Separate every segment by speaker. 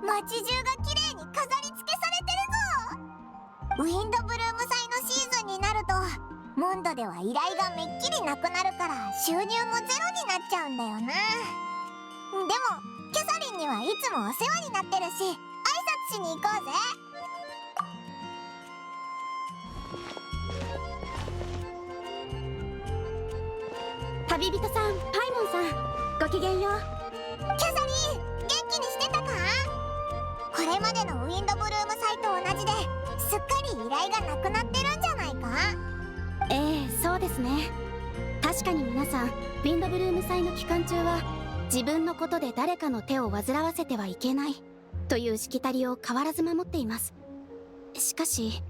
Speaker 1: 街中が綺麗に飾り付けされてるぞ。ウィンドブルーム祭のシーズンになるとモンドでは依頼がめっきりなくなるから収入もゼロになっちゃうんだよな。でもキャサリンにはいつもお世話になってるし挨拶しに行こうぜ。
Speaker 2: 旅人さん、パイモンさん、ごきげんよう。
Speaker 1: キャサリン、元気にしてたか？これまでのウィンドブルーム祭と同じですっかり依頼がなくなってるんじゃないか？
Speaker 2: ええ、そうですね。確かに皆さん、ウィンドブルーム祭の期間中は自分のことで誰かの手を煩わせてはいけないというしきたりを変わらず守っています。しかし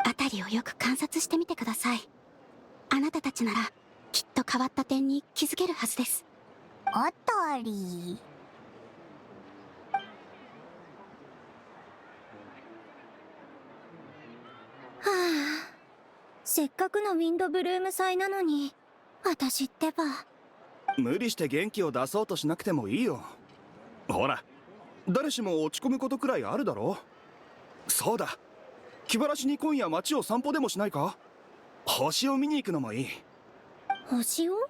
Speaker 2: 辺りをよく観察してみてください。あなたたちならきっと変わった点に気づけるはずです。
Speaker 1: あたり。
Speaker 3: はあ、せっかくのウィンドブルーム祭なのに私ってば。
Speaker 4: 無理して元気を出そうとしなくてもいいよ。ほら、誰しも落ち込むことくらいあるだろ。そうだ、気晴らしに今夜街を散歩でもしないか？星を見に行くのもいい。
Speaker 3: 星を？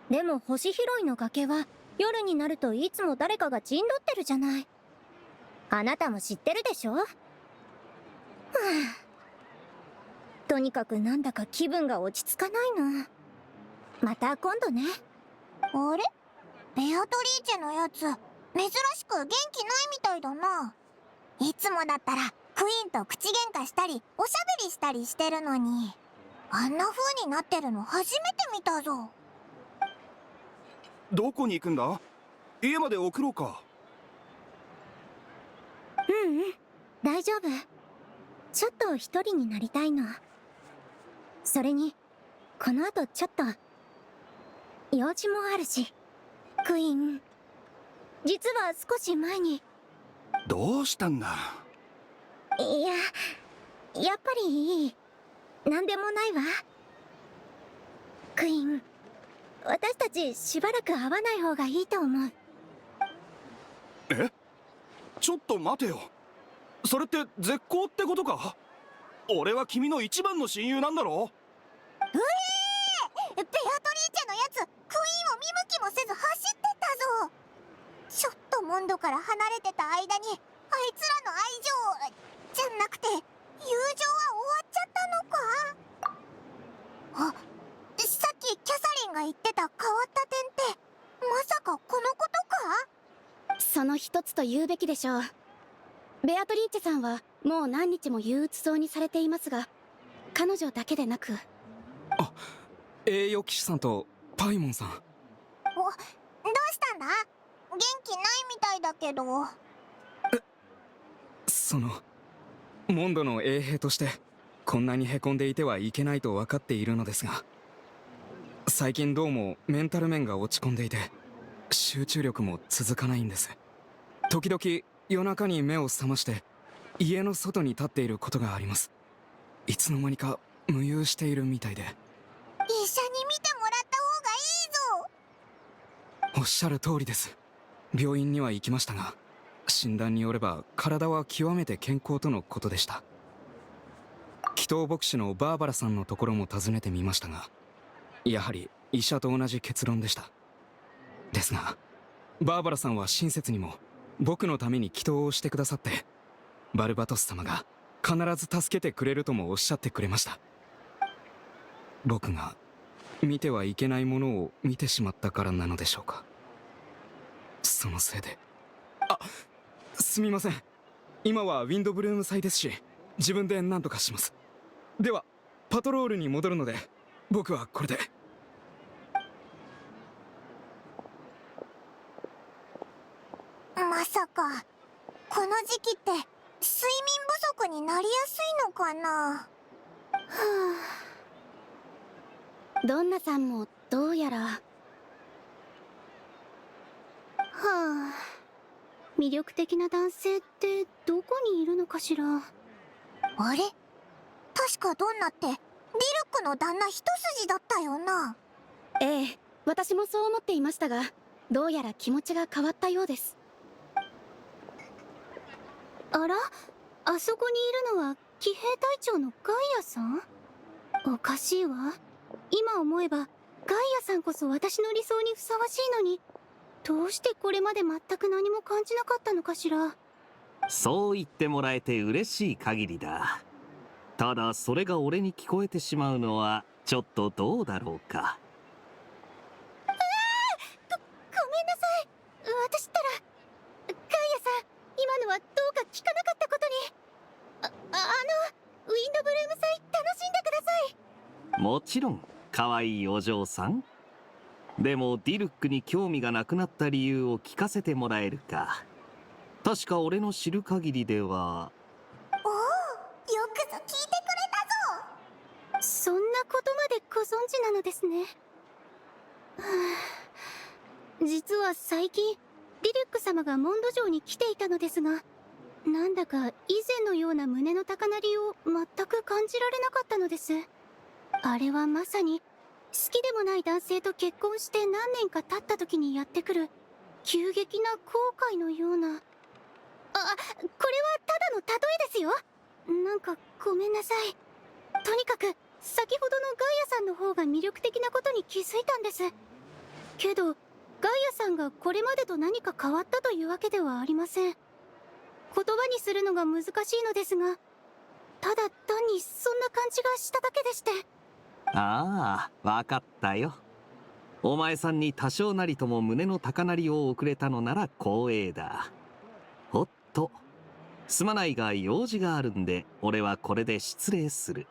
Speaker 3: でも星拾いの崖は夜になるといつも誰かが陣取ってるじゃない。あなたも知ってるでしょ？はあ、とにかくなんだか気分が落ち着かないの。また今度ね。
Speaker 1: あれ？ベアトリーチェのやつ珍しく元気ないみたいだな。いつもだったらクイーンと口喧嘩したりおしゃべりしたりしてるのに、あんな風になってるの初めて見たぞ。
Speaker 4: どこに行くんだ？家まで送ろうか？
Speaker 3: ううん、大丈夫。ちょっと一人になりたいの。それにこの後ちょっと用事もあるし。クイーン、実は少し前に。
Speaker 4: どうしたんだ？
Speaker 3: いや、やっぱりいい。なんでもないわ。クイーン、私たちしばらく会わない方がいいと思う。
Speaker 4: え？ちょっと待てよ。それって絶交ってことか？俺は君の一番の親友なんだろ？
Speaker 1: ベアトリーチェのやつクイーンを見向きもせず走ってったぞ。ちょっとモンドから離れてた間にあいつらの愛情じゃなくて友情は終わっちゃったのか？あ、さっきキャサリンが言ってた変わった点ってまさかこのことか？
Speaker 2: その一つと言うべきでしょう。ベアトリーチェさんはもう何日も憂鬱そうにされていますが、彼女だけでなく。
Speaker 5: あ、栄誉騎士さんとパイモンさん。
Speaker 1: どうしたんだ？元気ないみたいだけど。
Speaker 5: モンドの衛兵としてこんなにへこんでいてはいけないと分かっているのですが、最近どうもメンタル面が落ち込んでいて集中力も続かないんです。時々夜中に目を覚まして家の外に立っていることがあります。いつの間にか無遊しているみたいで。
Speaker 1: 医者に見てもらった方がいいぞ。
Speaker 5: おっしゃる通りです。病院には行きましたが、診断によれば体は極めて健康とのことでした。祈祷牧師のバーバラさんのところも訪ねてみましたが、やはり医者と同じ結論でした。ですがバーバラさんは親切にも僕のために祈祷をしてくださって、バルバトス様が必ず助けてくれるともおっしゃってくれました。僕が見てはいけないものを見てしまったからなのでしょうか。そのせいで。あ、すみません。今はウィンドブルーム祭ですし自分で何とかします。ではパトロールに戻るので僕はこれで。
Speaker 1: まさかこの時期って睡眠不足になりやすいのかな？
Speaker 2: ドンナさんもどうやら。魅力的な男性ってどこにいるのかしら。
Speaker 1: あれ？確かドンナってリルクの旦那一筋だったよな。
Speaker 2: ええ、私もそう思っていましたが、どうやら気持ちが変わったようです。
Speaker 3: あら、あそこにいるのは騎兵隊長のガイアさん？おかしいわ。今思えばガイアさんこそ私の理想にふさわしいのに、どうしてこれまで全く何も感じなかったのかしら。
Speaker 6: そう言ってもらえて嬉しい限りだ。ただそれが俺に聞こえてしまうのはちょっとどうだろうか。
Speaker 3: ごめんなさい。私ったらガイアさん、今のはどうか聞かなかったことに。ウィンドブルーム祭楽しんでください。
Speaker 6: もちろん可愛いお嬢さん。でもディルックに興味がなくなった理由を聞かせてもらえるか。確か俺の知る限りでは。
Speaker 1: おお、よくぞ聞いてくれたぞ。
Speaker 3: そんなことまでご存知なのですね。はあ、実は最近ディルック様がモンド城に来ていたのですが、なんだか以前のような胸の高鳴りを全く感じられなかったのです。あれはまさに好きでもない男性と結婚して何年か経った時にやってくる急激な後悔のような。これはただの例えですよ。なんかごめんなさい。とにかく先ほどのガイアさんの方が魅力的なことに気づいたんです。けどガイアさんがこれまでと何か変わったというわけではありません。言葉にするのが難しいのですが、ただ単にそんな感じがしただけでして。
Speaker 6: ああ、わかったよ。お前さんに多少なりとも胸の高鳴りを遅れたのなら光栄だ。おっと、すまないが用事があるんで俺はこれで失礼する。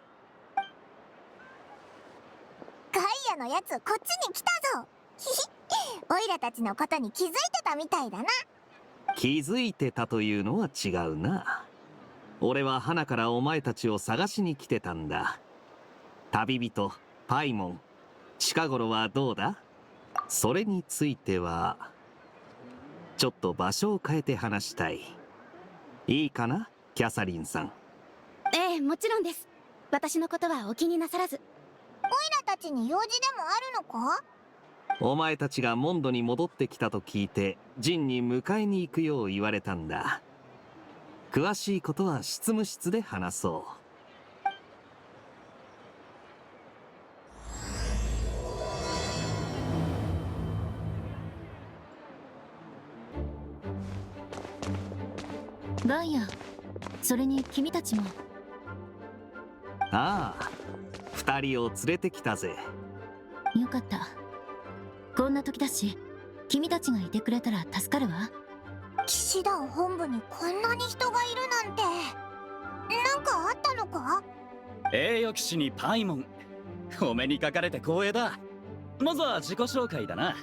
Speaker 1: ガイアのやつこっちに来たぞ。ひひ、オイラたちのことに気づいてたみたいだな。
Speaker 6: 気づいてたというのは違うな。俺は花からお前たちを探しに来てたんだ。旅人パイモン、近頃はどうだ？それについてはちょっと場所を変えて話したい。いいかな、キャサリンさん。
Speaker 2: ええ、もちろんです。私のことはお気になさらず。
Speaker 1: オイラたちに用事でもあるのか？
Speaker 6: お前たちがモンドに戻ってきたと聞いてジンに迎えに行くよう言われたんだ。詳しいことは執務室で話そう。
Speaker 3: ガイア、それに君たちも。
Speaker 6: ああ、二人を連れてきたぜ。
Speaker 3: よかった。こんな時だし、君たちがいてくれたら助かるわ。
Speaker 1: 騎士団本部にこんなに人がいるなんて。なんかあったのか？
Speaker 7: 栄誉騎士にパイモン、お目にかかれて光栄だ。まずは自己紹介だな。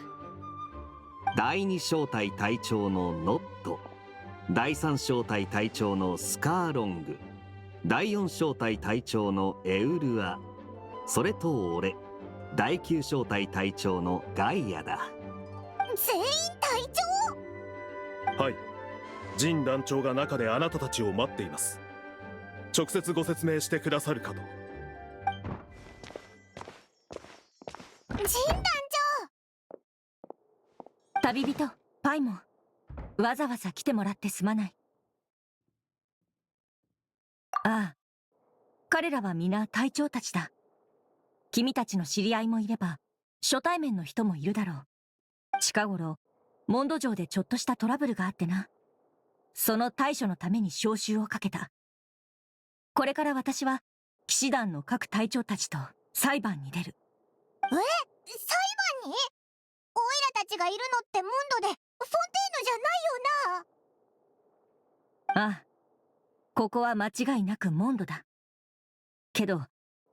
Speaker 6: 第二小隊隊長のノット、第三小隊隊長のスカーロング、第四小隊隊長のエウルア、それと俺、第九小隊隊長のガイアだ。
Speaker 1: 全員隊長？
Speaker 8: はい、ジン団長が中であなたたちを待っています。直接ご説明してくださるかと。
Speaker 1: ジン団
Speaker 9: 旅人パイモン、わざわざ来てもらってすまない。ああ、彼らは皆隊長たちだ。君たちの知り合いもいれば初対面の人もいるだろう。近頃モンド城でちょっとしたトラブルがあってな。その対処のために招集をかけた。これから私は騎士団の各隊長たちと裁判に出る。
Speaker 1: 裁判に？オイラたちがいるのってモンドでフォンテーヌじゃないよな？
Speaker 9: ああ、ここは間違いなくモンドだ。けど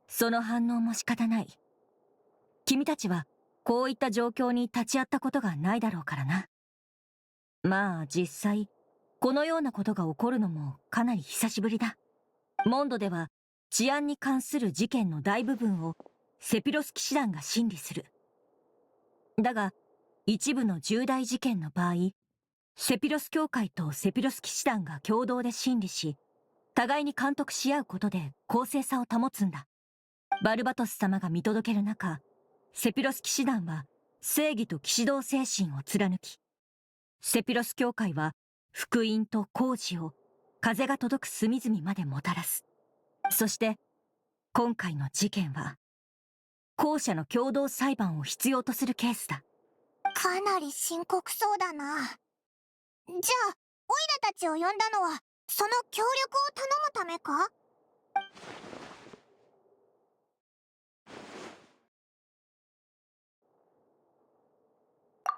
Speaker 9: その反応も仕方ない。君たちはこういった状況に立ち会ったことがないだろうからな。まあ実際このようなことが起こるのもかなり久しぶりだ。モンドでは治安に関する事件の大部分をセピロス騎士団が審理する。だが一部の重大事件の場合、セピロス教会とセピロス騎士団が共同で審理し、互いに監督し合うことで公正さを保つんだ。バルバトス様が見届ける中、セピロス騎士団は正義と騎士道精神を貫き、セピロス教会は福音と工事を風が届く隅々までもたらす。そして今回の事件は後者の共同裁判を必要とするケースだ。
Speaker 1: かなり深刻そうだな。じゃあオイラたちを呼んだのはその協力を頼むためか？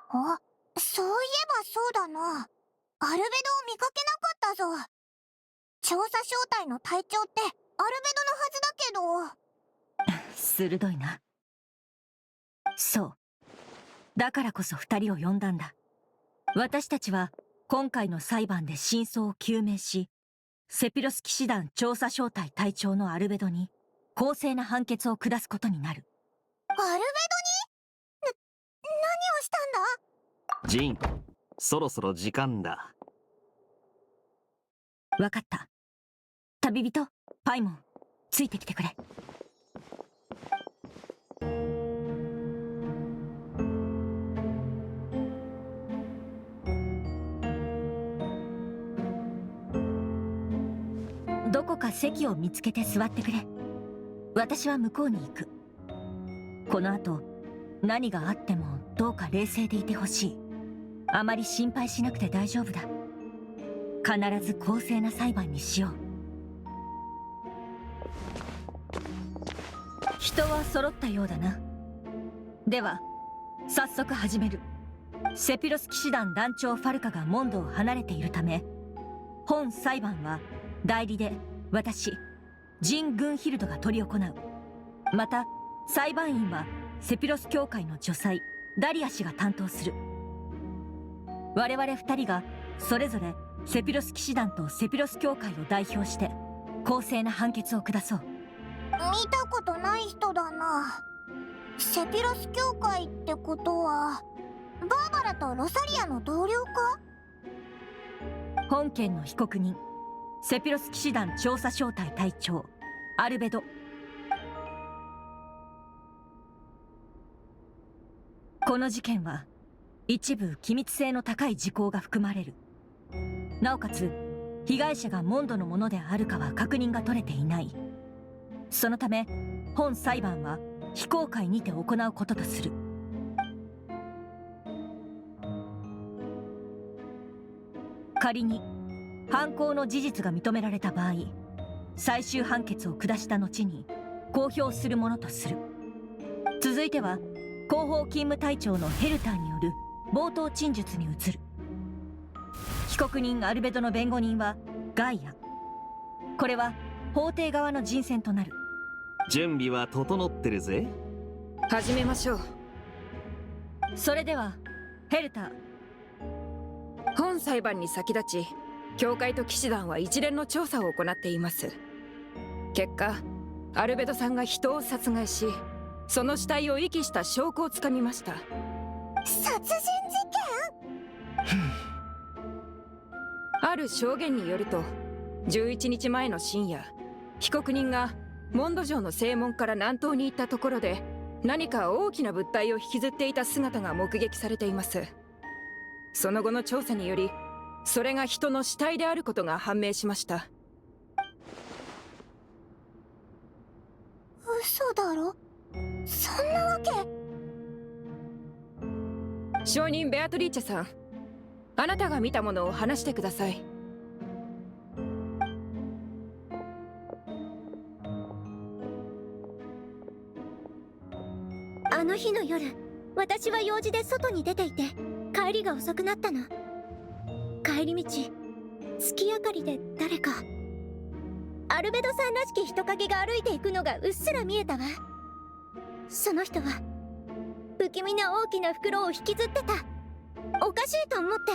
Speaker 1: あ、そういえばそうだな。アルベドを見かけなかったぞ。調査小隊の隊長ってアルベドのはずだけど。
Speaker 9: 鋭いな。そう。だからこそ二人を呼んだんだ。私たちは今回の裁判で真相を究明し、セピロス騎士団調査小隊隊長のアルベドに公正な判決を下すことになる。
Speaker 1: アルベドに？何をしたんだ？
Speaker 6: ジン、そろそろ時間だ。
Speaker 9: わかった。旅人、パイモン、ついてきてくれ。どこか席を見つけて座ってくれ。私は向こうに行く。この後何があってもどうか冷静でいてほしい。あまり心配しなくて大丈夫だ。必ず公正な裁判にしよう。人は揃ったようだな。では早速始める。セピロス騎士団団長ファルカがモンドを離れているため、本裁判は代理で私ジン・グンヒルドが執り行う。また裁判員はセピロス教会の女祭ダリア氏が担当する。我々二人がそれぞれセピロス騎士団とセピロス教会を代表して公正な判決を下そう。
Speaker 1: 見たことない人だな。セピロス教会ってことはバーバラとロサリアの同僚か？
Speaker 9: 本件の被告人、セピロス騎士団調査小隊隊長アルベド。この事件は一部機密性の高い事項が含まれる。なおかつ被害者がモンドのものであるかは確認が取れていない。そのため本裁判は非公開にて行うこととする。仮に犯行の事実が認められた場合、最終判決を下した後に公表するものとする。続いては後方勤務隊長のヘルターによる冒頭陳述に移る。被告人アルベドの弁護人はガイア。これは法廷側の人選となる。
Speaker 6: 準備は整ってるぜ。
Speaker 10: 始めましょう。
Speaker 9: それではヘルター。
Speaker 10: 本裁判に先立ち教会と騎士団は一連の調査を行っています。結果アルベドさんが人を殺害し、その死体を遺棄した証拠をつかみました。
Speaker 1: 殺人事件？
Speaker 10: ある証言によると11日前の深夜、被告人がモンド城の正門から南東に行ったところで何か大きな物体を引きずっていた姿が目撃されています。その後の調査によりそれが人の死体であることが判明しました。
Speaker 1: 嘘だろ？そんなわけ。
Speaker 10: 証人ベアトリーチェさん、あなたが見たものを話してください。
Speaker 3: あの日の夜、私は用事で外に出ていて帰りが遅くなったの。帰り道、月明かりで誰かアルベドさんらしき人影が歩いていくのがうっすら見えたわ。その人は不気味な大きな袋を引きずってた。おかしいと思って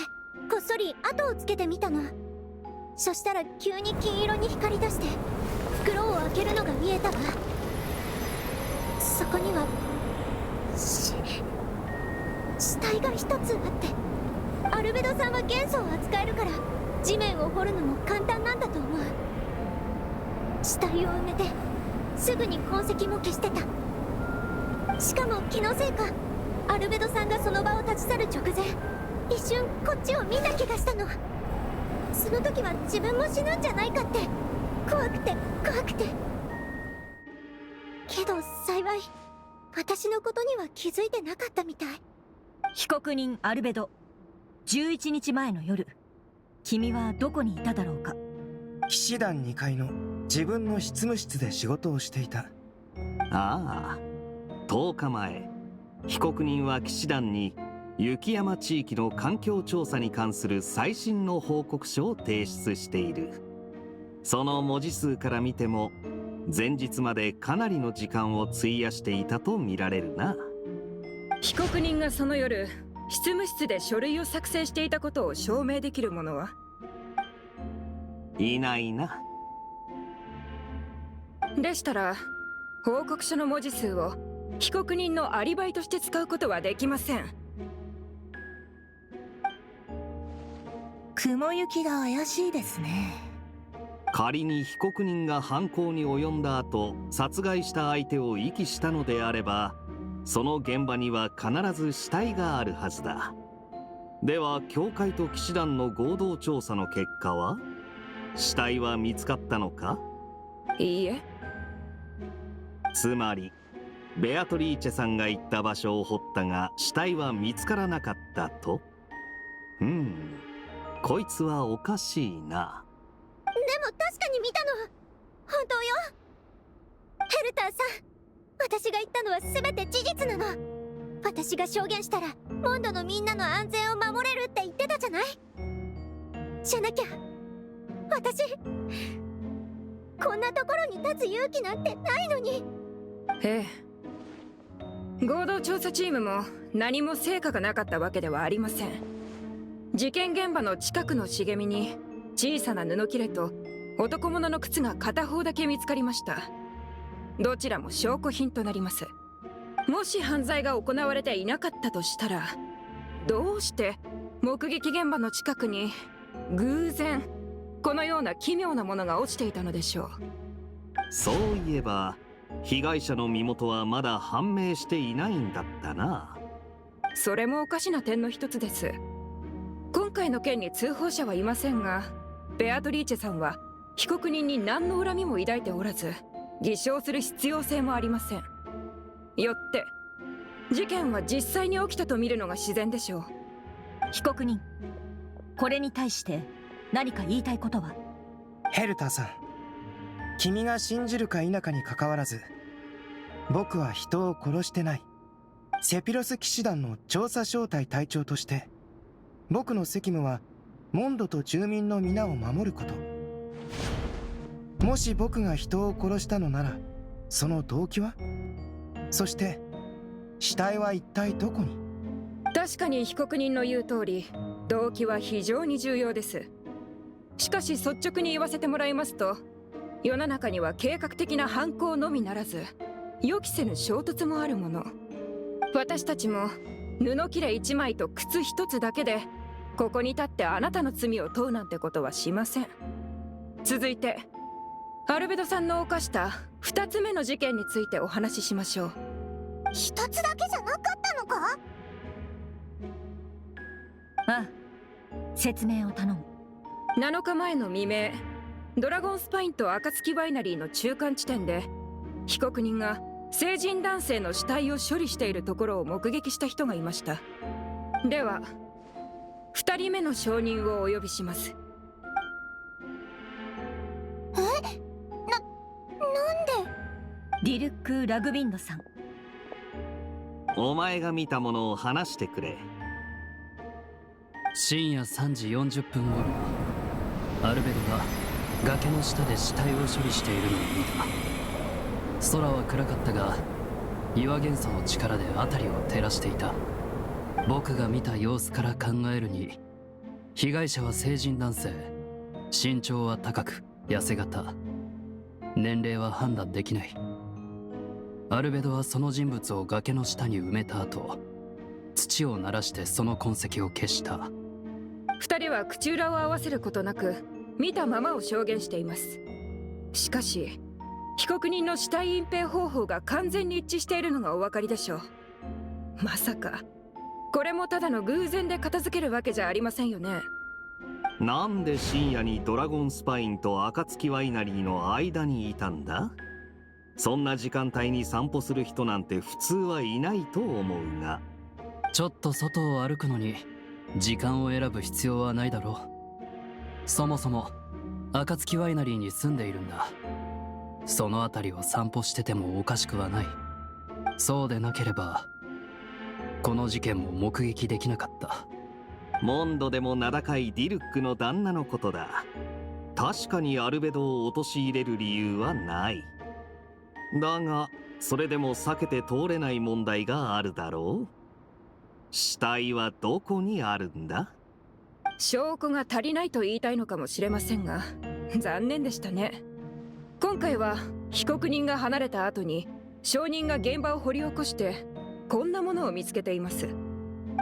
Speaker 3: こっそり後をつけてみたの。そしたら急に金色に光り出して袋を開けるのが見えたわ。そこには死体が一つあって、アルベドさんは元素を扱えるから地面を掘るのも簡単なんだと思う。死体を埋めてすぐに痕跡も消してた。しかも気のせいかアルベドさんがその場を立ち去る直前、一瞬こっちを見た気がしたの。その時は自分も死ぬんじゃないかって怖くて怖くて。けど幸い私のことには気づいてなかったみたい。
Speaker 9: 被告人アルベド、11日前の夜、君はどこにいただろうか。
Speaker 11: 騎士団2階の自分の執務室で仕事をしていた。
Speaker 6: ああ、10日前、被告人は騎士団に雪山地域の環境調査に関する最新の報告書を提出している。その文字数から見ても前日までかなりの時間を費やしていたと見られるな。
Speaker 10: 被告人がその夜執務室で書類を作成していたことを証明できる者はい
Speaker 6: ないな。
Speaker 10: でしたら報告書の文字数を被告人のアリバイとして使うことはできません。
Speaker 12: 雲行きが怪しいですね。
Speaker 6: 仮に被告人が犯行に及んだ後殺害した相手を遺棄したのであれば、その現場には必ず死体があるはずだ。では教会と騎士団の合同調査の結果は、死体は見つかったのか？
Speaker 10: いいえ。
Speaker 6: つまりベアトリーチェさんが行った場所を掘ったが死体は見つからなかったと。こいつはおかしいな。
Speaker 3: でも確かに見たのは本当よ。ヘルターさん、私が言ったのは全て事実なの。私が証言したらモンドのみんなの安全を守れるって言ってたじゃない。じゃなきゃ私こんなところに立つ勇気なんてないのに。
Speaker 10: ええ、合同調査チームも何も成果がなかったわけではありません。事件現場の近くの茂みに小さな布切れと男物の靴が片方だけ見つかりました。どちらも証拠品となります。もし犯罪が行われていなかったとしたら、どうして目撃現場の近くに偶然このような奇妙なものが落ちていたのでしょう。
Speaker 6: そういえば被害者の身元はまだ判明していないんだったな。
Speaker 10: それもおかしな点の一つです。今回の件に通報者はいませんが、ベアトリーチェさんは被告人に何の恨みも抱いておらず、偽証する必要性もありません。よって事件は実際に起きたと見るのが自然でしょう。
Speaker 9: 被告人、これに対して何か言いたいことは？
Speaker 11: ヘルターさん、君が信じるか否かにかかわらず、僕は人を殺してない。セピロス騎士団の調査小隊隊長として僕の責務はモンドと住民の皆を守ること。もし僕が人を殺したのなら、その動機は？そして死体は一体どこに？
Speaker 10: 確かに被告人の言う通り、動機は非常に重要です。しかし率直に言わせてもらいますと、世の中には計画的な犯行のみならず予期せぬ衝突もあるもの。私たちも布切れ1枚と靴1つだけでここに立ってあなたの罪を問うなんてことはしません。続いてアルベドさんの犯した2つ目の事件についてお話ししましょう。
Speaker 1: 一つだけじゃなかったのか？
Speaker 9: ああ、説明を頼む。
Speaker 10: 7日前の未明、ドラゴンスパインと暁ワイナリーの中間地点で被告人が成人男性の死体を処理しているところを目撃した人がいました。では2人目の証人をお呼びします。
Speaker 1: なんで？
Speaker 9: ディルック・ラグビンドさん、
Speaker 6: お前が見たものを話してくれ。
Speaker 7: 深夜3時40分頃、アルベルが崖の下で死体を処理しているのを見た。空は暗かったが岩元素の力で辺りを照らしていた。僕が見た様子から考えるに、被害者は成人男性、身長は高く痩せ型、年齢は判断できない。アルベドはその人物を崖の下に埋めた後、土を鳴らしてその痕跡を消した。
Speaker 10: 2人は口裏を合わせることなく見たままを証言しています。しかし被告人の死体隠蔽方法が完全に一致しているのがお分かりでしょう。まさかこれもただの偶然で片付けるわけじゃありませんよね。
Speaker 6: なんで深夜にドラゴンスパインと暁ワイナリーの間にいたんだ？そんな時間帯に散歩する人なんて普通はいないと思うが。
Speaker 7: ちょっと外を歩くのに時間を選ぶ必要はないだろう。そもそも暁ワイナリーに住んでいるんだ。その辺りを散歩しててもおかしくはない。そうでなければこの事件も目撃できなかった。
Speaker 6: モンドでも名高いディルックの旦那のことだ。確かにアルベドを陥れる理由はない。だがそれでも避けて通れない問題があるだろう。死体はどこにあるんだ？
Speaker 10: 証拠が足りないと言いたいのかもしれませんが、残念でしたね。今回は被告人が離れた後に証人が現場を掘り起こしてこんなものを見つけています。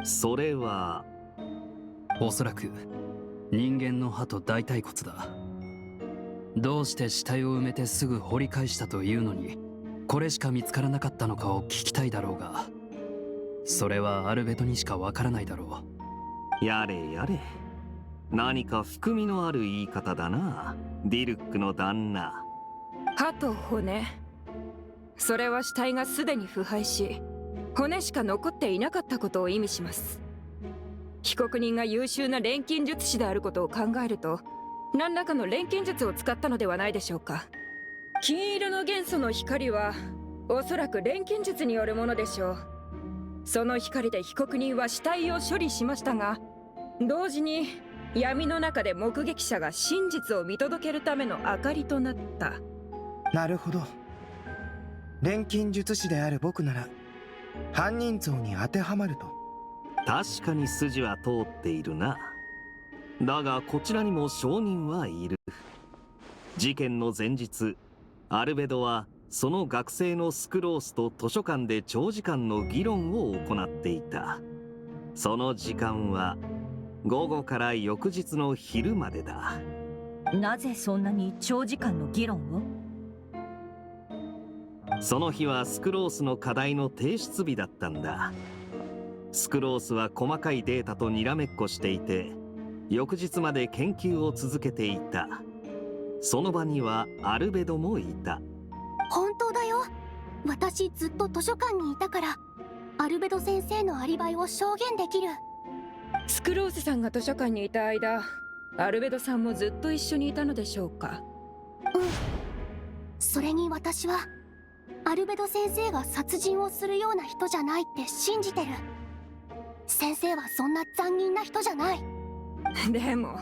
Speaker 6: それは
Speaker 7: おそらく人間の歯と大腿骨だ。どうして死体を埋めてすぐ掘り返したというのにこれしか見つからなかったのかを聞きたいだろうが、それはアルベドにしかわからないだろ
Speaker 6: う。やれやれ、何か含みのある言い方だな、ディルックの旦那。
Speaker 10: 歯と骨、それは死体がすでに腐敗し骨しか残っていなかったことを意味します。被告人が優秀な錬金術師であることを考えると、何らかの錬金術を使ったのではないでしょうか。金色の元素の光はおそらく錬金術によるものでしょう。その光で被告人は死体を処理しましたが、同時に闇の中で目撃者が真実を見届けるための明かりとなった。
Speaker 11: なるほど。錬金術師である僕なら犯人像に当てはまると。
Speaker 6: 確かに筋は通っているな。だがこちらにも証人はいる。事件の前日、アルベドはその学生のスクロースと図書館で長時間の議論を行っていた。その時間は午後から翌日の昼までだ。
Speaker 9: なぜそんなに長時間の議論を？
Speaker 6: その日はスクロースの課題の提出日だったんだ。スクロースは細かいデータとにらめっこしていて、翌日まで研究を続けていた。その場にはアルベドもいた。
Speaker 2: 本当だよ。私ずっと図書館にいたからアルベド先生のアリバイを証言できる。
Speaker 10: スクロースさんが図書館にいた間、アルベドさんもずっと一緒にいたのでしょうか？
Speaker 2: うん。それに私はアルベド先生が殺人をするような人じゃないって信じてる。先生はそんな残忍な人じゃない。
Speaker 10: でも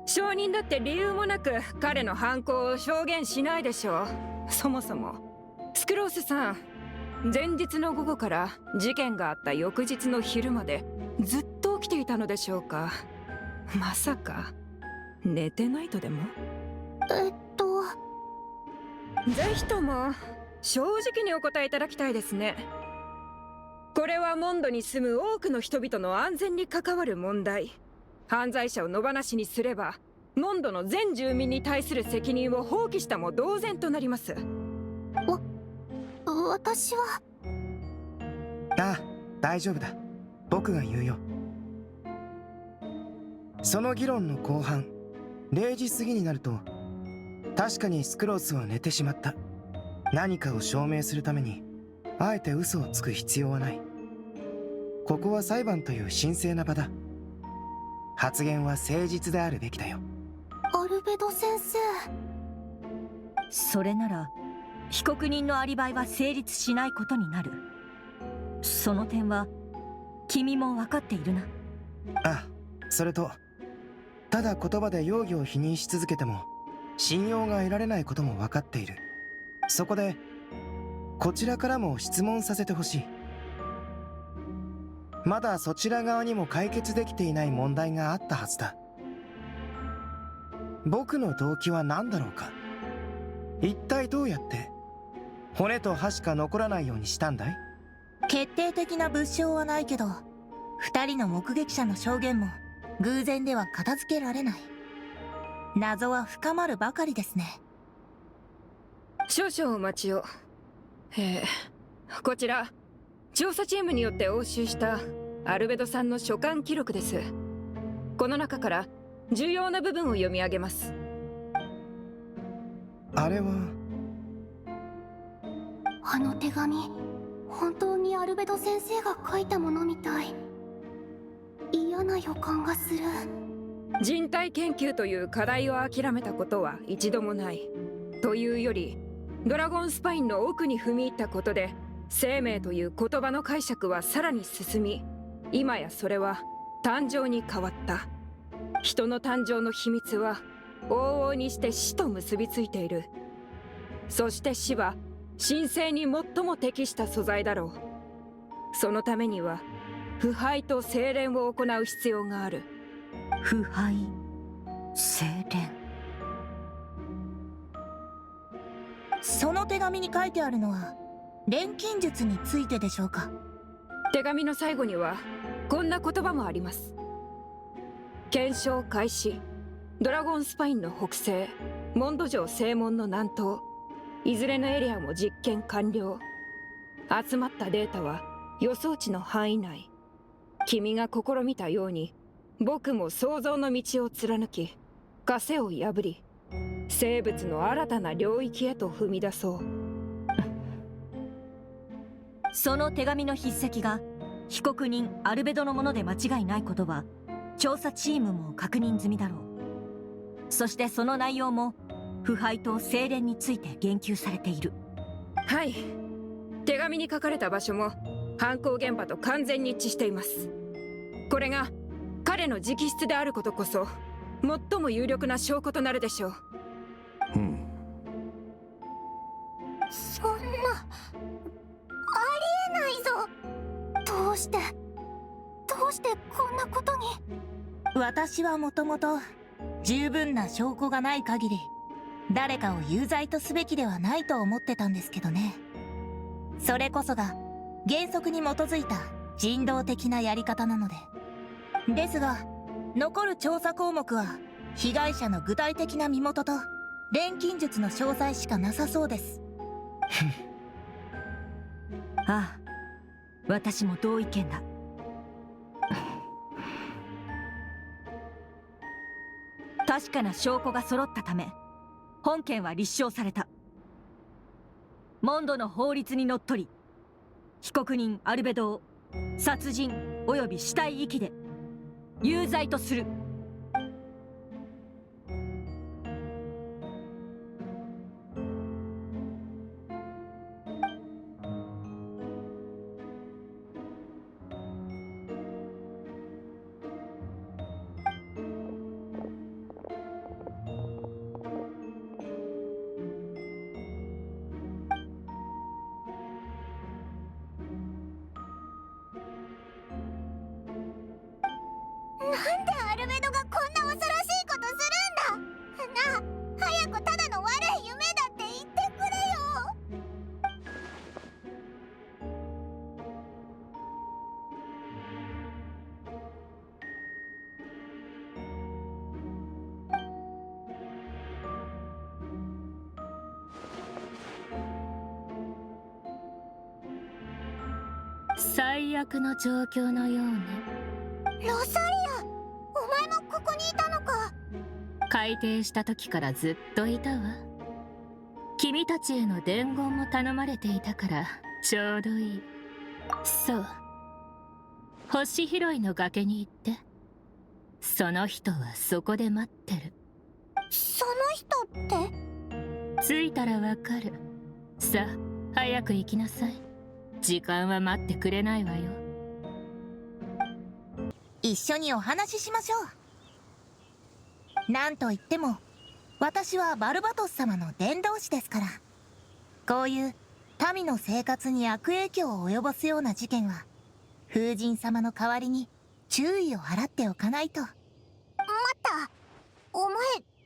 Speaker 10: 証人だって理由もなく彼の犯行を証言しないでしょう。そもそもスクロースさん、前日の午後から事件があった翌日の昼までずっと起きていたのでしょうか？まさか寝てないとでも？ぜひとも正直にお答えいただきたいですね。これはモンドに住む多くの人々の安全に関わる問題。犯罪者を野放しにすればモンドの全住民に対する責任を放棄したも同然となります。
Speaker 2: 私は。
Speaker 11: ああ、大丈夫だ。僕が言うよ。その議論の後半、0時過ぎになると確かにスクロースは寝てしまった。何かを証明するためにあえて嘘をつく必要はない。ここは裁判という神聖な場だ。発言は誠実であるべきだよ。
Speaker 2: アルベド先生。
Speaker 9: それなら被告人のアリバイは成立しないことになる。その点は君も分かっているな。
Speaker 11: ああ、それとただ言葉で容疑を否認し続けても信用が得られないことも分かっている。そこでこちらからも質問させてほしい。まだそちら側にも解決できていない問題があったはずだ。僕の動機は何だろうか。一体どうやって骨と歯しか残らないようにしたんだい？
Speaker 12: 決定的な物証はないけど、二人の目撃者の証言も偶然では片付けられない。謎は深まるばかりですね。
Speaker 10: 少々お待ちを。こちら調査チームによって押収したアルベドさんの書簡記録です。この中から重要な部分を読み上げます。
Speaker 11: あれは
Speaker 2: あの手紙、本当にアルベド先生が書いたものみたい。嫌な予感がする。
Speaker 10: 人体研究という課題を諦めたことは一度もない。というより、ドラゴンスパインの奥に踏み入ったことで、生命という言葉の解釈はさらに進み、今やそれは誕生に変わった。人の誕生の秘密は往々にして死と結びついている。そして死は神聖に最も適した素材だろう。そのためには腐敗と精錬を行う必要がある。
Speaker 9: 腐敗、精錬。
Speaker 12: その手紙に書いてあるのは錬金術についてでしょうか？
Speaker 10: 手紙の最後にはこんな言葉もあります。検証開始。ドラゴンスパインの北西、モンド城正門の南東、いずれのエリアも実験完了。集まったデータは予想値の範囲内。君が試みたように、僕も想像の道を貫き、枷を破り、生物の新たな領域へと踏み出そう。
Speaker 9: その手紙の筆跡が被告人アルベドのもので間違いないことは調査チームも確認済みだろう。そしてその内容も腐敗と精錬について言及されている。
Speaker 10: はい。手紙に書かれた場所も犯行現場と完全に一致しています。これが彼の直筆であることこそ最も有力な証拠となるでしょう。
Speaker 1: そんな、ありえないぞ。どうしてこんなことに。
Speaker 12: 私はもともと十分な証拠がない限り誰かを有罪とすべきではないと思ってたんですけどね。それこそが原則に基づいた人道的なやり方なので。ですが残る調査項目は被害者の具体的な身元と錬金術の詳細しかなさそうです。
Speaker 9: ああ、私も同意見だ。確かな証拠が揃ったため本件は立証された。モンドの法律にのっとり被告人アルベドを殺人及び死体遺棄で有罪とする。
Speaker 1: なんでアルベドがこんな恐ろしいことするんだ。なあ、早くただの悪い夢だって言ってくれよ。
Speaker 13: 最悪の状況のようね。
Speaker 1: ロサリア、お前もここにいたのか。
Speaker 13: 改訂した時からずっといたわ。君たちへの伝言も頼まれていたからちょうどいい。そう、星拾いの崖に行って、その人はそこで待ってる。
Speaker 1: その人って
Speaker 13: 着いたらわかる。さあ早く行きなさい。時間は待ってくれないわよ。
Speaker 12: 一緒にお話ししましょう。なんといっても私はバルバトス様の伝道師ですから。こういう民の生活に悪影響を及ぼすような事件は風神様の代わりに注意を払っておかないと。
Speaker 1: 待った、お前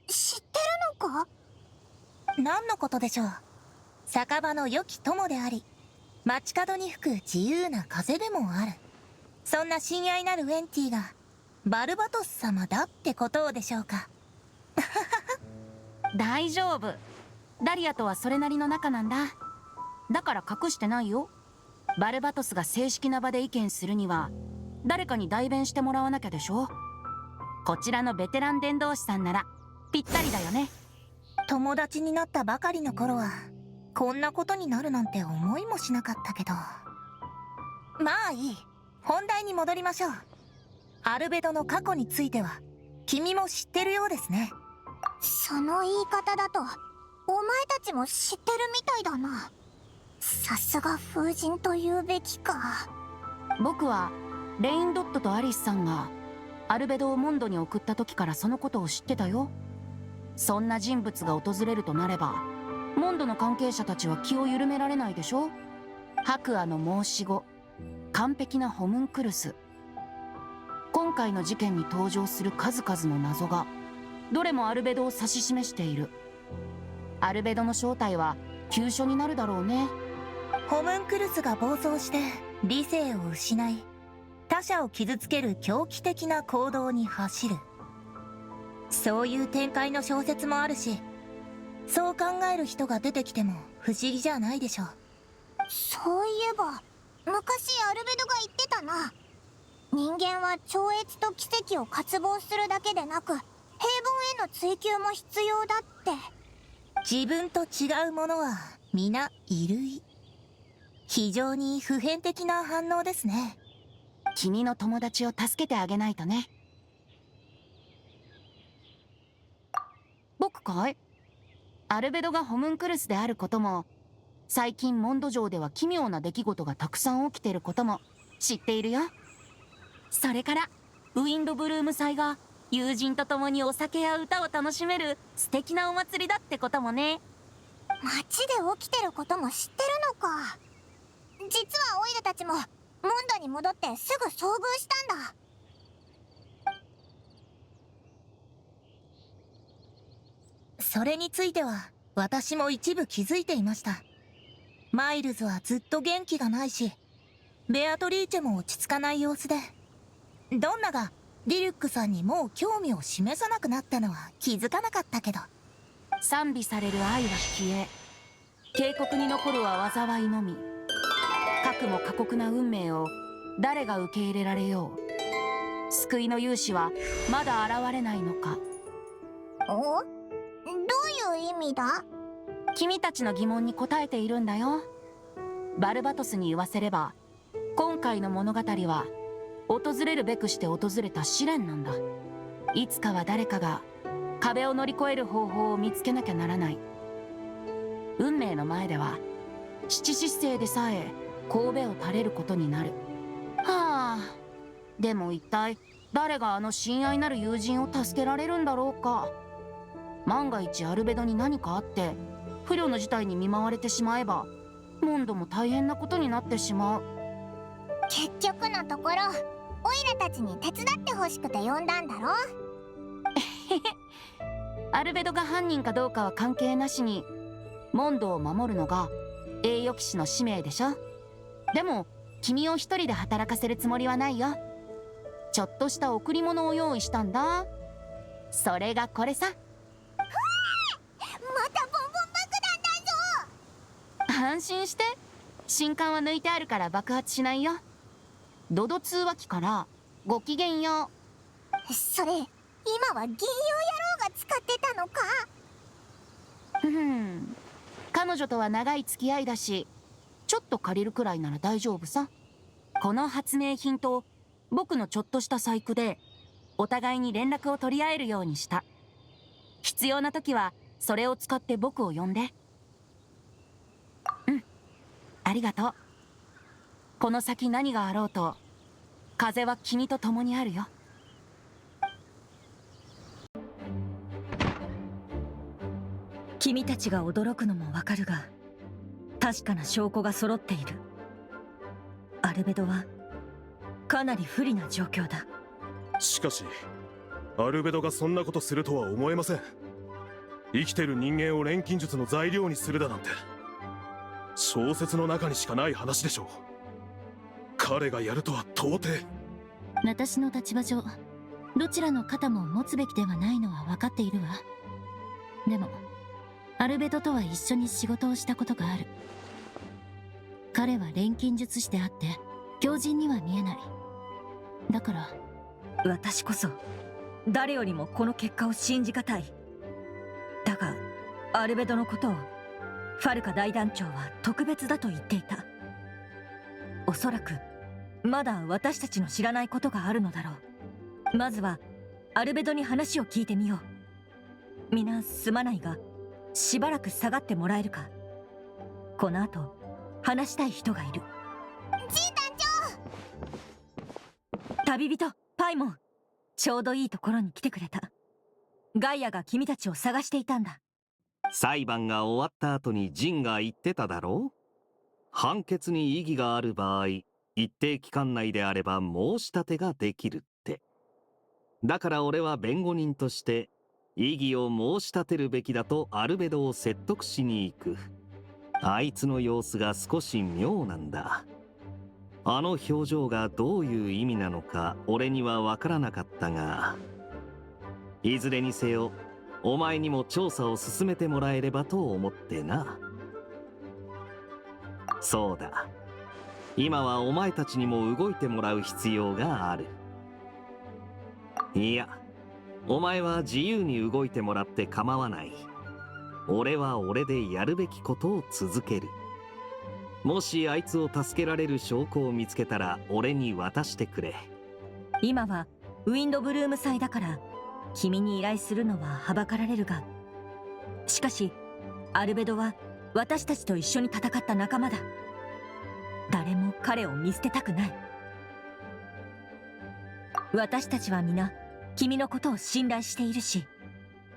Speaker 1: 知ってるのか。
Speaker 12: 何のことでしょう。酒場の良き友であり街角に吹く自由な風でもある。そんな親愛なるウェンティがバルバトス様だってことでしょうか。
Speaker 14: 大丈夫。ダリアとはそれなりの仲なんだ。だから隠してないよ。バルバトスが正式な場で意見するには誰かに代弁してもらわなきゃでしょ。こちらのベテラン伝道師さんならぴったりだよね。
Speaker 12: 友達になったばかりの頃はこんなことになるなんて思いもしなかったけど。まあいい、本題に戻りましょう。アルベドの過去については君も知ってるようですね。
Speaker 1: その言い方だとお前たちも知ってるみたいだな。さすが風神と言うべきか。
Speaker 14: 僕はレインドットとアリスさんがアルベドをモンドに送った時からそのことを知ってたよ。そんな人物が訪れるとなればモンドの関係者たちは気を緩められないでしょ。白亜の申し子、完璧なホムンクルス、今回の事件に登場する数々の謎がどれもアルベドを指し示している。アルベドの正体は急所になるだろうね。
Speaker 12: ホムンクルスが暴走して理性を失い他者を傷つける狂気的な行動に走る、そういう展開の小説もあるし、そう考える人が出てきても不思議じゃないでしょう。
Speaker 1: そういえば昔アルベドが言ってたな。人間は超越と奇跡を渇望するだけでなく平凡への追求も必要だって。
Speaker 12: 自分と違うものは皆異類。非常に普遍的な反応ですね。
Speaker 14: 君の友達を助けてあげないとね。僕かい？アルベドがホムンクルスであることも、最近モンド城では奇妙な出来事がたくさん起きていることも知っているよ。それからウィンドブルーム祭が友人と共にお酒や歌を楽しめる素敵なお祭りだってこともね。
Speaker 1: 街で起きてることも知ってるのか。実はオイラたちもモンドに戻ってすぐ遭遇したんだ。
Speaker 12: それについては私も一部気づいていました。マイルズはずっと元気がないし、ベアトリーチェも落ち着かない様子で、ドンナがリリュックさんにもう興味を示さなくなったのは気づかなかったけど。
Speaker 14: 賛美される愛は消え、渓谷に残るは災いのみ。かくも過酷な運命を誰が受け入れられよう。救いの勇士はまだ現れないのか。
Speaker 1: お？どういう意味だ？
Speaker 14: 君たちの疑問に答えているんだよ。バルバトスに言わせれば、今回の物語は訪れるべくして訪れた試練なんだ。いつかは誰かが壁を乗り越える方法を見つけなきゃならない。運命の前では七失星でさえ頭を垂れることになる。はあ、でも一体誰があの親愛なる友人を助けられるんだろうか。万が一アルベドに何かあって不慮の事態に見舞われてしまえば、モンドも大変なことになってしまう。
Speaker 1: 結局のところオイラたちに手伝ってほしくて呼んだんだろ。
Speaker 14: アルベドが犯人かどうかは関係なしに、モンドを守るのが栄誉騎士の使命でしょ。でも君を一人で働かせるつもりはないよ。ちょっとした贈り物を用意したんだ。それがこれさ。
Speaker 1: またボンボン爆弾だぞ。
Speaker 14: 安心して、信管は抜いてあるから爆発しないよ。ドド通話機からごきげんよ
Speaker 1: う。それ今は銀葉野郎が使ってたのか。
Speaker 14: 彼女とは長い付き合いだし、ちょっと借りるくらいなら大丈夫さ。この発明品と僕のちょっとした細工でお互いに連絡を取り合えるようにした。必要な時はそれを使って僕を呼んで。ありがとう。この先何があろうと風は君と共にあるよ。
Speaker 9: 君たちが驚くのもわかるが、確かな証拠が揃っている。アルベドはかなり不利な状況だ。
Speaker 8: しかしアルベドがそんなことするとは思えません。生きてる人間を錬金術の材料にするだなんて小説の中にしかない話でしょう。彼がやるとは到底。
Speaker 13: 私の立場上、どちらの肩も持つべきではないのは分かっているわ。でもアルベドとは一緒に仕事をしたことがある。彼は錬金術師であって強靭には見えない。だから
Speaker 9: 私こそ誰よりもこの結果を信じがたい。だがアルベドのことをファルカ大団長は特別だと言っていた。おそらくまだ私たちの知らないことがあるのだろう。まずはアルベドに話を聞いてみよう。皆すまないがしばらく下がってもらえるか。この後話したい人がいる。
Speaker 1: ジー団長。
Speaker 9: 旅人パイモン、ちょうどいいところに来てくれた。ガイアが君たちを探していたんだ。
Speaker 6: 裁判が終わった後にジンが言ってただろう。判決に異議がある場合、一定期間内であれば申し立てができるって。だから俺は弁護人として異議を申し立てるべきだとアルベドを説得しに行く。あいつの様子が少し妙なんだ。あの表情がどういう意味なのか俺には分からなかったが、いずれにせよお前にも調査を進めてもらえればと思ってな。そうだ、今はお前たちにも動いてもらう必要がある。いや、お前は自由に動いてもらって構わない。俺は俺でやるべきことを続ける。もしあいつを助けられる証拠を見つけたら俺に渡してくれ。
Speaker 9: 今はウィンドブルーム祭だから君に依頼するのははばかられるが、しかしアルベドは私たちと一緒に戦った仲間だ。誰も彼を見捨てたくない。私たちは皆君のことを信頼しているし、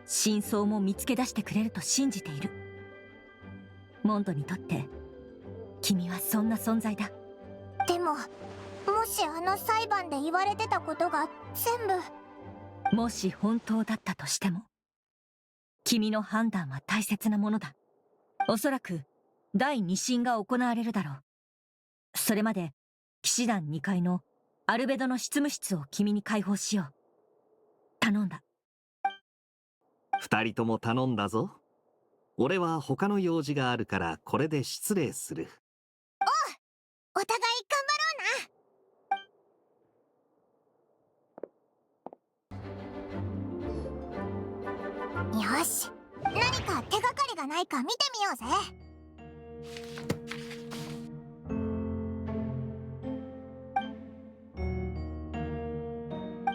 Speaker 9: 真相も見つけ出してくれると信じている。モンドにとって君はそんな存在だ。
Speaker 1: でも、もしあの裁判で言われてたことが全部、
Speaker 9: もし本当だったとしても、君の判断は大切なものだ。おそらく第2審が行われるだろう。それまで騎士団2階のアルベドの執務室を君に開放しよう。頼んだ。
Speaker 6: 二人とも頼んだぞ。俺は他の用事があるからこれで失礼する。
Speaker 1: お互い頑張ろうな。よし、何か手がかりがないか見てみようぜ。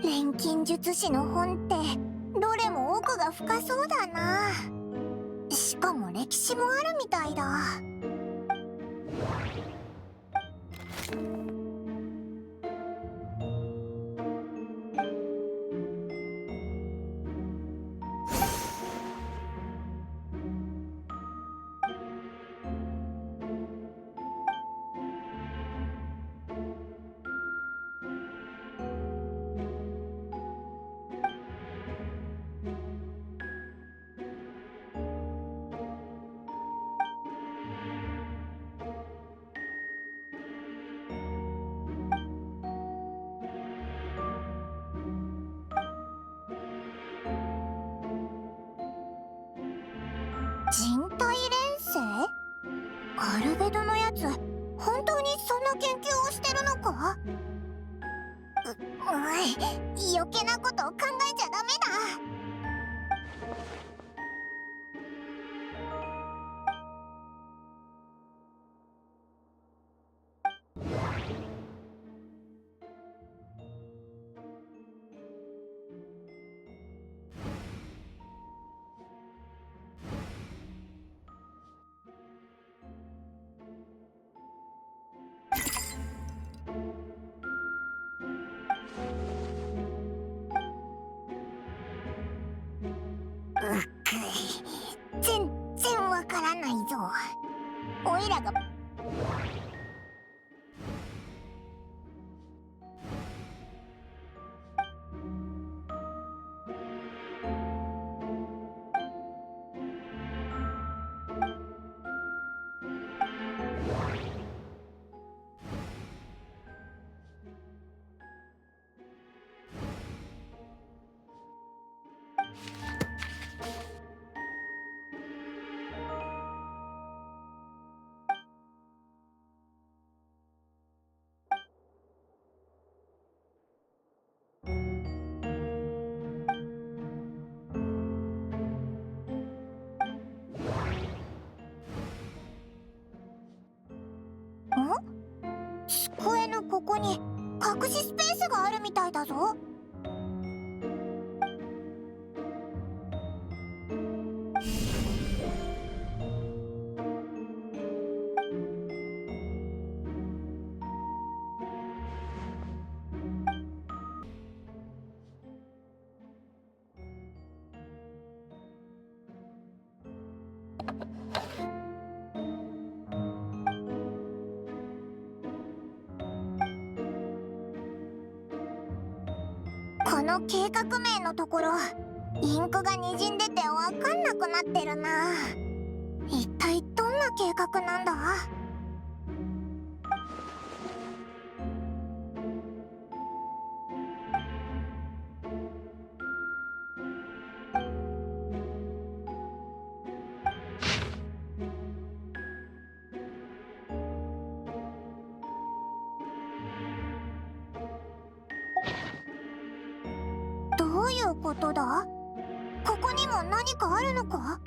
Speaker 1: 錬金術師の本ってどれも奥が深そうだな。しかも歴史もあるみたいだ。人体錬成？アルベドのやつ、本当にそんな研究をしてるのか？余計なことを考えちゃダメだ。全然わからないぞ。おいらがに隠しスペースがあるみたいだぞ。この計画名のところ、インクがにじんでてわかんなくなってるな。一体どんな計画なんだ？どういうことだ？ここにも何かあるのか？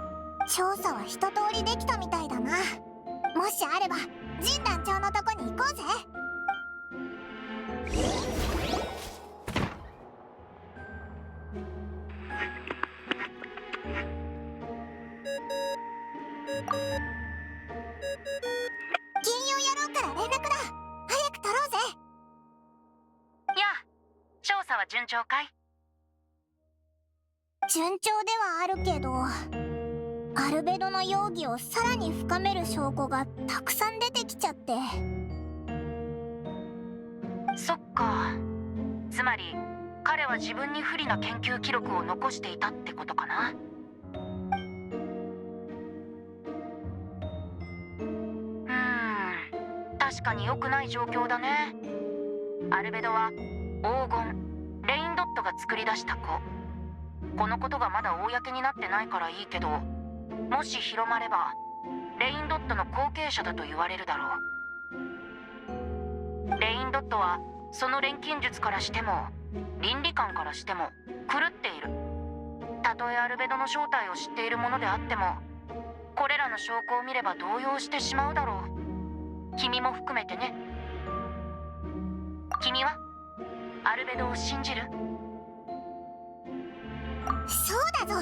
Speaker 1: 調査は一通りできたみたいだな。もしあれば神団長のとこに行こうぜ。金曜野郎から連絡だ。早く取ろうぜ。
Speaker 14: やあ、調査は順調かい？
Speaker 1: 順調ではあるけど、アルベドの容疑をさらに深める証拠がたくさん出てきちゃって。
Speaker 14: そっか。つまり彼は自分に不利な研究記録を残していたってことかな。確かに良くない状況だね。アルベドは黄金レインドットが作り出した子。このことがまだ公になってないからいいけど、もし広まればレインドットの後継者だと言われるだろう。レインドットはその錬金術からしても倫理観からしても狂っている。たとえアルベドの正体を知っているものであっても、これらの証拠を見れば動揺してしまうだろう。君も含めてね。君はアルベドを信じる？
Speaker 1: そうだぞ。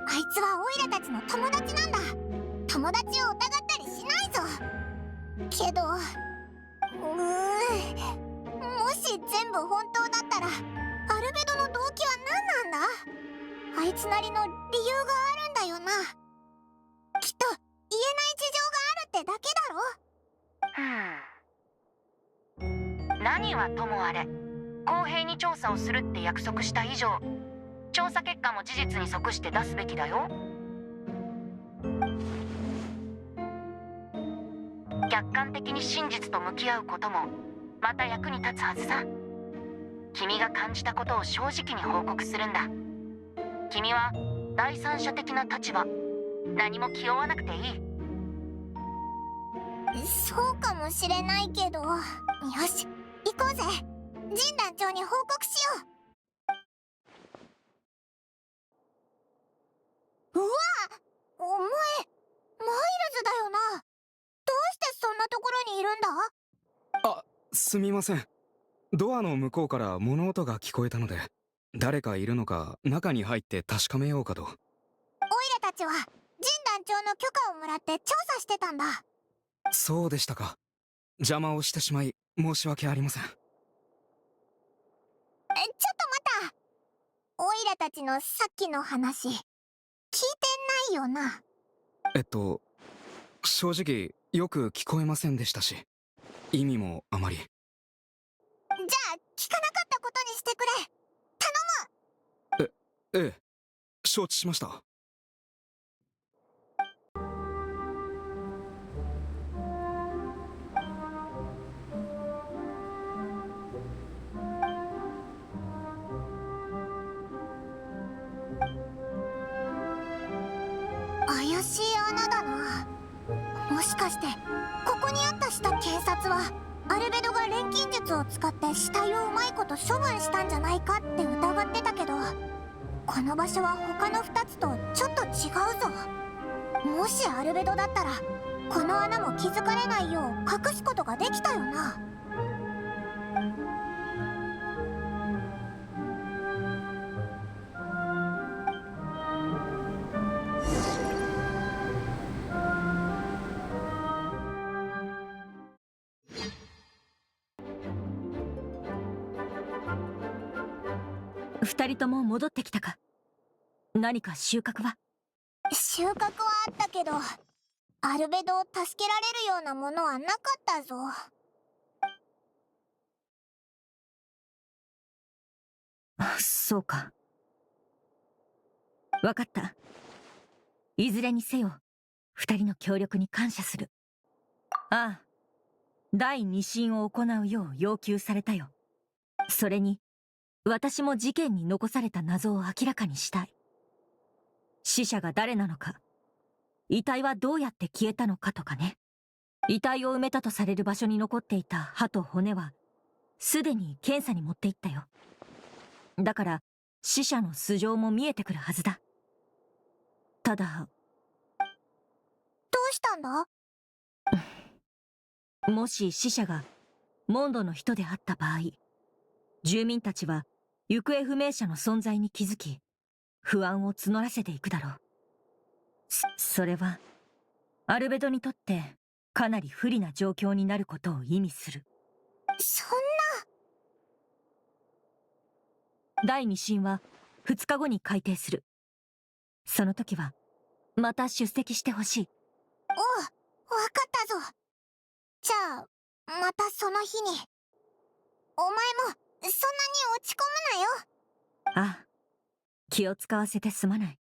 Speaker 1: あいつはオイラたちの友達なんだ。友達を疑ったりしないぞ。けどもし全部本当だったら、アルベドの動機は何なんだ？あいつなりの理由があるんだよな。きっと言えない事情があるってだけだろ。
Speaker 14: 何はともあれ、公平に調査をするって約束した以上、調査結果も事実に即して出すべきだよ。客観的に真実と向き合うこともまた役に立つはずさ。君が感じたことを正直に報告するんだ。君は第三者的な立場、何も気負わなくていい。
Speaker 1: そうかもしれないけど、よし、行こうぜ。神団長に報告しよう。うわ！お前、マイルズだよな。どうしてそんなところにいるんだ？
Speaker 5: あ、すみません。ドアの向こうから物音が聞こえたので、誰かいるのか中に入って確かめようかと。
Speaker 1: オイラたちは神団長の許可をもらって調査してたんだ。
Speaker 5: そうでしたか。邪魔をしてしまい申し訳ありません。
Speaker 1: ちょっと待った。オイラたちのさっきの話聞いてないよな？
Speaker 5: 正直よく聞こえませんでしたし、意味もあまり。じゃ
Speaker 1: あ聞かなかったことにしてくれ。頼む。
Speaker 5: ええ、承知しました。
Speaker 1: 怪しい穴だな。もしかしてここにあった下警察はアルベドが錬金術を使って死体をうまいこと処分したんじゃないかって疑ってたけど、この場所は他の2つとちょっと違うぞ。もしアルベドだったらこの穴も気づかれないよう隠すことができたよな。
Speaker 9: 二人とも戻ってきたか？何か収穫は？
Speaker 1: 収穫はあったけど、アルベドを助けられるようなものはなかったぞ。
Speaker 9: そうか。わかった。いずれにせよ、二人の協力に感謝する。ああ、第二審を行うよう要求されたよ。それに、私も事件に残された謎を明らかにしたい。死者が誰なのか、遺体はどうやって消えたのかとかね。遺体を埋めたとされる場所に残っていた歯と骨は、すでに検査に持っていったよ。だから、死者の素性も見えてくるはずだ。ただ、
Speaker 1: どうしたんだ？
Speaker 9: もし死者がモンドの人であった場合、住民たちは行方不明者の存在に気づき、不安を募らせていくだろう。それは、アルベドにとってかなり不利な状況になることを意味する。
Speaker 1: そんな。
Speaker 9: 第2審は2日後に改定する。その時は、また出席してほしい。
Speaker 1: おう、わかったぞ。じゃあ、またその日に。お前も、そんなに落ち込むなよ。
Speaker 9: ああ、気を使わせてすまない。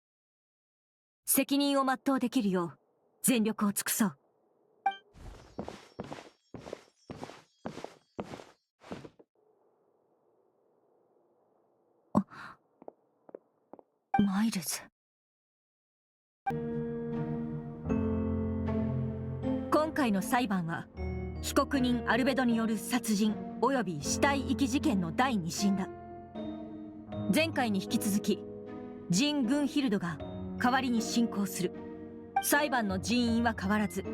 Speaker 9: 責任を全うできるよう、全力を尽くそう。マイルズ。今回の裁判は、被告人アルベドによる殺人及び死体遺棄事件の第2審だ。前回に引き続き、ジン・グンヒルドが代わりに進行する。裁判の人員は変わらず、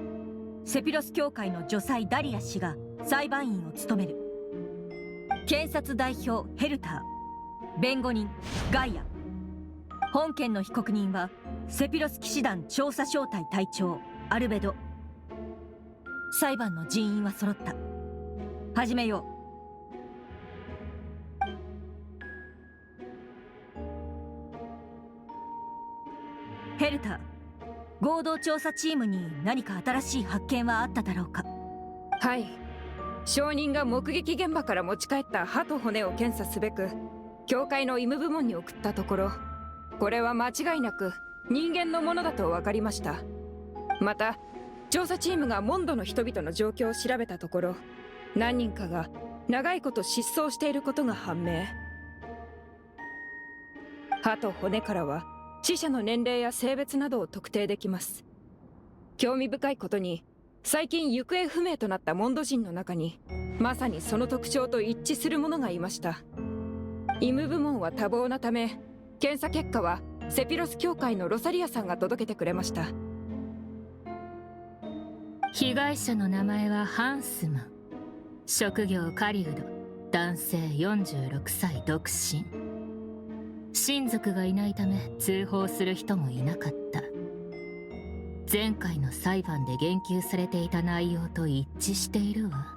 Speaker 9: セピロス教会の女祭ダリア氏が裁判員を務める。検察代表ヘルター、弁護人ガイア。本件の被告人はセピロス騎士団調査小隊隊長アルベド。裁判の人員は揃った。始めよう。ヘルター、合同調査チームに何か新しい発見はあっただろうか？
Speaker 10: はい。証人が目撃現場から持ち帰った歯と骨を検査すべく、教会の医務部門に送ったところ、これは間違いなく人間のものだと分かりました。また、調査チームがモンドの人々の状況を調べたところ、何人かが長いこと失踪していることが判明。歯と骨からは死者の年齢や性別などを特定できます。興味深いことに、最近行方不明となったモンド人の中にまさにその特徴と一致する者がいました。医務部門は多忙なため、検査結果はセピロス教会のロサリアさんが届けてくれました。
Speaker 13: 被害者の名前はハンスマン。職業カリウド。男性46歳独身。親族がいないため通報する人もいなかった。前回の裁判で言及されていた内容と一致しているわ。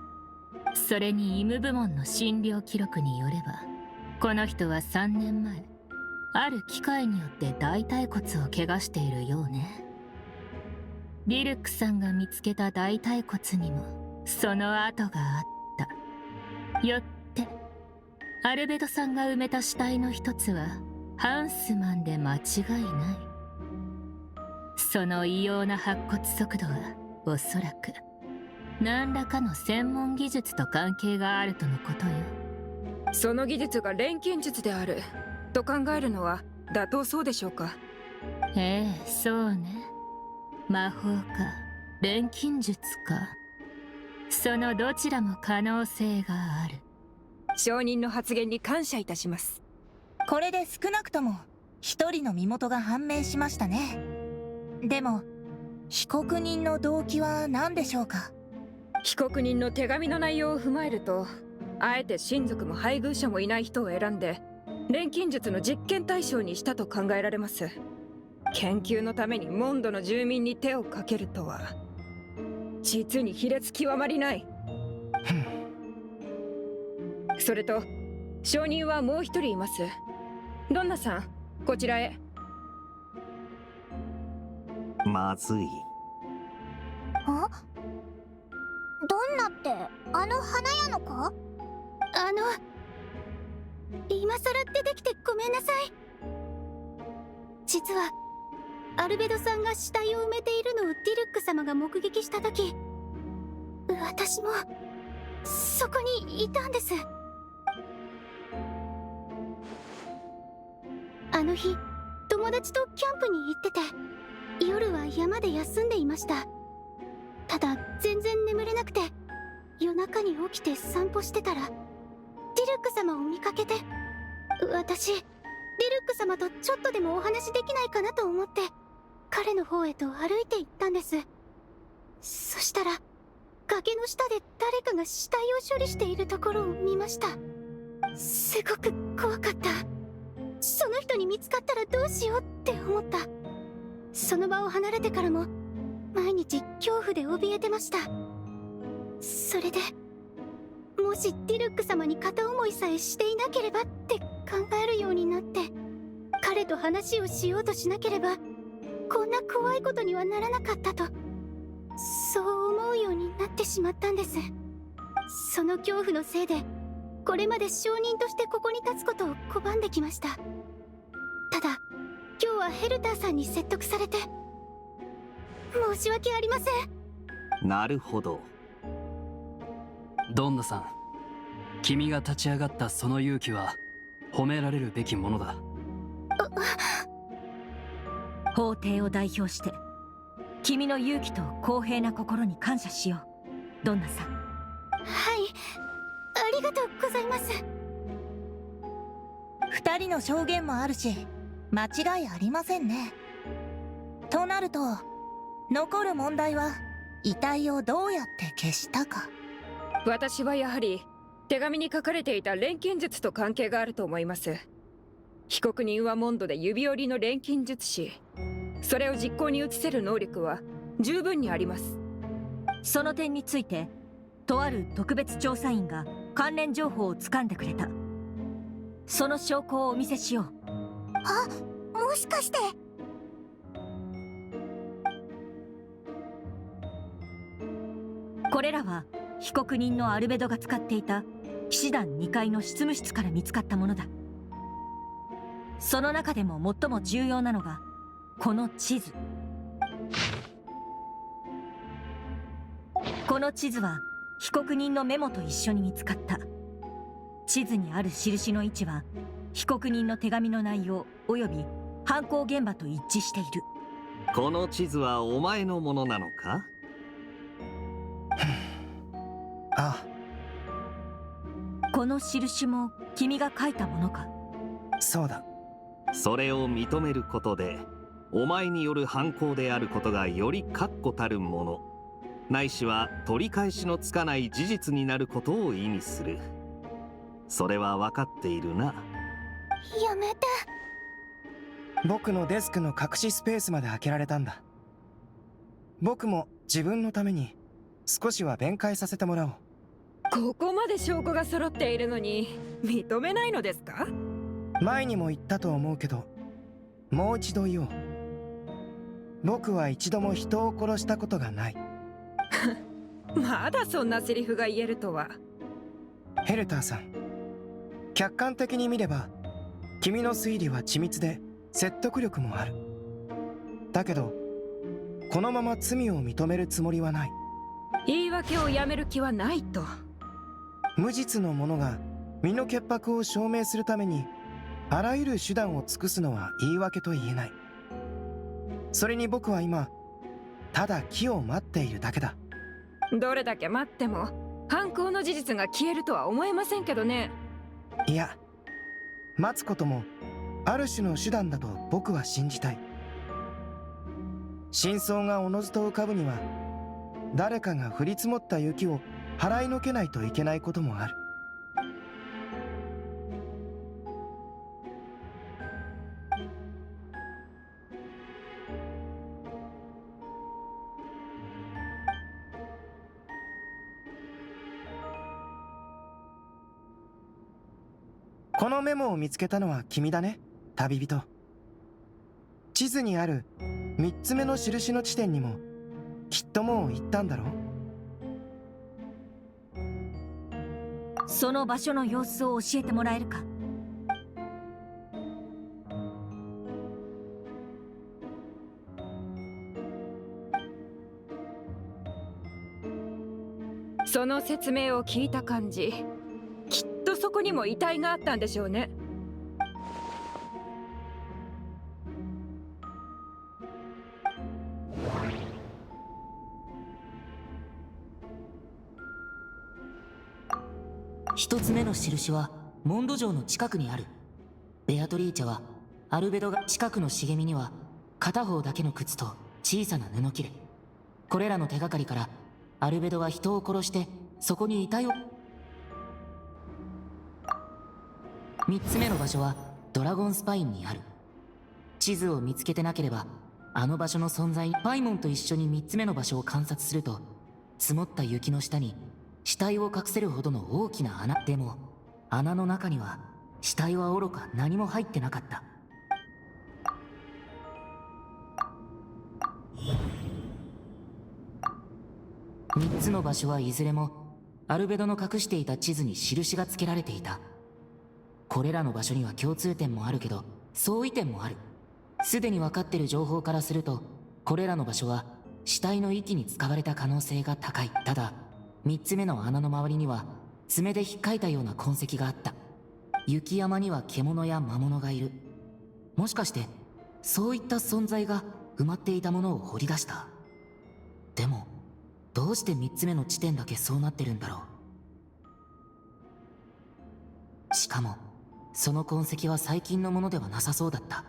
Speaker 13: それに医務部門の診療記録によれば、この人は3年前、ある機械によって大腿骨を怪我しているようね。リルックさんが見つけた大腿骨にもその跡があった。よってアルベドさんが埋めた死体の一つはハンスマンで間違いない。その異様な白骨速度はおそらく何らかの専門技術と関係があるとのことよ。
Speaker 10: その技術が錬金術であると考えるのは妥当そうでしょうか？
Speaker 13: ええ、そうね。魔法か錬金術か、そのどちらも可能性がある。
Speaker 10: 証人の発言に感謝いたします。
Speaker 12: これで少なくとも一人の身元が判明しましたね。でも被告人の動機は何でしょうか？
Speaker 10: 被告人の手紙の内容を踏まえると、あえて親族も配偶者もいない人を選んで錬金術の実験対象にしたと考えられます。研究のためにモンドの住民に手をかけるとは、実に卑劣極まりない。それと証人はもう一人います。ドンナさん、こちらへ。
Speaker 6: まずい。
Speaker 1: あ、どんなってあの花屋のか？
Speaker 2: 今さら出てきてごめんなさい。実はアルベドさんが死体を埋めているのをディルック様が目撃した時、私もそこにいたんです。あの日友達とキャンプに行ってて、夜は山で休んでいました。ただ全然眠れなくて、夜中に起きて散歩してたらディルック様を見かけて、私ディルック様とちょっとでもお話できないかなと思って彼の方へと歩いて行ったんです。そしたら崖の下で誰かが死体を処理しているところを見ました。すごく怖かった。その人に見つかったらどうしようって思った。その場を離れてからも毎日恐怖で怯えてました。それでもしディルック様に片思いさえしていなければって考えるようになって、彼と話をしようとしなければこんな怖いことにはならなかったと、そう思うようになってしまったんです。その恐怖のせいでこれまで証人としてここに立つことを拒んできました。ただ今日はヘルターさんに説得されて申し訳ありません。
Speaker 6: なるほど。
Speaker 7: ドンナさん、君が立ち上がったその勇気は褒められるべきものだ。
Speaker 9: 法廷を代表して君の勇気と公平な心に感謝しよう、ドンナさん。
Speaker 2: はい、ありがとうございます。
Speaker 12: 2人の証言もあるし間違いありませんね。となると残る問題は遺体をどうやって消したか。
Speaker 10: 私はやはり手紙に書かれていた錬金術と関係があると思います。被告人はモンドで指折りの錬金術師、それを実行に移せる能力は十分にあります。
Speaker 9: その点についてとある特別調査員が関連情報を掴んでくれた。その証拠をお見せしよう。
Speaker 1: あ、もしかして
Speaker 9: これらは被告人のアルベドが使っていた騎士団2階の執務室から見つかったものだ。その中でも最も重要なのがこの地図。この地図は被告人のメモと一緒に見つかった。地図にある印の位置は被告人の手紙の内容および犯行現場と一致している。
Speaker 6: この地図はお前のものなのか？
Speaker 11: あ
Speaker 9: あ。この印も君が書いたものか？
Speaker 11: そうだ。
Speaker 6: それを認めることでお前による犯行であることがより確固たるもの、ないしは取り返しのつかない事実になることを意味する。それは分かっているな。
Speaker 2: やめて。
Speaker 11: 僕のデスクの隠しスペースまで開けられたんだ。僕も自分のために少しは弁解させてもらおう。
Speaker 10: ここまで証拠が揃っているのに認めないのですか？
Speaker 11: 前にも言ったと思うけどもう一度言おう。僕は一度も人を殺したことがない。
Speaker 10: まだそんなセリフが言えるとは。
Speaker 11: ヘルターさん、客観的に見れば君の推理は緻密で説得力もある。だけどこのまま罪を認めるつもりはない。
Speaker 10: 言い訳をやめる気はないと。
Speaker 11: 無実の者が身の潔白を証明するためにあらゆる手段を尽くすのは言い訳と言えない。それに僕は今ただ機を待っているだけだ。
Speaker 10: どれだけ待っても犯行の事実が消えるとは思えませんけどね。
Speaker 11: いや、待つこともある種の手段だと僕は信じたい。真相がおのずと浮かぶには誰かが降り積もった雪を払いのけないといけないこともある。このメモを見つけたのは君だね。旅人。地図にある3つ目の印の地点にもきっともう行ったんだろう。
Speaker 9: その場所の様子を教えてもらえるか。
Speaker 10: その説明を聞いた感じ、きっとそこにも遺体があったんでしょうね。
Speaker 15: 一つ目の印はモンド城の近くにある。ベアトリーチェはアルベドが近くの茂みには片方だけの靴と小さな布切れ。これらの手がかりからアルベドは人を殺してそこに遺体を。3つ目の場所はドラゴンスパインにある。地図を見つけてなければあの場所の存在にパイモンと一緒に3つ目の場所を観察すると、積もった雪の下に死体を隠せるほどの大きな穴。でも穴の中には死体はおろか何も入ってなかった。3つの場所はいずれもアルベドの隠していた地図に印がつけられていた。これらの場所には共通点もあるけど相違点もある。すでに分かっている情報からすると、これらの場所は死体の遺棄に使われた可能性が高い。ただ3つ目の穴の周りには爪で引っかいたような痕跡があった。雪山には獣や魔物がいる。もしかしてそういった存在が埋まっていたものを掘り出した。でもどうして3つ目の地点だけそうなってるんだろう。しかもその痕跡は最近のものではなさそうだった。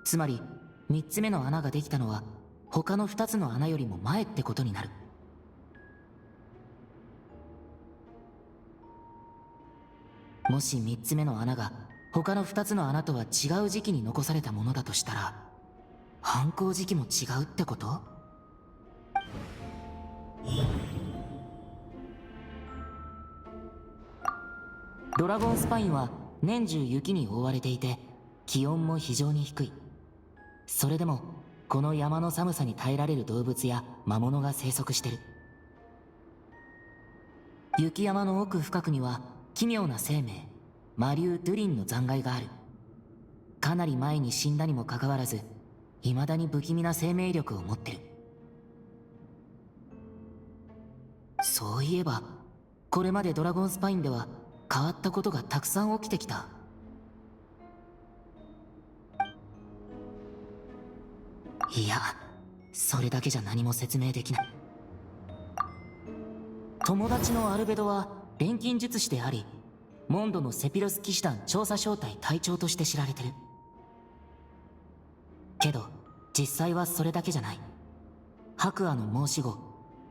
Speaker 15: つまり3つ目の穴ができたのは他の2つの穴よりも前ってことになる。もし3つ目の穴が他の2つの穴とは違う時期に残されたものだとしたら、犯行時期も違うってこと？ドラゴンスパインは年中雪に覆われていて気温も非常に低い。それでもこの山の寒さに耐えられる動物や魔物が生息してる。雪山の奥深くには奇妙な生命マリュー・ドゥリンの残骸がある。かなり前に死んだにもかかわらず未だに不気味な生命力を持ってる。そういえばこれまでドラゴンスパインでは変わったことがたくさん起きてきた。いや、それだけじゃ何も説明できない。友達のアルベドは錬金術師であり、モンドのセピロス騎士団調査小隊隊長として知られてる。けど実際はそれだけじゃない。白亜の申し子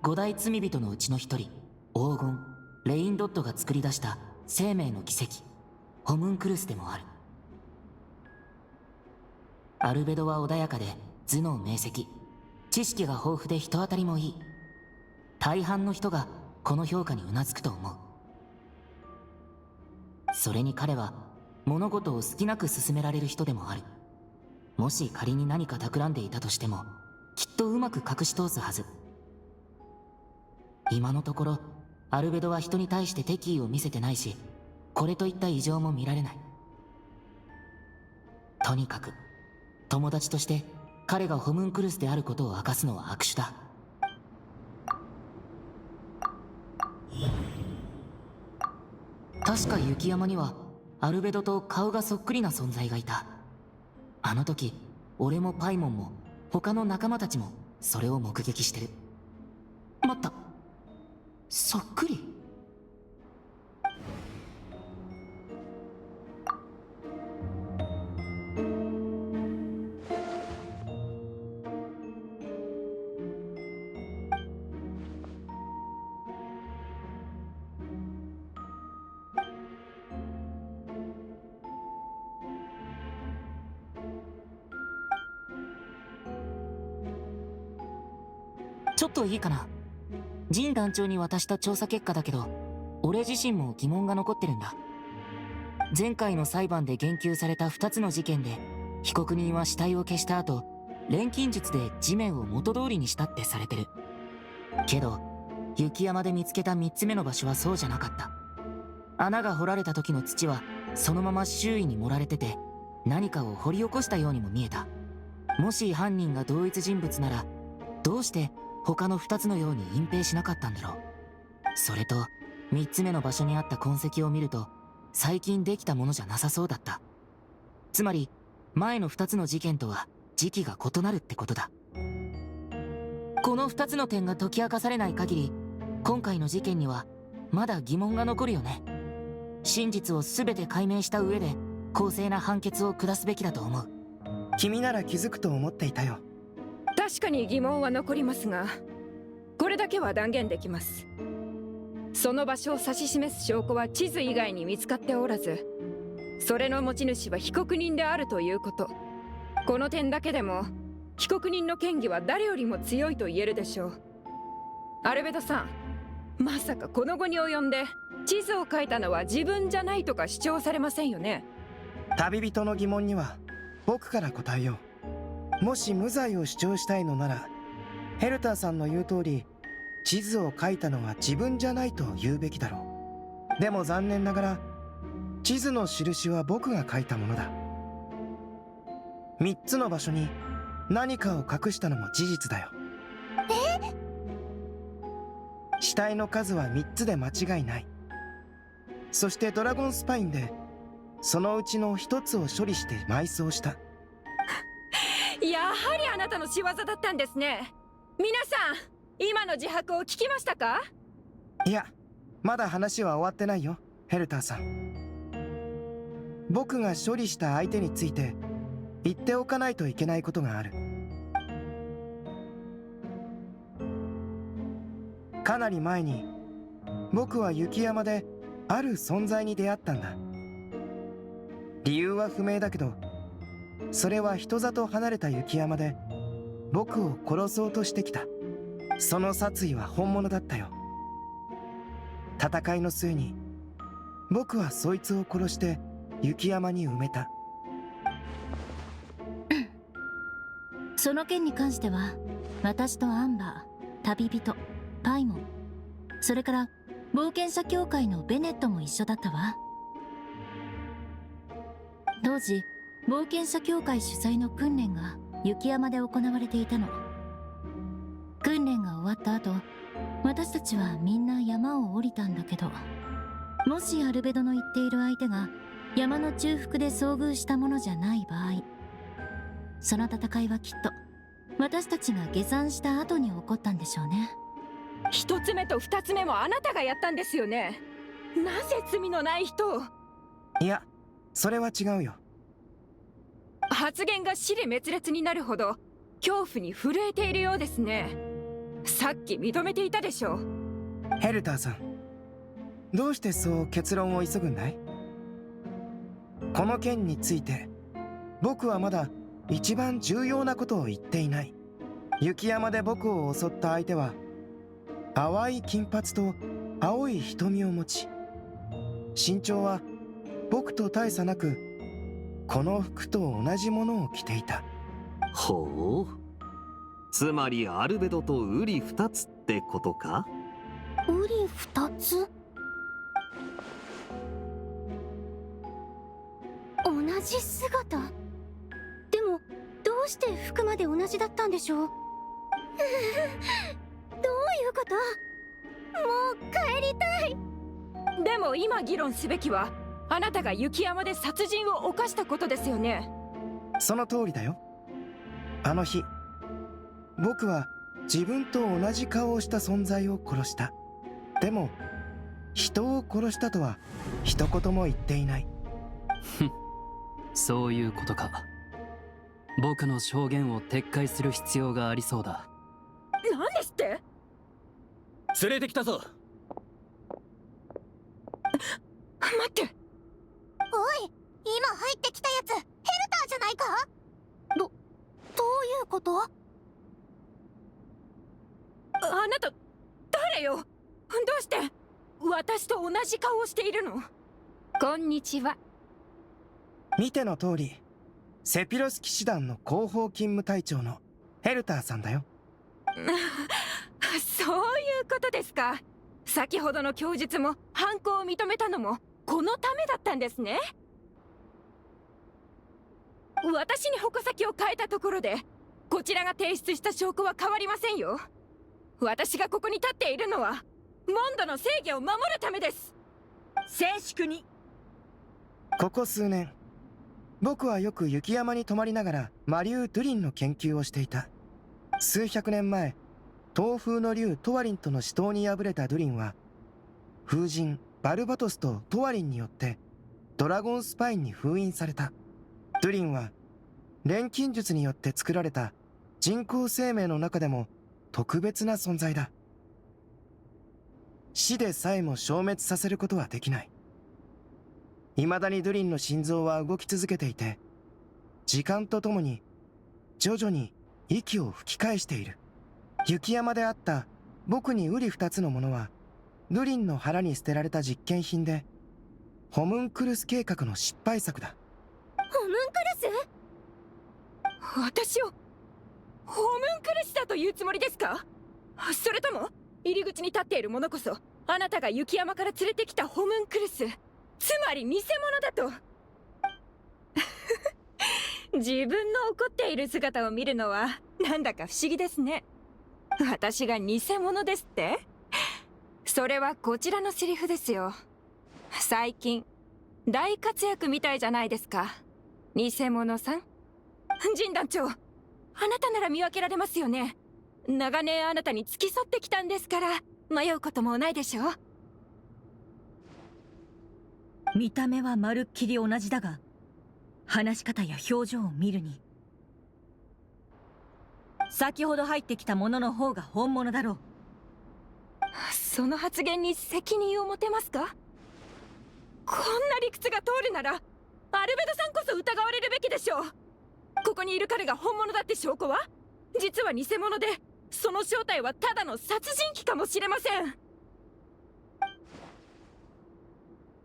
Speaker 15: 5大罪人のうちの一人黄金レインドットが作り出した生命の奇跡ホムンクルスでもある。アルベドは穏やかで頭脳明晰、知識が豊富で人当たりもいい。大半の人がこの評価にうなずくと思う。それに彼は物事を好きなく進められる人でもある。もし仮に何か企んでいたとしてもきっとうまく隠し通すはず。今のところアルベドは人に対して敵意を見せてないし、これといった異常も見られない。とにかく友達として彼がホムンクルスであることを明かすのは握手だ。確か雪山にはアルベドと顔がそっくりな存在がいた。あの時俺もパイモンも他の仲間たちもそれを目撃してる。待った、そっくり。ちょっといいかな。ジン団長に渡した調査結果だけど、俺自身も疑問が残ってるんだ。前回の裁判で言及された2つの事件で被告人は死体を消した後、錬金術で地面を元通りにしたってされてる。けど雪山で見つけた3つ目の場所はそうじゃなかった。穴が掘られた時の土はそのまま周囲に盛られてて、何かを掘り起こしたようにも見えた。もし犯人が同一人物なら、どうして他の2つのように隠蔽しなかったんだろう。それと3つ目の場所にあった痕跡を見ると、最近できたものじゃなさそうだった。つまり前の2つの事件とは時期が異なるってことだ。この2つの点が解き明かされない限り、今回の事件にはまだ疑問が残るよね。真実を全て解明した上で公正な判決を下すべきだと思う。
Speaker 11: 君なら気づくと思っていたよ。
Speaker 10: 確かに疑問は残りますが、これだけは断言できます。その場所を指し示す証拠は地図以外に見つかっておらず、それの持ち主は被告人であるということ。この点だけでも被告人の嫌疑は誰よりも強いと言えるでしょう。アルベドさん、まさかこの後に及んで地図を描いたのは自分じゃないとか主張されませんよね。
Speaker 11: 旅人の疑問には僕から答えよう。もし無罪を主張したいのなら、ヘルターさんの言う通り地図を描いたのは自分じゃないと言うべきだろう。でも残念ながら地図の印は僕が描いたものだ。3つの場所に何かを隠したのも事実だよ。死体の数は3つで間違いない。そしてドラゴンスパインでそのうちの1つを処理して埋葬した。
Speaker 10: やはりあなたの仕業だったんですね。皆さん、今の自白を聞きましたか？
Speaker 11: いや、まだ話は終わってないよ、ヘルターさん。僕が処理した相手について言っておかないといけないことがある。かなり前に僕は雪山である存在に出会ったんだ。理由は不明だけど、それは人里離れた雪山で僕を殺そうとしてきた。その殺意は本物だったよ。戦いの末に僕はそいつを殺して雪山に埋めた。
Speaker 2: その件に関しては、私とアンバー、旅人、パイモン、それから冒険者協会のベネットも一緒だったわ。当時冒険者協会主催の訓練が雪山で行われていたの。訓練が終わった後、私たちはみんな山を降りたんだけど、もしアルベドの言っている相手が山の中腹で遭遇したものじゃない場合、その戦いはきっと私たちが下山した後に起こったんでしょうね。
Speaker 10: 一つ目と二つ目もあなたがやったんですよね。なぜ罪のない人を。
Speaker 11: いや、それは違うよ。
Speaker 10: 発言が支離滅裂になるほど恐怖に震えているようですね。さっき認めていたでしょう。
Speaker 11: ヘルターさん、どうしてそう結論を急ぐんだい？この件について僕はまだ一番重要なことを言っていない。雪山で僕を襲った相手は淡い金髪と青い瞳を持ち、身長は僕と大差なくこの服と同じものを着ていた。
Speaker 6: ほう、つまりアルベドとウリ二つってことか？
Speaker 1: ウリ二つ？
Speaker 2: 同じ姿。でもどうして服まで同じだったんでしょう？どういうこと？もう帰りたい。
Speaker 10: でも今議論すべきはあなたが雪山で殺人を犯したことですよね。
Speaker 11: その通りだよ。あの日僕は自分と同じ顔をした存在を殺した。でも人を殺したとは一言も言っていない。
Speaker 7: ふん、そういうことか。僕の証言を撤回する必要がありそうだ。
Speaker 10: 何ですって？
Speaker 16: 連れてきたぞ。
Speaker 10: 待って。
Speaker 1: おい、今入ってきたやつヘルターじゃないか？どういうこと？
Speaker 10: あなた誰よ？どうして私と同じ顔をしているの？こんにちは、
Speaker 11: 見ての通り、セピロス騎士団の広報勤務隊長のヘルターさんだよ。
Speaker 10: そういうことですか。先ほどの供述も犯行を認めたのもこのためだったんですね。私に矛先を変えたところでこちらが提出した証拠は変わりませんよ。私がここに立っているのはモンドの正義を守るためです。
Speaker 9: 静粛に。
Speaker 11: ここ数年、僕はよく雪山に泊まりながら魔竜ドゥリンの研究をしていた。数百年前、東風の竜トワリンとの死闘に敗れたドゥリンは、風神バルバトスとトワリンによってドラゴンスパインに封印された。ドゥリンは錬金術によって作られた人工生命の中でも特別な存在だ。死でさえも消滅させることはできない。未だにドゥリンの心臓は動き続けていて、時間とともに徐々に息を吹き返している。雪山であった僕に瓜二つのものは、ドゥリンの腹に捨てられた実験品で、ホムンクルス計画の失敗作だ。
Speaker 10: ホムンクルス？私をホムンクルスだというつもりですか？それとも入り口に立っている者こそあなたが雪山から連れてきたホムンクルス、つまり偽物だと。自分の怒っている姿を見るのはなんだか不思議ですね。私が偽物ですって？それはこちらのセリフですよ。最近大活躍みたいじゃないですか、偽物さん。陣団長、あなたなら見分けられますよね。長年あなたに付き添ってきたんですから迷うこともないでしょう。
Speaker 9: 見た目はまるっきり同じだが、話し方や表情を見るに先ほど入ってきたものの方が本物だろう。
Speaker 10: その発言に責任を持てますか？こんな理屈が通るならアルベドさんこそ疑われるべきでしょう。ここにいる彼が本物だって証拠は？実は偽物で、その正体はただの殺人鬼かもしれません。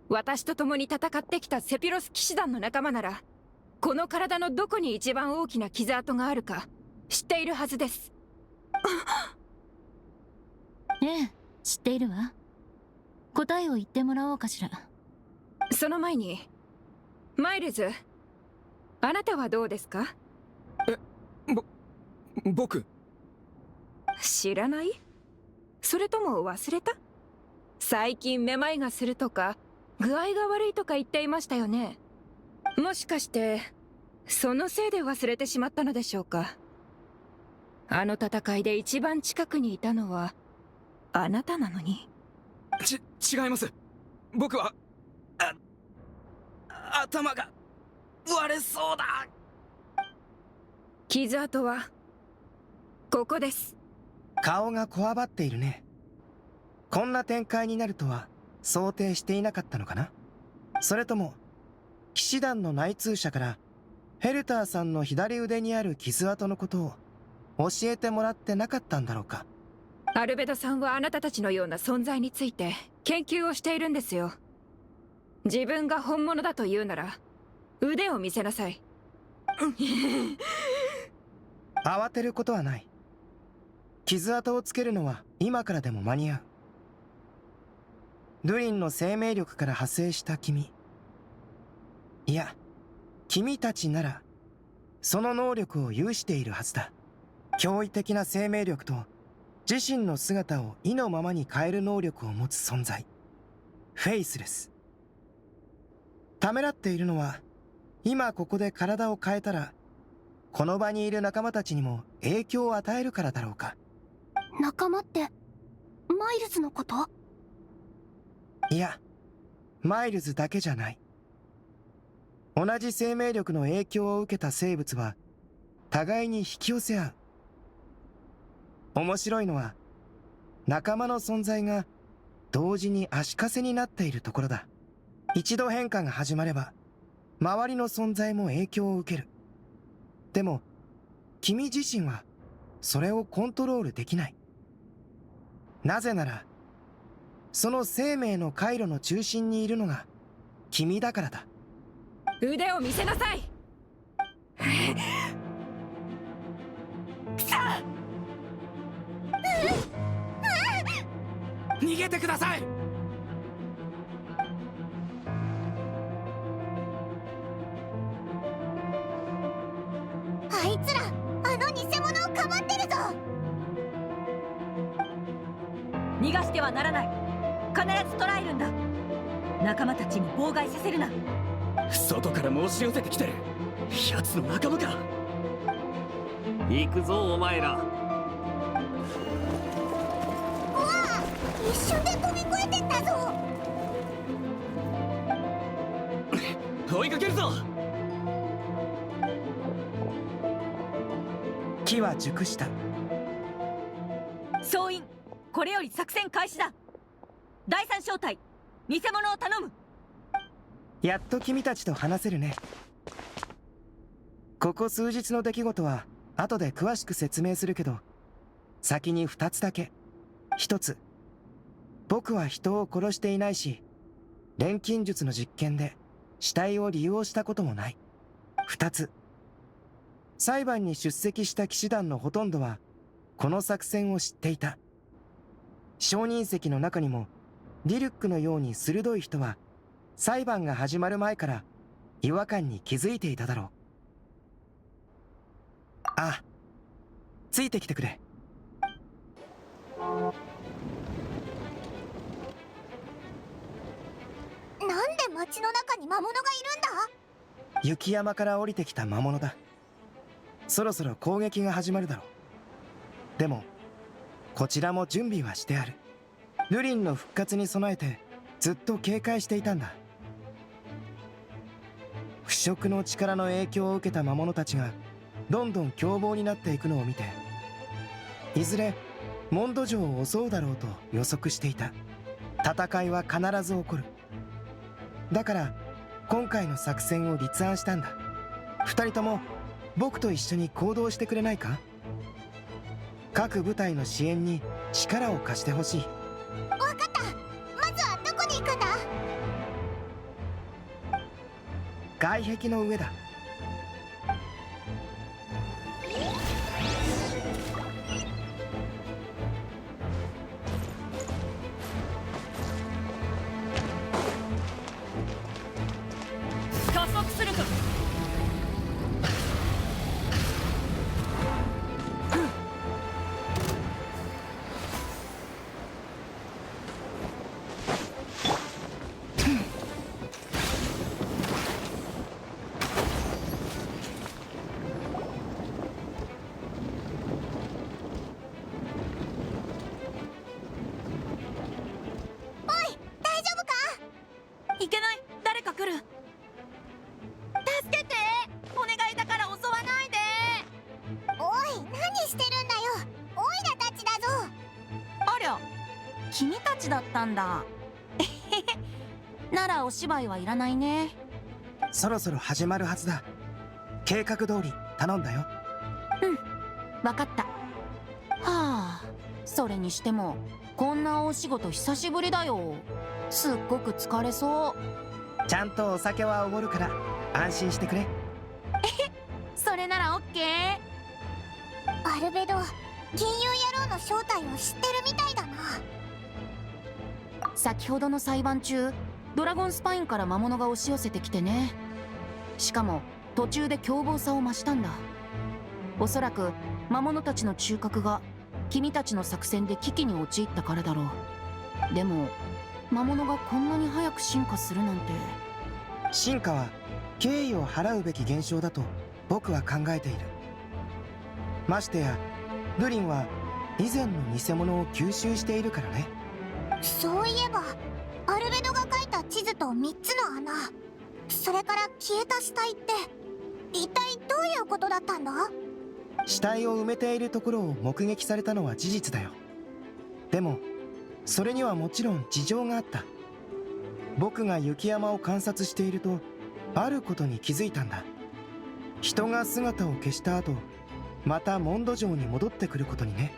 Speaker 10: 私と共に戦ってきたセピロス騎士団の仲間なら、この体のどこに一番大きな傷跡があるか知っているはずです。
Speaker 13: ええ、知っているわ。答えを言ってもらおうかしら。
Speaker 10: その前にマイルズ、あなたはどうですか？
Speaker 5: 僕
Speaker 10: 知らない？それとも忘れた？最近めまいがするとか具合が悪いとか言っていましたよね。もしかしてそのせいで忘れてしまったのでしょうか？あの戦いで一番近くにいたのはあなたなのに。
Speaker 5: 違います。僕は頭が割れそうだ。
Speaker 10: 傷跡はここです。
Speaker 11: 顔がこわばっているね。こんな展開になるとは想定していなかったのかな。それとも騎士団の内通者からヘルターさんの左腕にある傷跡のことを教えてもらってなかったんだろうか。
Speaker 10: アルベドさんはあなたたちのような存在について研究をしているんですよ。自分が本物だと言うなら腕を見せなさい。
Speaker 11: 慌てることはない。傷跡をつけるのは今からでも間に合う。ドゥリンの生命力から派生した君、いや君たちならその能力を有しているはずだ。驚異的な生命力と自身の姿を意のままに変える能力を持つ存在、フェイスレス。ためらっているのは、今ここで体を変えたらこの場にいる仲間たちにも影響を与えるからだろうか。
Speaker 2: 仲間ってマイルズのこと？
Speaker 11: いや、マイルズだけじゃない。同じ生命力の影響を受けた生物は互いに引き寄せ合う。面白いのは仲間の存在が同時に足かせになっているところだ。一度変化が始まれば周りの存在も影響を受ける。でも君自身はそれをコントロールできない。なぜならその生命の回路の中心にいるのが君だからだ。
Speaker 10: 腕を見せなさい。
Speaker 5: 逃げてください。
Speaker 1: あいつらあの偽物をかばってるぞ。
Speaker 9: 逃がしてはならない。必ず捕らえるんだ。仲間たちに妨害させるな。
Speaker 16: 外から申し寄せてきてる奴の仲間か。
Speaker 6: 行くぞお前ら。
Speaker 1: うわあ、一瞬で飛び越えてったぞ。
Speaker 16: 追いかけるぞ。
Speaker 11: 機は熟した。
Speaker 9: 総員、これより作戦開始だ。第三小隊、偽物を頼む。
Speaker 11: やっと君たちと話せるね。ここ数日の出来事は後で詳しく説明するけど、先に2つだけ。1つ、僕は人を殺していないし、錬金術の実験で死体を利用したこともない。2つ、裁判に出席した騎士団のほとんどはこの作戦を知っていた。証人席の中にもディルックのように鋭い人は裁判が始まる前から違和感に気づいていただろう。あ、ついてきてくれ。
Speaker 1: なんで街の中に魔物がいるんだ。
Speaker 11: 雪山から降りてきた魔物だ。そろそろ攻撃が始まるだろう。でもこちらも準備はしてある。ルリンの復活に備えてずっと警戒していたんだ。腐食の力の影響を受けた魔物たちがどんどん凶暴になっていくのを見て、いずれモンド城を襲うだろうと予測していた。戦いは必ず起こる。だから今回の作戦を立案したんだ。二人とも僕と一緒に行動してくれないか？各部隊の支援に力を貸してほしい。
Speaker 1: わかった。まずはどこに行くんだ？
Speaker 11: 外壁の上だ。
Speaker 9: 加速するか。いけない。誰か来る。助けて、お願いだから襲わないで。
Speaker 1: おい、何してるんだよ。オイラたちだぞ。
Speaker 14: ありゃ、君たちだったんだ。ならお芝居はいらないね。
Speaker 11: そろそろ始まるはずだ。計画通り頼んだよ。
Speaker 14: うん、わかった。はあ、それにしてもこんな大仕事久しぶりだよ。すっごく疲れそう。
Speaker 11: ちゃんとお酒はおごるから安心してくれ。
Speaker 14: それならオッケー。
Speaker 1: アルベド、銀融野郎の正体を知ってるみたいだな。
Speaker 14: 先ほどの裁判中、ドラゴンスパインから魔物が押し寄せてきてね。しかも途中で凶暴さを増したんだ。おそらく魔物たちの中核が君たちの作戦で危機に陥ったからだろう。でも魔物がこんなに早く進化するなんて。
Speaker 11: 進化は敬意を払うべき現象だと僕は考えている。ましてやルリンは以前の偽物を吸収しているからね。
Speaker 1: そういえばアルベドが書いた地図と3つの穴、それから消えた死体って一体どういうことだったんだ？
Speaker 11: 死体を埋めているところを目撃されたのは事実だよ。でもそれにはもちろん事情があった。僕が雪山を観察しているとあることに気づいたんだ。人が姿を消した後、またモンド城に戻ってくることにね。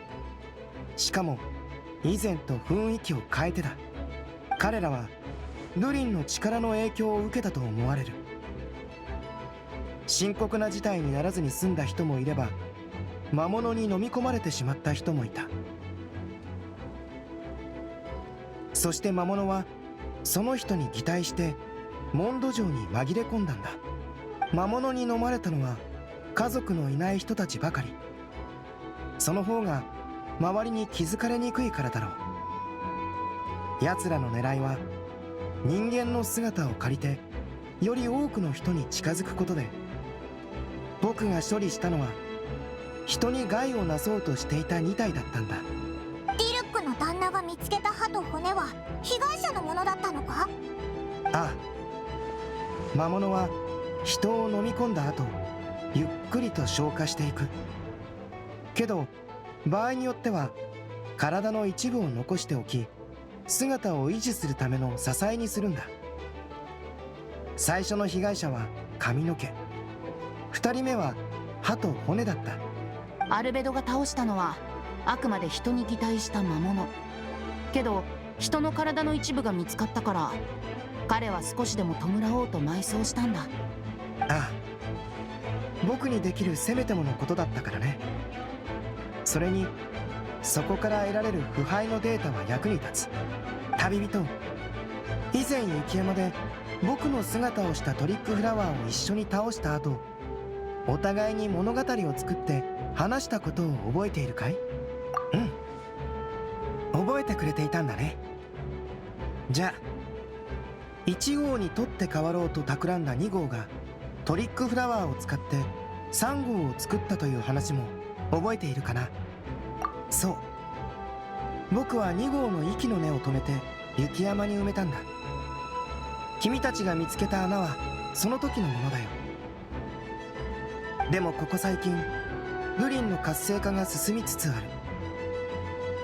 Speaker 11: しかも以前と雰囲気を変えてだ。彼らはルリンの力の影響を受けたと思われる。深刻な事態にならずに済んだ人もいれば、魔物に飲み込まれてしまった人もいた。そして魔物はその人に擬態してモンド城に紛れ込んだんだ。魔物に飲まれたのは家族のいない人たちばかり。その方が周りに気づかれにくいからだろう。奴らの狙いは人間の姿を借りてより多くの人に近づくことで、僕が処理したのは人に害をなそうとしていた2体だったんだ。
Speaker 1: ディルックの旦那が見つけた歯と骨は被害者のものだったのか？
Speaker 11: ああ、魔物は人を飲み込んだ後ゆっくりと消化していく。けど場合によっては体の一部を残しておき、姿を維持するための支えにするんだ。最初の被害者は髪の毛、2人目は歯と骨だった。
Speaker 14: アルベドが倒したのはあくまで人に擬態した魔物。けど人の体の一部が見つかったから、彼は少しでも弔おうと埋葬したんだ。
Speaker 11: ああ、僕にできるせめてものことだったからね。それにそこから得られる腐敗のデータは役に立つ。旅人、以前雪山で僕の姿をしたトリックフラワーを一緒に倒した後、お互いに物語を作って話したことを覚えているかい？うん、覚えてくれていたんだね。じゃあ1号に取って代わろうと企んだ2号がトリックフラワーを使って3号を作ったという話も覚えているかな？そう、僕は2号の息の根を止めて雪山に埋めたんだ。君たちが見つけた穴はその時のものだよ。でもここ最近グリンの活性化が進みつつある。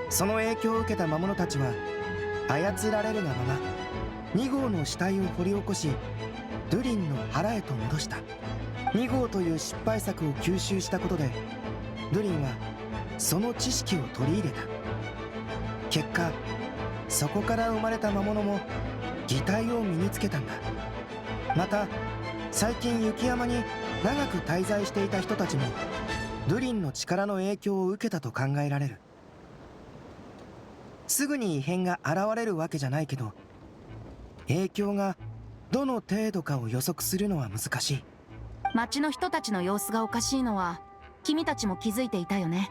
Speaker 11: その影響を受けた魔物たちは操られるがまま2号の死体を掘り起こし、ドゥリンの腹へと戻した。2号という失敗作を吸収したことで、ドゥリンはその知識を取り入れた。結果そこから生まれた魔物も擬態を身につけたんだ。また最近雪山に長く滞在していた人たちもドゥリンの力の影響を受けたと考えられる。すぐに異変が現れるわけじゃないけど、影響がどの程度かを予測するのは難しい。
Speaker 14: 町の人たちの様子がおかしいのは君たちも気づいていたよね。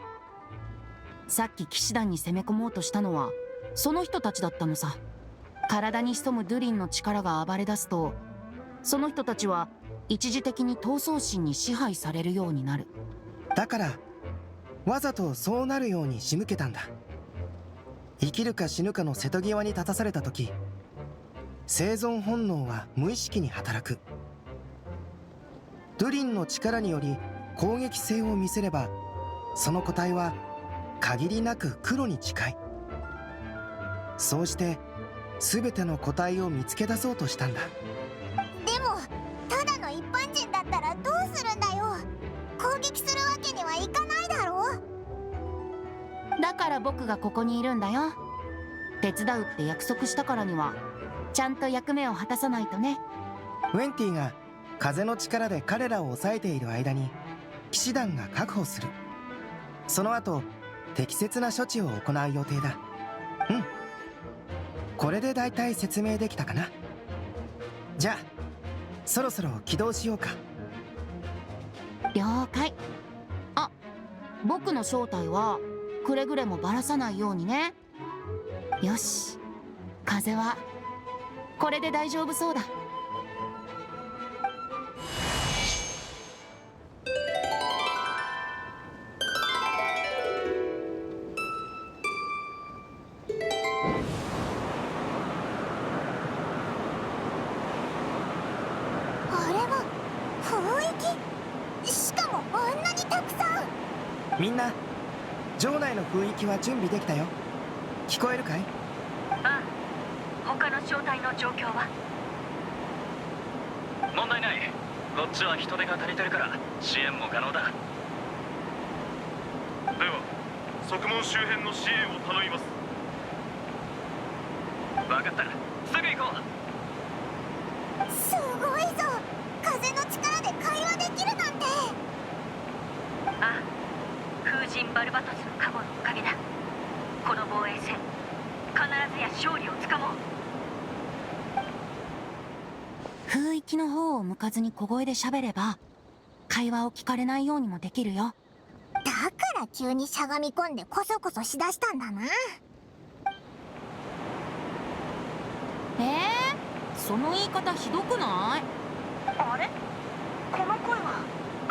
Speaker 14: さっき騎士団に攻め込もうとしたのはその人たちだったのさ。体に潜むドゥリンの力が暴れ出すと、その人たちは一時的に闘争心に支配されるようになる。
Speaker 11: だからわざとそうなるように仕向けたんだ。生きるか死ぬかの瀬戸際に立たされた時、生存本能は無意識に働く。ドゥリンの力により攻撃性を見せれば、その個体は限りなく黒に近い。そうして全ての個体を見つけ出そうとしたんだ。
Speaker 1: でもただの一般人だったらどうするんだよ。攻撃するわけにはいかないだろう。
Speaker 14: だから僕がここにいるんだよ。手伝うって約束したからにはちゃんと役目を果たさないとね。
Speaker 11: ウェンティが風の力で彼らを抑えている間に騎士団が確保する。その後適切な処置を行う予定だ。うん、これで大体説明できたかな。じゃあそろそろ起動しようか。
Speaker 14: 了解。あ、僕の正体はくれぐれもばらさないようにね。よし、風はこれで大丈夫そうだ。
Speaker 1: あれは雰囲気、しかもあんなにたくさん。
Speaker 11: みんな、城内の雰囲気は準備できたよ。聞こえるかい？
Speaker 9: ああ、他の正体の状況は？
Speaker 16: 問題ない。こっちは人手が足りてるから支援も可能だ。
Speaker 8: では側門周辺の支援を頼みます。
Speaker 16: 分かった、すぐ行こう。
Speaker 1: すごいぞ、風の力で会話できる
Speaker 9: バルバトスの加護のおかげだ。この防衛戦、必ずや勝利をつかもう。
Speaker 14: 風域の方を向かずに小声で喋れば会話を聞かれないようにもできるよ。
Speaker 1: だから急にしゃがみ込んでコソコソしだしたんだな。
Speaker 14: その言い方ひどくない？
Speaker 12: あれ、この声は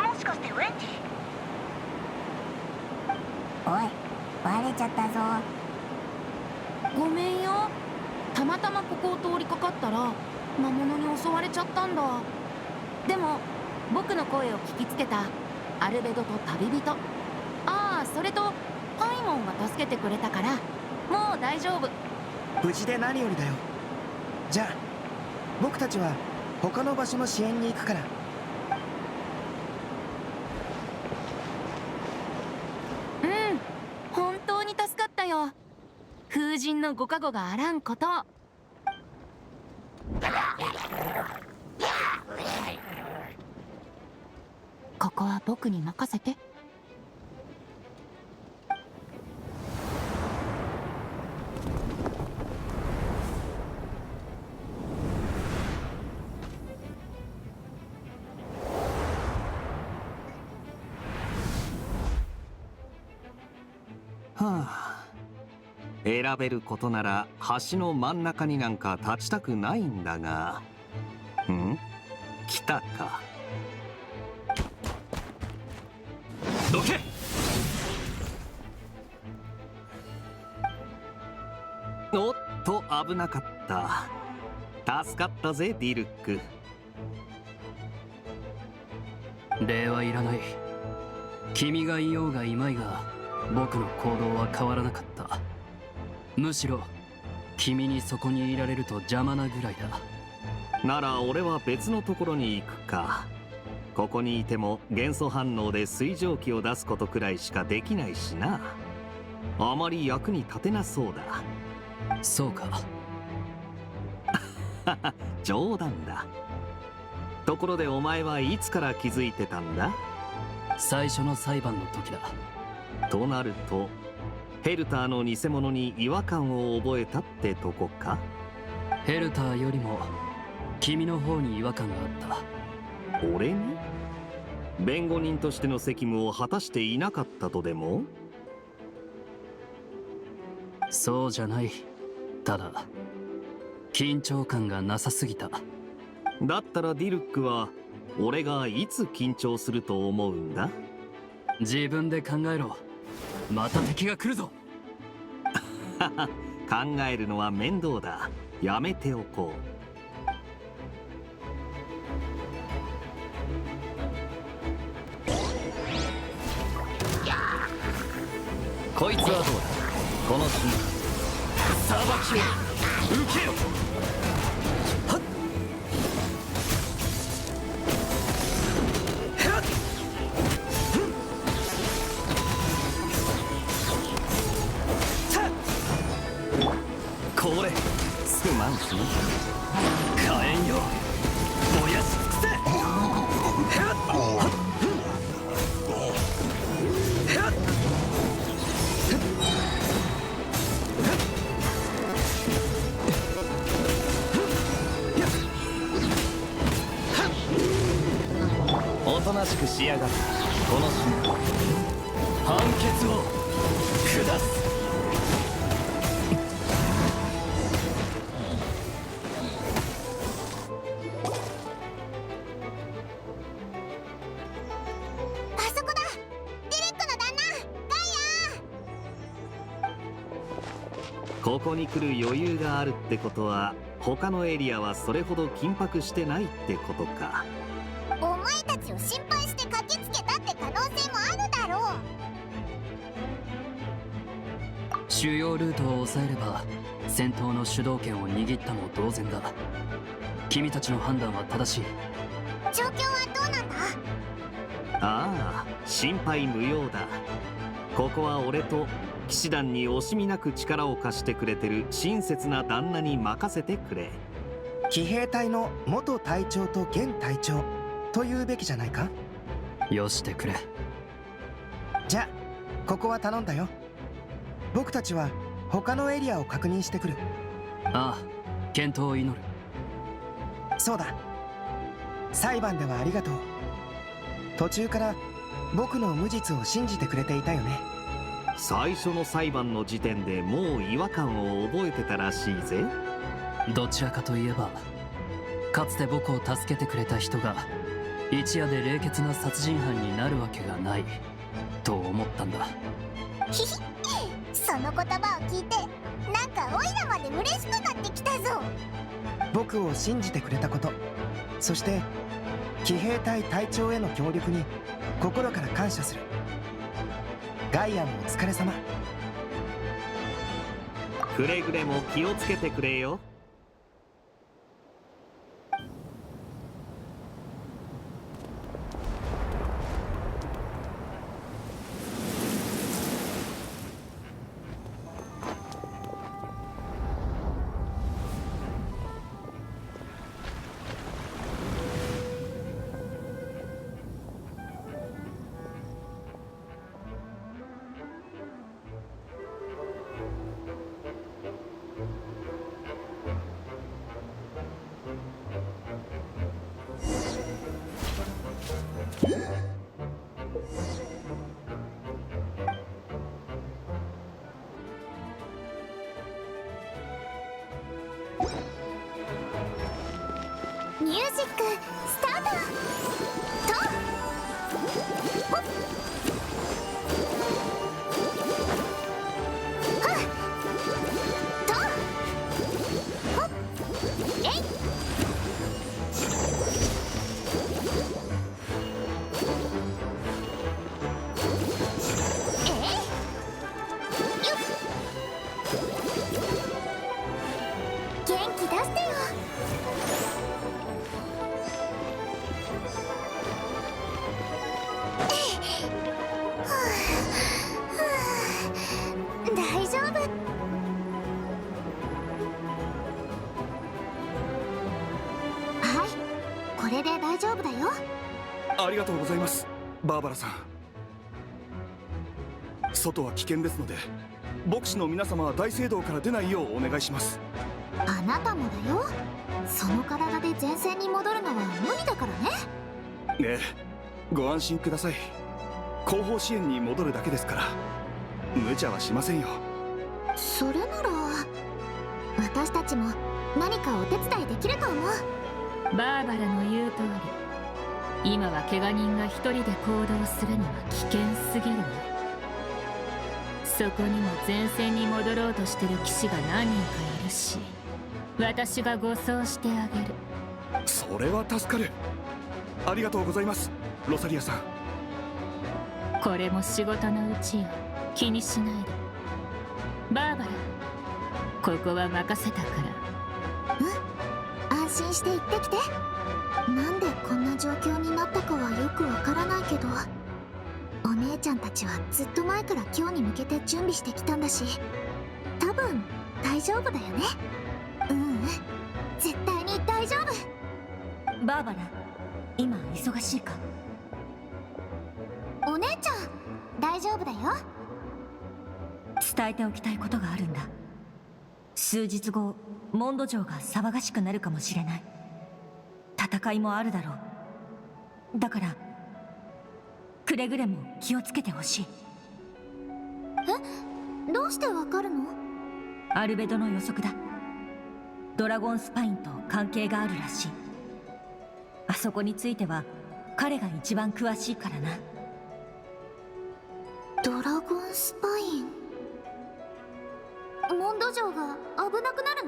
Speaker 12: もしかしてウェンディ？
Speaker 1: おい、バレちゃったぞ。
Speaker 14: ごめんよ。たまたまここを通りかかったら魔物に襲われちゃったんだ。でも僕の声を聞きつけたアルベドと旅人、それとパイモンが助けてくれたからもう大丈夫。
Speaker 11: 無事で何よりだよ。じゃあ僕たちは他の場所の支援に行くから。
Speaker 14: 本当に助かったよ。風神のご加護があらんこと。ここは僕に任せて。
Speaker 6: 選べることなら橋の真ん中になんか立ちたくないんだが。来たか。
Speaker 16: どけ！
Speaker 6: おっと、危なかった。助かったぜ、ディルック。
Speaker 7: 礼はいらない。君がいようがいまいが僕の行動は変わらなかった。むしろ君にそこにいられると邪魔なぐらいだ。
Speaker 6: なら俺は別のところに行くか。ここにいても元素反応で水蒸気を出すことくらいしかできないしな。あまり役に立てなそうだ。
Speaker 7: そうか。
Speaker 6: 冗談だ。ところでお前はいつから気づいてたんだ？
Speaker 7: 最初の裁判の時だ。
Speaker 6: となるとヘルターの偽物に違和感を覚えたってとこか？
Speaker 7: ヘルターよりも君の方に違和感があった。
Speaker 6: 俺に？弁護人としての責務を果たしていなかったとでも？
Speaker 7: そうじゃない。ただ緊張感がなさすぎた。
Speaker 6: だったらディルックは俺がいつ緊張すると思うんだ？
Speaker 7: 自分で考えろ。また敵が来るぞ。
Speaker 6: 考えるのは面倒だ。やめておこう。
Speaker 16: こいつはどうだ？この瞬間裁きを受けよ。はっこれすまんすね。火炎よ燃やし尽くせ。おとなしくしやがった。この瞬間判決を下す。
Speaker 6: ここに来る余裕があるってことは他のエリアはそれほど緊迫してないってことか。
Speaker 1: お前たちを心配して駆けつけたって可能性もあるだろう。
Speaker 7: 主要ルートを抑えれば戦闘の主導権を握ったも同然だ。君たちの判断は正しい。
Speaker 1: 状況はどうなんだ？
Speaker 6: ああ、心配無用だ。ここは俺と騎士団に惜しみなく力を貸してくれてる親切な旦那に任せてくれ。
Speaker 11: 騎兵隊の元隊長と現隊長というべきじゃないか？
Speaker 7: よしてくれ。
Speaker 11: じゃあここは頼んだよ。僕たちは他のエリアを確認してくる。
Speaker 7: ああ、健闘を祈る。
Speaker 11: そうだ。裁判ではありがとう。途中から僕の無実を信じてくれていたよね。
Speaker 6: 最初の裁判の時点でもう違和感を覚えてたらしいぜ。
Speaker 7: どちらかといえば、かつて僕を助けてくれた人が一夜で冷血な殺人犯になるわけがないと思ったんだ。
Speaker 1: ひひ、その言葉を聞いてなんかオイラまで嬉しくなってきたぞ。
Speaker 11: 僕を信じてくれたこと、そして騎兵隊隊長への協力に心から感謝する。ガイアもお疲れ様。
Speaker 6: くれぐれも気をつけてくれよ。
Speaker 1: ミュージックスタート。とほっはっとほっえいよっ元気出してよ。大丈夫。はい、これで大丈夫だよ。
Speaker 4: ありがとうございます、バーバラさん。外は危険ですので、牧師の皆様は大聖堂から出ないようお願いします。
Speaker 1: あなたもだよ。その体で前線に戻るのは無理だからね。
Speaker 4: ねえ、ご安心ください。後方支援に戻るだけですから、無茶はしませんよ。
Speaker 1: それなら私たちも何かお手伝いできると思う。
Speaker 13: バーバラの言う通り、今は怪我人が一人で行動するのは危険すぎるわ。そこにも前線に戻ろうとしてる騎士が何人かいるし、私が護送してあげる。
Speaker 4: それは助かる。ありがとうございます、ロサリアさん。
Speaker 13: これも仕事のうちよ。気にしないで。バーバラ、ここは任せたから。
Speaker 1: 安心して行ってきて。なんでこんな状況になったかはよくわからないけど、お姉ちゃんたちはずっと前から今日に向けて準備してきたんだし、多分大丈夫だよね。絶対に大丈夫。
Speaker 9: バーバラ、今忙しいか？
Speaker 1: お姉ちゃん大丈夫だよ。
Speaker 9: 伝えておきたいことがあるんだ。数日後、モンド城が騒がしくなるかもしれない。戦いもあるだろう。だからくれぐれも気をつけてほしい。
Speaker 1: え、どうしてわかるの？
Speaker 9: アルベドの予測だ。ドラゴンスパインと関係があるらしい。あそこについては彼が一番詳しいからな。
Speaker 1: ドラゴンスパイン。モンド城が危なくなる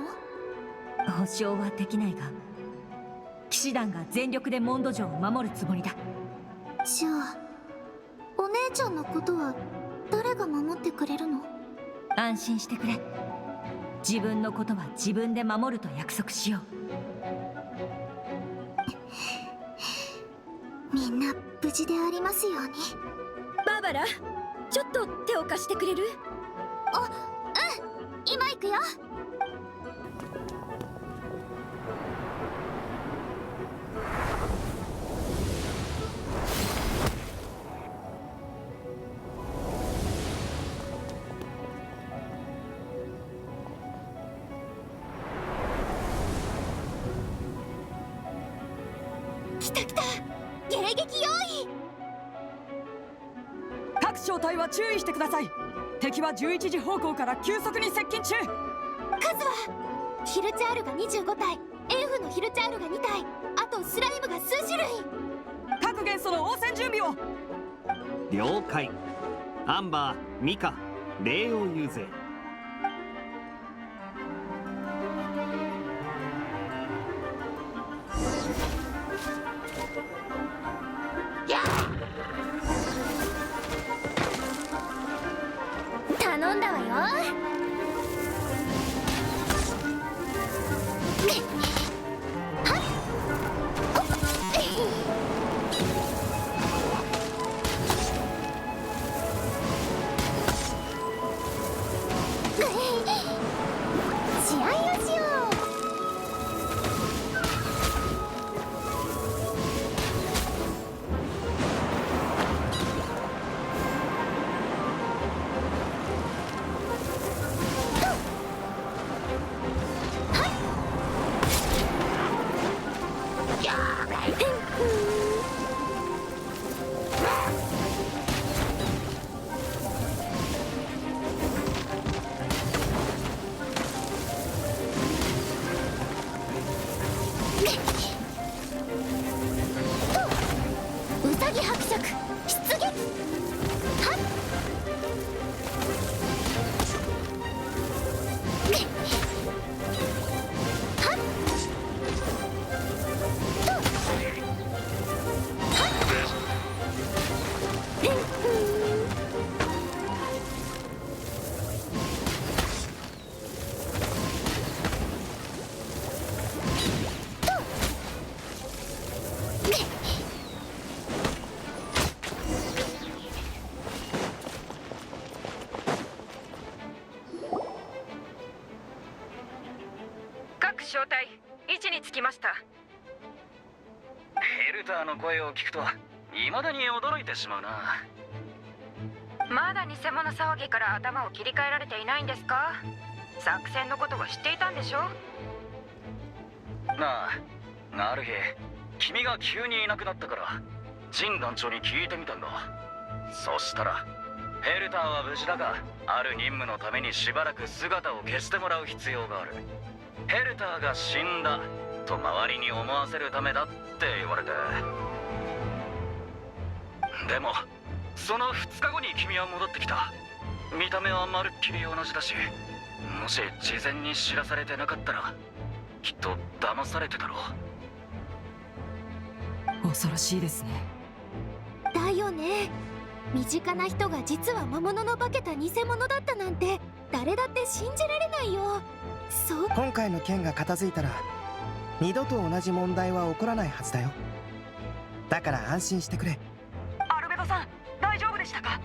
Speaker 1: の？
Speaker 9: 保証はできないが、騎士団が全力でモンド城を守るつもりだ。
Speaker 1: じゃあお姉ちゃんのことは誰が守ってくれるの？
Speaker 9: 安心してくれ。自分のことは自分で守ると約束しよ
Speaker 1: う。みんな無事でありますように。
Speaker 10: バーバラ、ちょっと手を貸してくれる？
Speaker 1: 今行くよ。た来た迎撃用意。
Speaker 10: 各小隊は注意してください。敵は11時方向から急速に接近中。
Speaker 2: 数はヒルチャールが25体、エルフのヒルチャールが2体、あとスライムが数種類。
Speaker 10: 各元素の応戦準備を。
Speaker 6: 了解。アンバー、ミカ、礼を言うぜ。
Speaker 2: 頼んだわよ。試合をしよう。うさぎ伯爵出撃。はっ
Speaker 10: 各小隊位置につきました。
Speaker 16: ヘルターの声を聞くと未だに驚いてしまうな。
Speaker 10: まだ偽物騒ぎから頭を切り替えられていないんですか？作戦のことは知っていたんでしょ？
Speaker 16: なあ、ある日君が急にいなくなったからジン団長に聞いてみたんだ。そしたらヘルターは無事だが、ある任務のためにしばらく姿を消してもらう必要がある。ヘルターが死んだと周りに思わせるためだって言われて。でもその2日後に君は戻ってきた。見た目はまるっきり同じだし、もし事前に知らされてなかったらきっと騙されてたろ
Speaker 10: う。恐ろしいですね。
Speaker 2: だよね。身近な人が実は魔物の化けた偽物だったなんて誰だって信じられないよ。そう。
Speaker 11: 今回の件が片付いたら二度と同じ問題は起こらないはずだよ。だから安心してくれ。
Speaker 10: アルベドさん、大丈夫でしたか？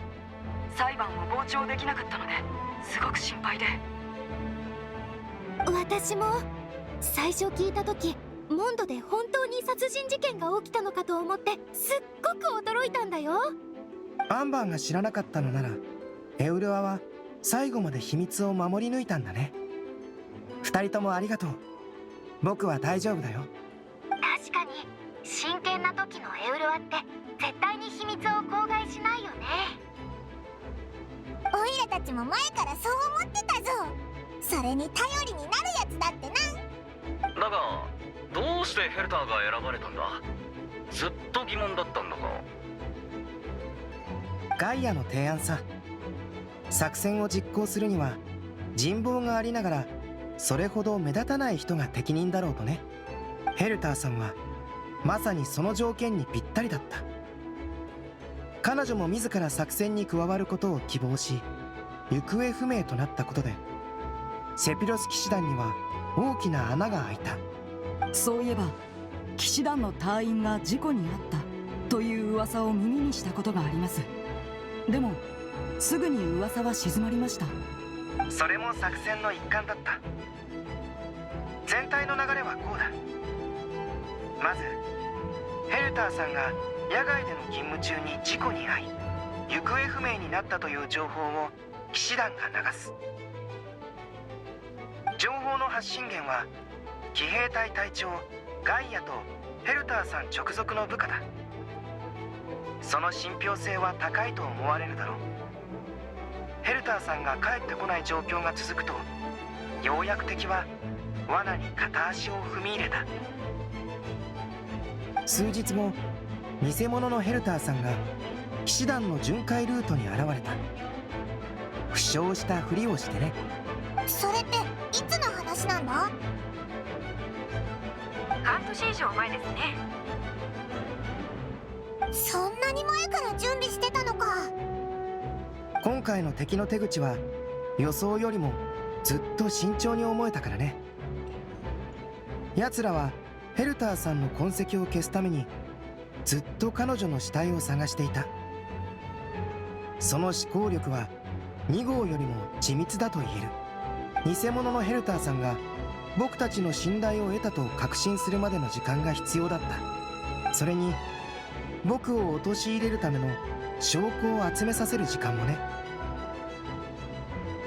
Speaker 10: 裁判を傍聴できなかったのですごく心配で。
Speaker 2: 私も最初聞いた時、モンドで本当に殺人事件が起きたのかと思ってすっごく驚いたんだよ。
Speaker 11: アンバーが知らなかったのならエウルアは最後まで秘密を守り抜いたんだね。二人ともありがとう。僕は大丈夫だよ。
Speaker 2: 確かに真剣な時のエウルアって絶対に秘密を口外しないよね。
Speaker 1: オイラたちも前からそう思ってたぞ。それに頼りになるやつだってな。
Speaker 16: だがどうしてヘルターが選ばれたんだ？ずっと疑問だったんだが。
Speaker 11: ガイアの提案さ。作戦を実行するには人望がありながらそれほど目立たない人が適任だろうとね。ヘルターさんはまさにその条件にぴったりだった。彼女も自ら作戦に加わることを希望し、行方不明となったことでセピロス騎士団には大きな穴が開いた。
Speaker 10: そういえば騎士団の隊員が事故に遭ったという噂を耳にしたことがあります。でもすぐに噂は静まりました。
Speaker 11: それも作戦の一環だった。全体の流れはこうだ。まずヘルターさんが野外での勤務中に事故に遭い行方不明になったという情報を騎士団が流す。情報の発信源は騎兵隊隊長ガイアとヘルターさん直属の部下だ。その信憑性は高いと思われるだろう。ヘルターさんが帰ってこない状況が続くと、ようやく敵は罠に片足を踏み入れた。数日後、偽物のヘルターさんが騎士団の巡回ルートに現れた。負傷したふりをしてね。
Speaker 1: それっていつの話なんだ？
Speaker 10: 半年以上前ですね。
Speaker 1: そんなに前から準備してたのか。
Speaker 11: 今回の敵の手口は予想よりもずっと慎重に思えたからね。奴らはヘルターさんの痕跡を消すためにずっと彼女の死体を探していた。その思考力は2号よりも緻密だと言える。偽物のヘルターさんが僕たちの信頼を得たと確信するまでの時間が必要だった。それに僕を陥れるための証拠を集めさせる時間もね。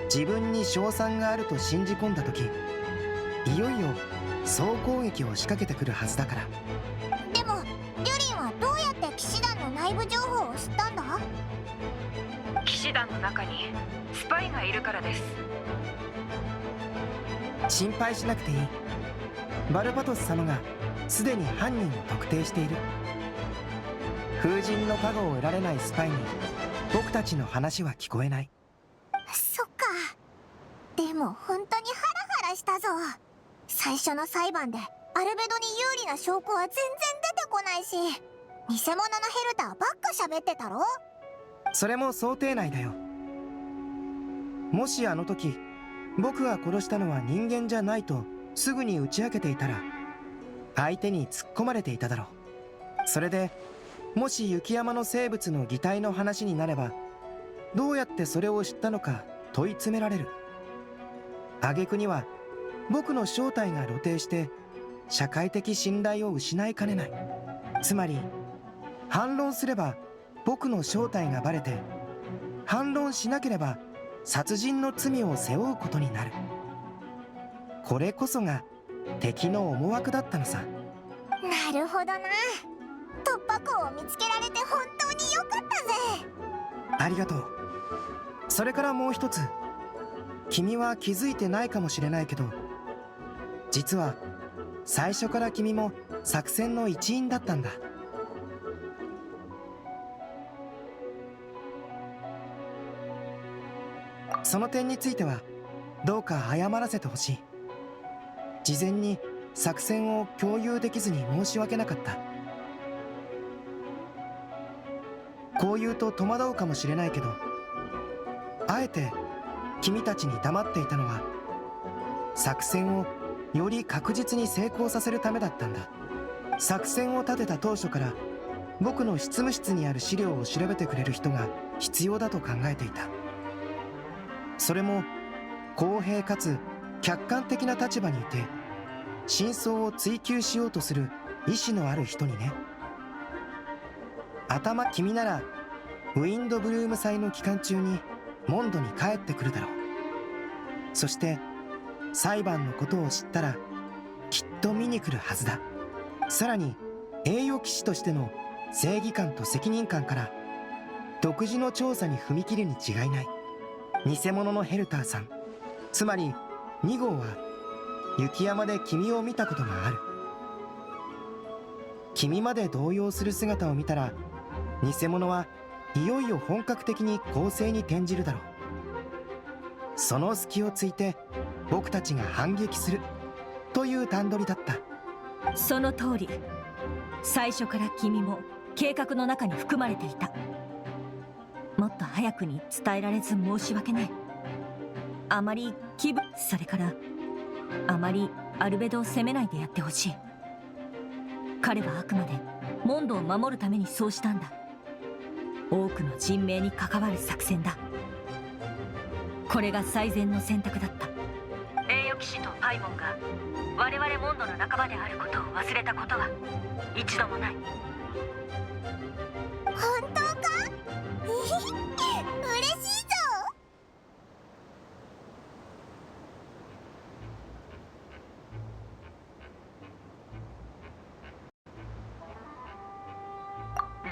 Speaker 11: 自分に勝算があると信じ込んだ時、いよいよ総攻撃を仕掛けてくるはずだから。
Speaker 1: でもリュリンはどうやって騎士団の内部情報を知ったんだ？
Speaker 10: 騎士団の中にスパイがいるからです。
Speaker 11: 心配しなくていい。バルバトス様がすでに犯人を特定している。風神の加護を得られないスパイに僕たちの話は聞こえない。
Speaker 1: そっか。でも本当にハラハラしたぞ。最初の裁判でアルベドに有利な証拠は全然出てこないし、偽物のヘルターばっか喋ってたろ。
Speaker 11: それも想定内だよ。もしあの時僕が殺したのは人間じゃないとすぐに打ち明けていたら、相手に突っ込まれていただろう。それでもし雪山の生物の擬態の話になれば、どうやってそれを知ったのか問い詰められる。挙句には僕の正体が露呈して社会的信頼を失いかねない。つまり反論すれば僕の正体がバレて、反論しなければ殺人の罪を背負うことになる。これこそが敵の思惑だったのさ。
Speaker 1: なるほどな。突破口を見つけられて本当によかったぜ。
Speaker 11: ありがとう。それからもう一つ、君は気づいてないかもしれないけど、実は最初から君も作戦の一員だったんだ。その点についてはどうか謝らせてほしい。事前に作戦を共有できずに申し訳なかった。こう言うと戸惑うかもしれないけど、あえて君たちに黙っていたのは作戦をより確実に成功させるためだったんだ。作戦を立てた当初から僕の執務室にある資料を調べてくれる人が必要だと考えていた。それも公平かつ客観的な立場にいて真相を追求しようとする意志のある人にね。君ならウィンドブルーム祭の期間中にモンドに帰ってくるだろう。そして裁判のことを知ったらきっと見に来るはずだ。さらに栄誉騎士としての正義感と責任感から独自の調査に踏み切るに違いない。偽物のヘルターさん、つまり2号は雪山で君を見たことがある。君まで動揺する姿を見たら、偽物はいよいよ本格的に攻勢に転じるだろう。その隙をついて僕たちが反撃するという段取りだった。
Speaker 9: その通り。最初から君も計画の中に含まれていた。もっと早くに伝えられず申し訳ない。あまりそれからあまりアルベドを責めないでやってほしい。彼はあくまでモンドを守るためにそうしたんだ。多くの人命に関わる作戦だ。これが最善の選択だった。
Speaker 17: 栄誉騎士とパイモンが我々モンドの仲間であることを忘れたことは一度もない。
Speaker 1: 本当か？嬉しいぞ。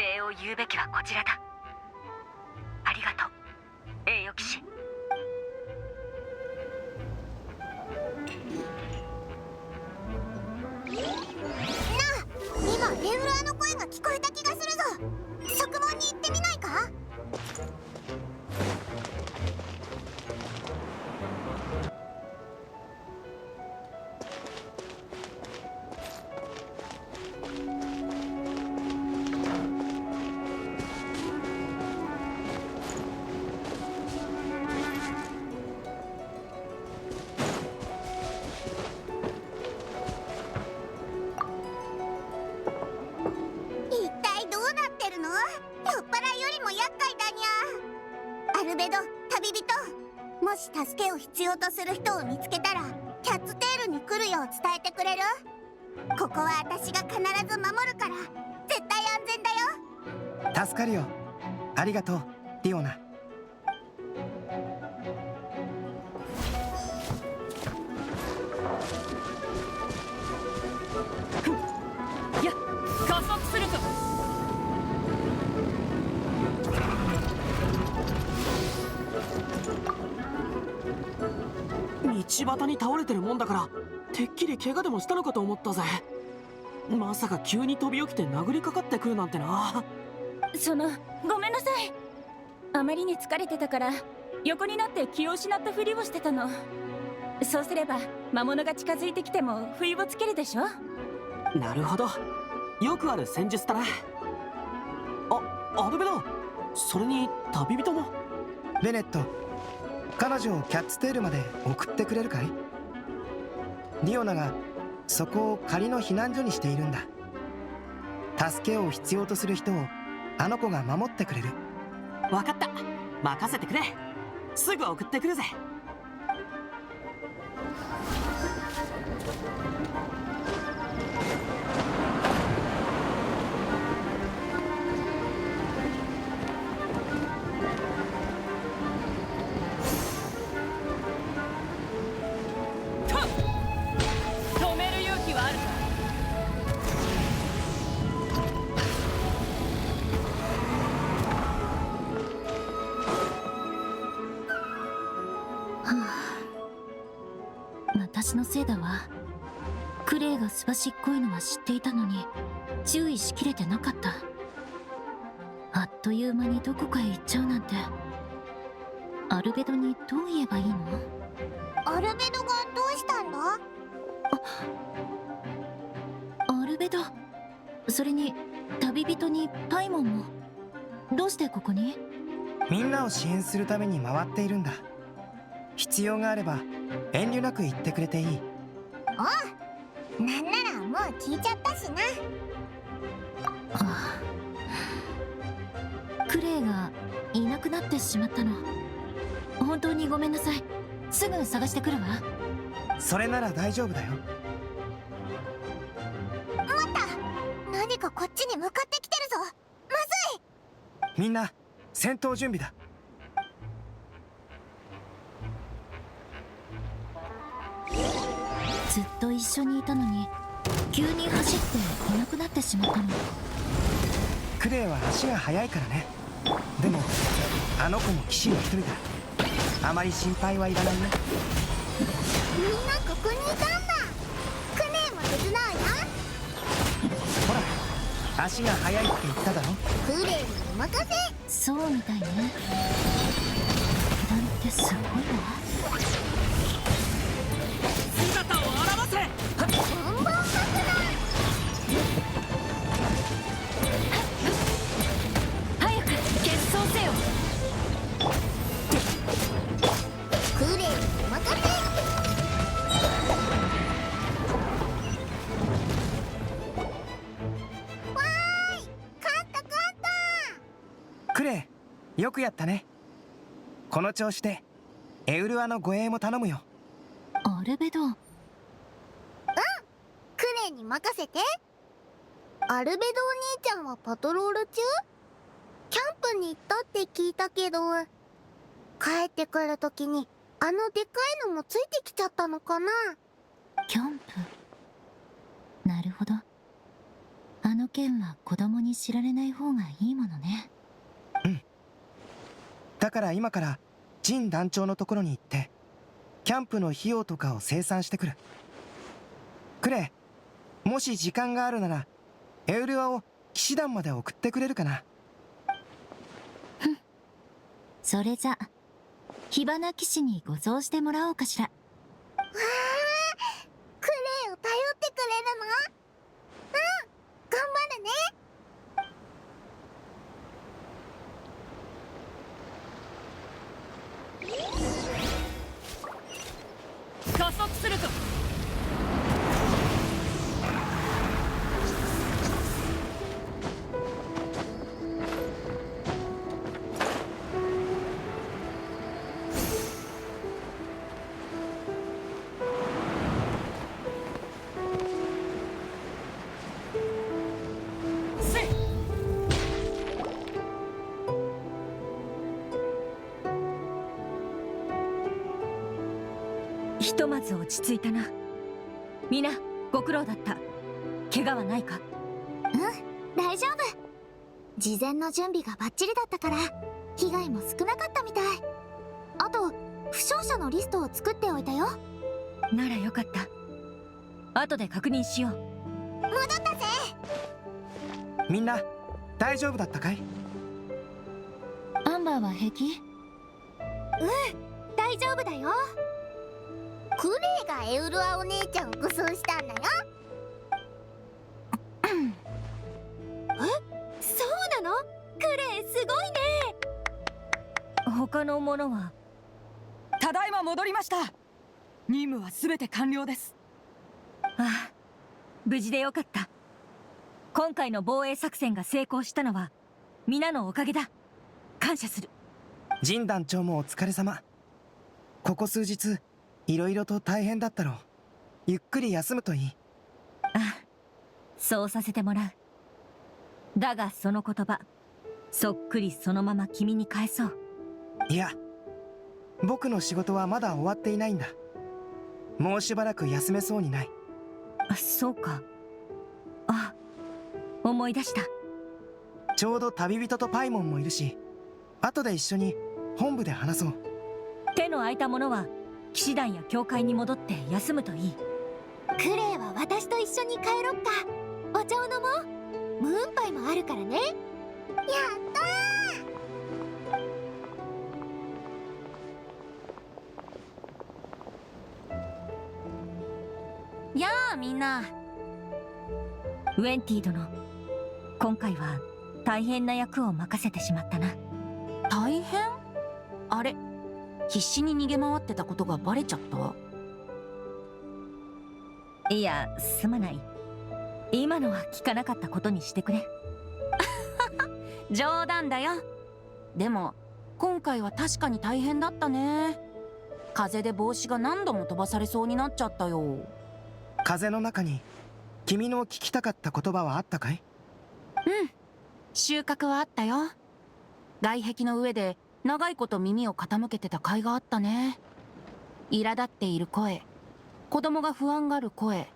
Speaker 17: 礼を言うべきはこちらだ。ありがとう、栄誉騎士。
Speaker 1: 今レウラーの声が聞こえた気がするぞ。側門に行ってみないか？一体どうなってるの？酔っ払いよりも厄介だにゃ。アルベド、旅人、もし助けを必要とする人を見つけたらキャッツテールに来るよう伝えてくれる？ここは私が必ず守るから絶対安全だよ。
Speaker 11: 助かるよ。ありがとう、ディオナ。
Speaker 10: や、加速するぞ。
Speaker 18: 道端に倒れてるもんだからてっきり怪我でもしたのかと思ったぜ。まさか急に飛び起きて殴りかかってくるなんてな。
Speaker 10: ごめんなさい。あまりに疲れてたから横になって気を失ったふりをしてたの。そうすれば魔物が近づいてきても不意をつけるでしょ。
Speaker 18: なるほど、よくある戦術だな。アルベド、それに旅人も。
Speaker 11: ベネット、彼女をキャッツテールまで送ってくれるかい？ディオナがそこを仮の避難所にしているんだ。助けを必要とする人をあの子が守ってくれる。
Speaker 18: 分かった、任せてくれ。すぐ送ってくるぜ。
Speaker 10: 止める勇気はあるか？
Speaker 13: 私のせいだわ。クレイがすばしっこいのは知っていたのに注意しきれてなかった。あっという間にどこかへ行っちゃうなんて。アルベドにどう言えばいいの？
Speaker 1: アルベドがどうしたんだ？
Speaker 13: アルベド、それに旅人にパイモンも。どうしてここに？
Speaker 11: みんなを支援するために回っているんだ。必要があれば遠慮なく言ってくれていい。
Speaker 1: おう、なんならもう聞いちゃったしな。
Speaker 13: クレイがいなくなってしまったの。本当にごめんなさい。すぐ探してくるわ。
Speaker 11: それなら大丈夫だよ。
Speaker 1: 待った、何かこっちに向かってきてるぞ。まずい。
Speaker 11: みんな戦闘準備だ。
Speaker 13: ずっと一緒にいたのに急に走っていなくなってしまったの。
Speaker 11: クレイは足が速いからね。でもあの子も騎士の一人だ。あまり心配はいらないよ。
Speaker 1: みんなここにいたんだ。クネーも手伝うよ。
Speaker 11: ほら、足が速いって言っただろ。
Speaker 1: クレイにお任せ。
Speaker 13: そうみたいね。なんてすごいわ。
Speaker 18: 姿を現せ。
Speaker 1: ボンボン爆弾。
Speaker 10: 早く決闘せよ。
Speaker 1: クレイにお任せ。わーい、勝った勝った。
Speaker 11: クレイ、よくやったね。この調子でエウルアの護衛も頼むよ。
Speaker 13: アルベド。
Speaker 1: クレイに任せて。アルベドお兄ちゃんはパトロール中？キャンプに行ったって聞いたけど、帰ってくるときにあのでかいのもついてきちゃったのかな？
Speaker 13: キャンプ。なるほど。あの
Speaker 12: の件は子供に知られない方がいいものね。
Speaker 11: だから今からジン団長のところに行ってキャンプの費用とかを清算してくる。クレイ、もし時間があるならエウルアを騎士団まで送ってくれるかな。
Speaker 12: それじゃ火花騎士に護送してもらおうかしら。
Speaker 1: わあ、クレイを頼ってくれるの？頑張るね。
Speaker 10: 加速するぞ。
Speaker 9: ひとまず落ち着いたな。みんなご苦労だった。怪我はないか？
Speaker 1: 大丈夫。事前の準備がバッチリだったから被害も少なかったみたい。あと負傷者のリストを作っておいたよ。
Speaker 9: ならよかった。後で確認しよう。
Speaker 1: 戻ったぜ。
Speaker 11: みんな大丈夫だったかい？
Speaker 12: アンバーは平気？
Speaker 1: 大丈夫だよ。クレイがエウルアお姉ちゃんを護送したんだよ。
Speaker 9: そうなの？クレイすごいね。他のものは？
Speaker 10: ただいま戻りました。任務は全て完了です。
Speaker 9: ああ、無事でよかった。今回の防衛作戦が成功したのは皆のおかげだ。感謝する。
Speaker 11: ジン団長もお疲れ様。ここ数日いろいろと大変だったろう。ゆっくり休むといい。
Speaker 9: ああ、そうさせてもらう。だがその言葉そっくりそのまま君に返そう。
Speaker 11: いや、僕の仕事はまだ終わっていないんだ。もうしばらく休めそうにない。
Speaker 9: あ、そうか。あ、思い出した。
Speaker 11: ちょうど旅人とパイモンもいるし、後で一緒に本部で話そう。
Speaker 9: 手の空いた者は騎士団や教会に戻って休むといい。
Speaker 1: クレイは私と一緒に帰ろっか。お茶を飲もう。ムーンパイもあるからね。やった
Speaker 14: ー。やあみんな。
Speaker 9: ウェンティ殿、今回は大変な役を任せてしまったな。
Speaker 14: 大変？あれ、必死に逃げ回ってたことがバレちゃった？
Speaker 9: いや、すまない。今のは聞かなかったことにしてくれ。
Speaker 14: 冗談だよ。でも今回は確かに大変だったね。風で帽子が何度も飛ばされそうになっちゃったよ。
Speaker 11: 風の中に君の聞きたかった言葉はあったかい？
Speaker 14: 収穫はあったよ。外壁の上で長いこと耳を傾けてた甲斐があったね。苛立っている声、子供が不安がる声、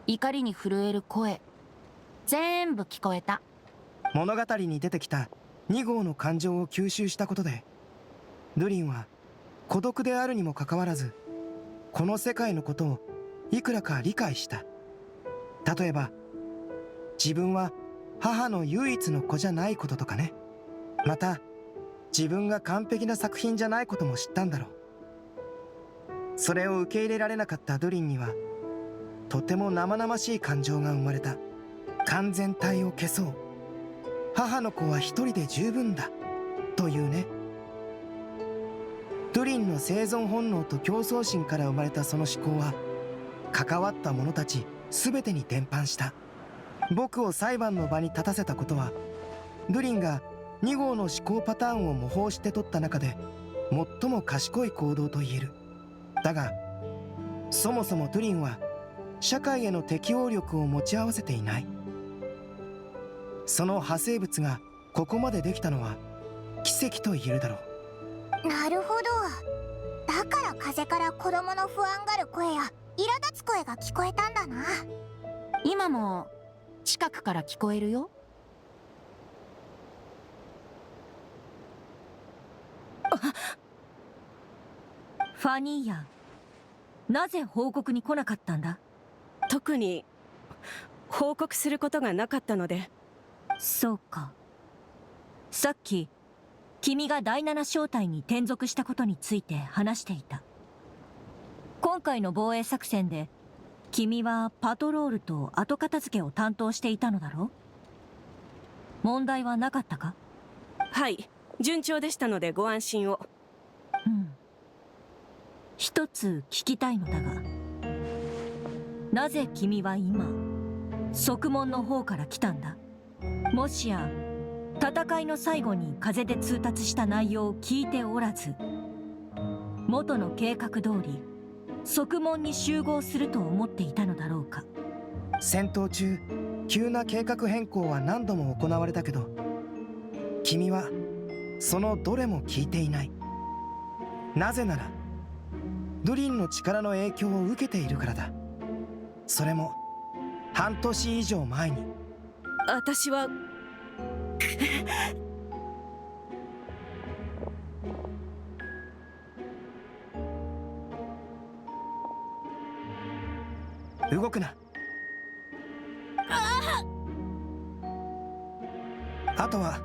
Speaker 14: 怒りに震える声、全部聞こえた。
Speaker 11: 物語に出てきた2号の感情を吸収したことで、ドゥリンは孤独であるにもかかわらずこの世界のことをいくらか理解した。例えば自分は母の唯一の子じゃないこととかね。また自分が完璧な作品じゃないことも知ったんだろう。それを受け入れられなかったドゥリンにはとても生々しい感情が生まれた。完全体を消そう、母の子は一人で十分だというね。ドゥリンの生存本能と競争心から生まれたその思考は関わった者たち全てに伝播した。僕を裁判の場に立たせたことは、ドゥリンが2号の思考パターンを模倣して取った中で最も賢い行動と言える。だがそもそもドゥリンは社会への適応力を持ち合わせていない。その派生物がここまでできたのは奇跡と言えるだろう。
Speaker 1: なるほど。だから風から子供の不安がる声や苛立つ声が聞こえたんだな。
Speaker 14: 今も近くから聞こえるよ。
Speaker 9: ファニーヤ、なぜ報告に来なかったんだ？
Speaker 19: 特に報告することがなかったので。
Speaker 9: そうか。さっき君が第7小隊に転属したことについて話していた。今回の防衛作戦で君はパトロールと後片付けを担当していたのだろう？問題はなかったか？
Speaker 19: はい、順調でしたのでご安心を。
Speaker 9: 一つ聞きたいのだが、なぜ君は今側門の方から来たんだ？もしや戦いの最後に風で通達した内容を聞いておらず、元の計画通り側門に集合すると思っていたのだろうか？
Speaker 11: 戦闘中、急な計画変更は何度も行われたけど、君はそのどれも聞いていない。なぜならドゥリンの力の影響を受けているからだ。それも半年以上前に。
Speaker 19: 私は
Speaker 11: 動くな。あとは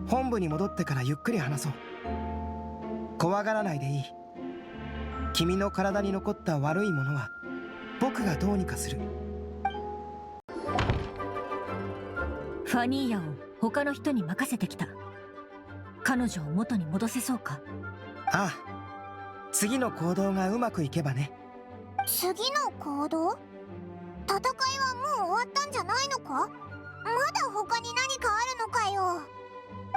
Speaker 11: 本部に戻ってからゆっくり話そう。怖がらないでいい。君の体に残った悪いものは僕がどうにかする。
Speaker 9: ファニーヤを他の人に任せてきた。彼女を元に戻せそうか？
Speaker 11: ああ、次の行動がうまくいけばね。
Speaker 1: 次の行動？戦いはもう終わったんじゃないのか？まだ他に何かあるのかよ。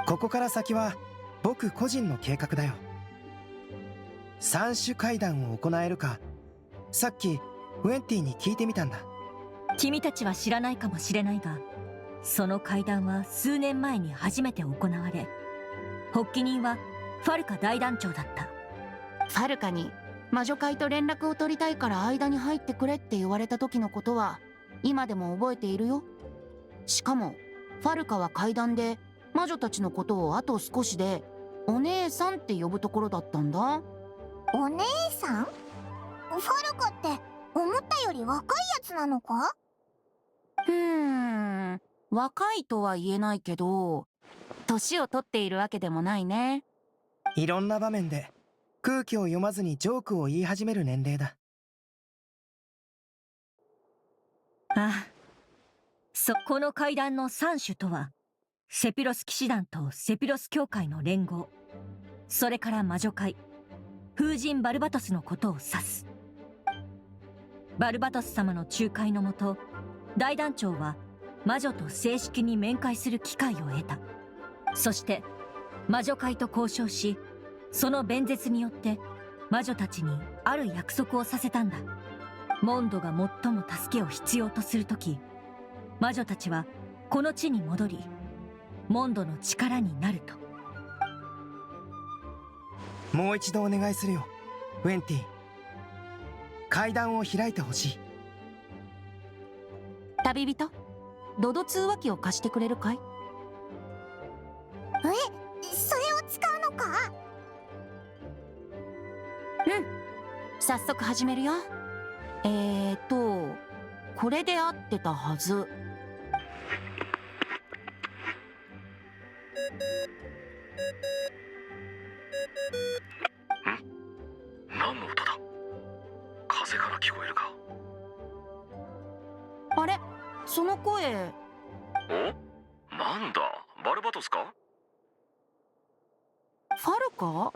Speaker 11: ここから先は僕個人の計画だよ。三種会談を行えるか、さっきウェンティに聞いてみたんだ。
Speaker 9: 君たちは知らないかもしれないが、その会談は数年前に初めて行われ、発起人はファルカ大団長だった。
Speaker 14: ファルカに魔女会と連絡を取りたいから間に入ってくれって言われた時のことは今でも覚えているよ。しかもファルカは階段で魔女たちのことをあと少しでお姉さんって呼ぶところだったんだ。
Speaker 1: お姉さん？ファルカって思ったより若いやつなのか？
Speaker 14: 若いとは言えないけど年を取っているわけでもないね。
Speaker 11: いろんな場面で空気を読まずにジョークを言い始める年齢だ。
Speaker 9: ああ、この会談の三種とはセピロス騎士団とセピロス教会の連合、それから魔女会、風神バルバトスのことを指す。バルバトス様の仲介のもと、大団長は魔女と正式に面会する機会を得た。そして魔女会と交渉し、その弁舌によって魔女たちにある約束をさせたんだ。モンドが最も助けを必要とするとき、魔女たちはこの地に戻り、モンドの力になると。
Speaker 11: もう一度お願いするよ、ウェンティ。階段を開いてほしい。
Speaker 14: 旅人、ドド通話機を貸してくれるかい？
Speaker 1: それを使うのか？
Speaker 14: 早速始めるよ。これで合ってたはず。
Speaker 16: 何の音だ？風から聞こえるか？
Speaker 14: あれ、その声。
Speaker 16: お？なんだ、バルバトスか？
Speaker 14: ファルカ？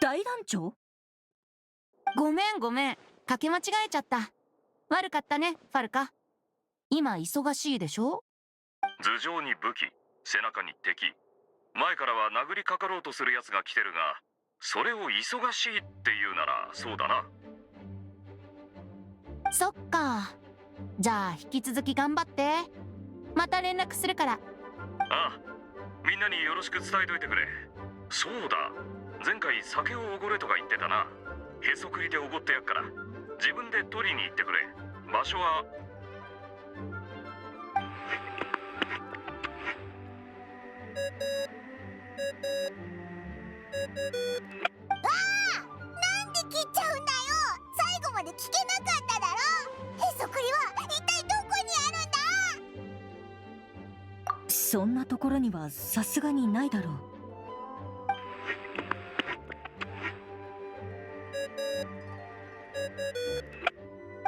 Speaker 9: 大団長？
Speaker 14: ごめん、かけ間違えちゃった。悪かったね、ファルカ。今忙しいでしょ？
Speaker 16: 頭上に武器、背中に敵。前からは殴りかかろうとする奴が来てるが、それを忙しいって言うならそうだな。
Speaker 14: そっか。じゃあ引き続き頑張って。また連絡するから。
Speaker 16: ああ、みんなによろしく伝えといてくれ。そうだ、前回酒をおごれとか言ってたな。へそくりでおごってやっから自分で取りに行ってくれ。場所は
Speaker 1: なんで切っちゃうんだよ。最後まで聞けなかっただろ。へそくりは一体どこにあるんだ。
Speaker 9: そんなところにはさすがにないだろう。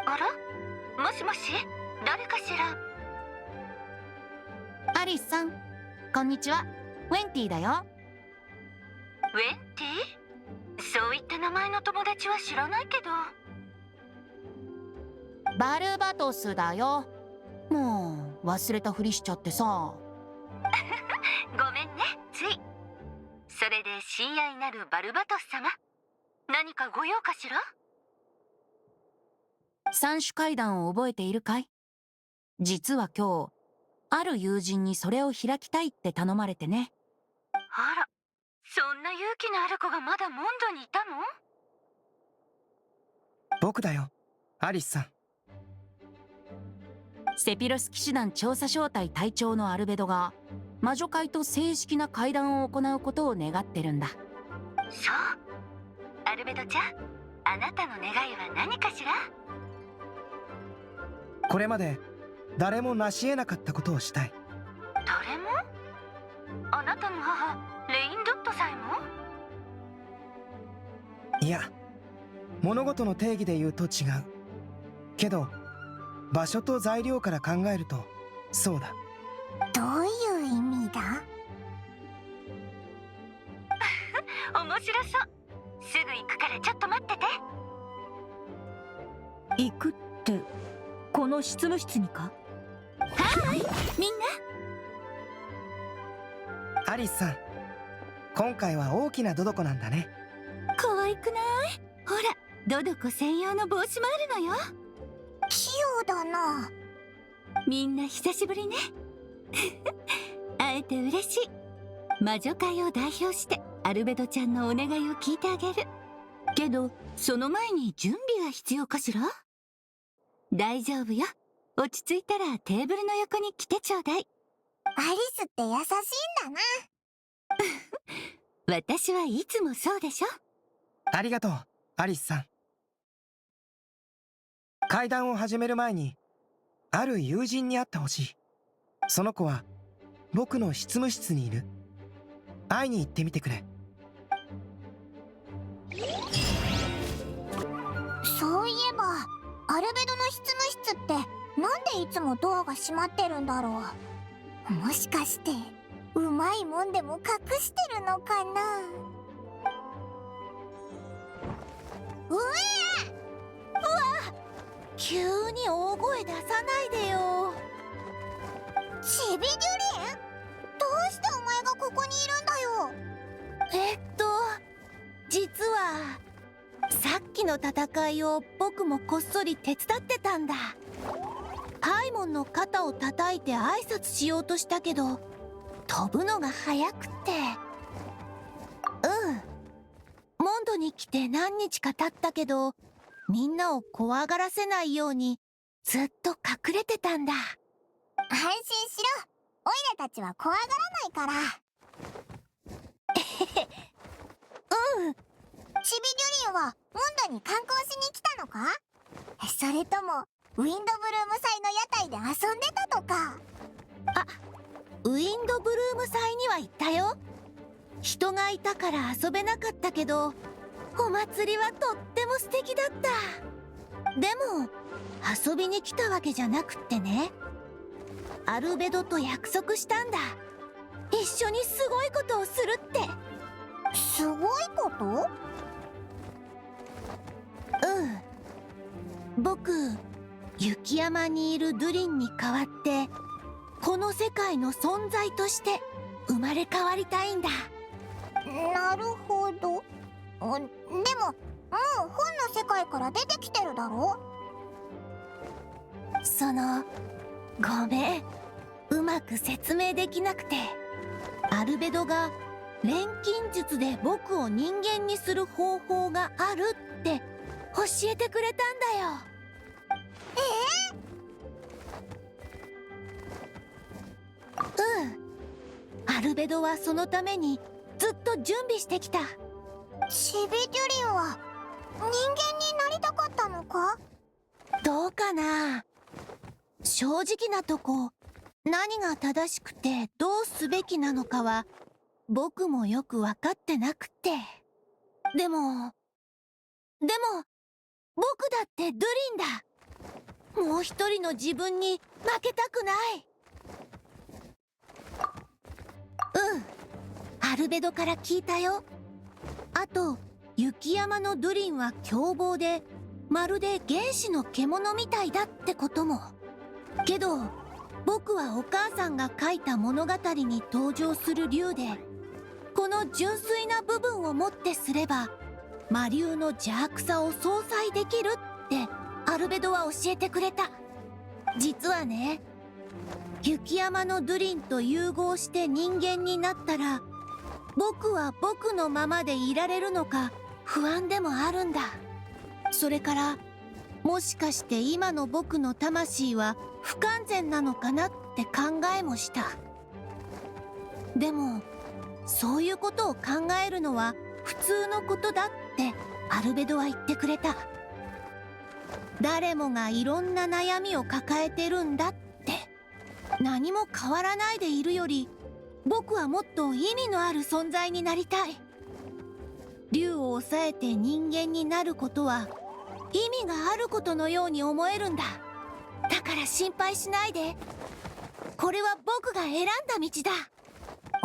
Speaker 17: あら、もしもし、誰かしら。
Speaker 14: アリスさん、こんにちは。ウェンティだよ。
Speaker 17: ウェンティ？そういった名前の友達は知らないけど。
Speaker 14: バルバトスだよ。もう忘れたふりしちゃってさ。
Speaker 17: ごめんね、つい。それで親愛なるバルバトス様、何かご用かしら。
Speaker 14: 三種階段を覚えているかい？実は今日、ある友人にそれを開きたいって頼まれてね。
Speaker 17: あら、そんな勇気のある子がまだモンドにいたの？
Speaker 11: 僕だよ、アリスさん。
Speaker 14: セピロス騎士団調査小隊隊長のアルベドが魔女会と正式な会談を行うことを願ってるんだ。
Speaker 17: そう、アルベドちゃん、あなたの願いは何かしら。
Speaker 11: これまで誰も成し得なかったことをしたい。
Speaker 17: 誰も？あなたの母レインドットさえも？
Speaker 11: いや、物事の定義で言うと違うけど、場所と材料から考えるとそうだ。
Speaker 1: どういう意味だ？
Speaker 17: 面白そう。すぐ行くからちょっと待ってて。
Speaker 9: 行くってこの執務室にか？
Speaker 3: はい、みんな。
Speaker 11: アリスさん、今回は大きなドドコなんだね。
Speaker 3: 可愛くない？ほら、ドドコ専用の帽子もあるのよ。
Speaker 1: 器用だな。
Speaker 3: みんな久しぶりね。会えて嬉しい。魔女界を代表してアルベドちゃんのお願いを聞いてあげる。けどその前に準備が必要かしら？大丈夫よ。落ち着いたらテーブルの横に来てちょうだい。
Speaker 1: アリスって優しいんだな。
Speaker 3: 私はいつもそうでしょ。
Speaker 11: ありがとう、アリスさん。会談を始める前にある友人に会ってほしい。その子は僕の執務室にいる。会いに行ってみてくれ。
Speaker 1: そういえばアルベドの執務室ってなんでいつもドアが閉まってるんだろう。もしかしてうまいもんでも隠してるのかな。うわ
Speaker 12: 急に大声出さないでよ。
Speaker 1: チビデュリン、どうしてお前がここにいるんだよ。
Speaker 12: 実はさっきの戦いを僕もこっそり手伝ってたんだ。パイモンの肩を叩いて挨拶しようとしたけど飛ぶのが早くて。モンドに来て何日か経ったけど、みんなを怖がらせないようにずっと隠れてたんだ。
Speaker 1: 安心しろ、オイラたちは怖がらないから。チビデュリンはモンドに観光しに来たのか？それともウィンドブルーム祭の屋台で遊んでたとか？
Speaker 12: ウィンドブルーム祭には行ったよ。人がいたから遊べなかったけど、お祭りはとっても素敵だった。でも遊びに来たわけじゃなくってね、アルベドと約束したんだ。一緒にすごいことをするって。
Speaker 1: すごいこと？
Speaker 12: 僕、雪山にいるドゥリンに代わってこの世界の存在として生まれ変わりたいんだ。
Speaker 1: なるほど。でももう本の世界から出てきてるだろ？
Speaker 12: ごめん、うまく説明できなくて。アルベドが錬金術で僕を人間にする方法があるって教えてくれたんだよ。アルベドはそのためにずっと準備してきた。
Speaker 1: チビデュリンは人間になりたかったのか？
Speaker 12: どうかな。正直なとこ、何が正しくてどうすべきなのかは僕もよく分かってなくて。でも僕だってドゥリンだ。もう一人の自分に負けたくない。アルベドから聞いたよ。あと雪山のドゥリンは凶暴でまるで原始の獣みたいだってことも。けど僕はお母さんが書いた物語に登場する竜で、この純粋な部分をもってすれば魔竜の邪悪さを相殺できるってアルベドは教えてくれた。実はね、雪山のドゥリンと融合して人間になったら、僕は僕のままでいられるのか不安でもあるんだ。それからもしかして今の僕の魂は不完全なのかなって考えもした。でもそういうことを考えるのは普通のことだってアルベドは言ってくれた。誰もがいろんな悩みを抱えてるんだって。何も変わらないでいるより、僕はもっと意味のある存在になりたい。竜を抑えて人間になることは意味があることのように思えるんだ。だから心配しないで。これは僕が選んだ道だ。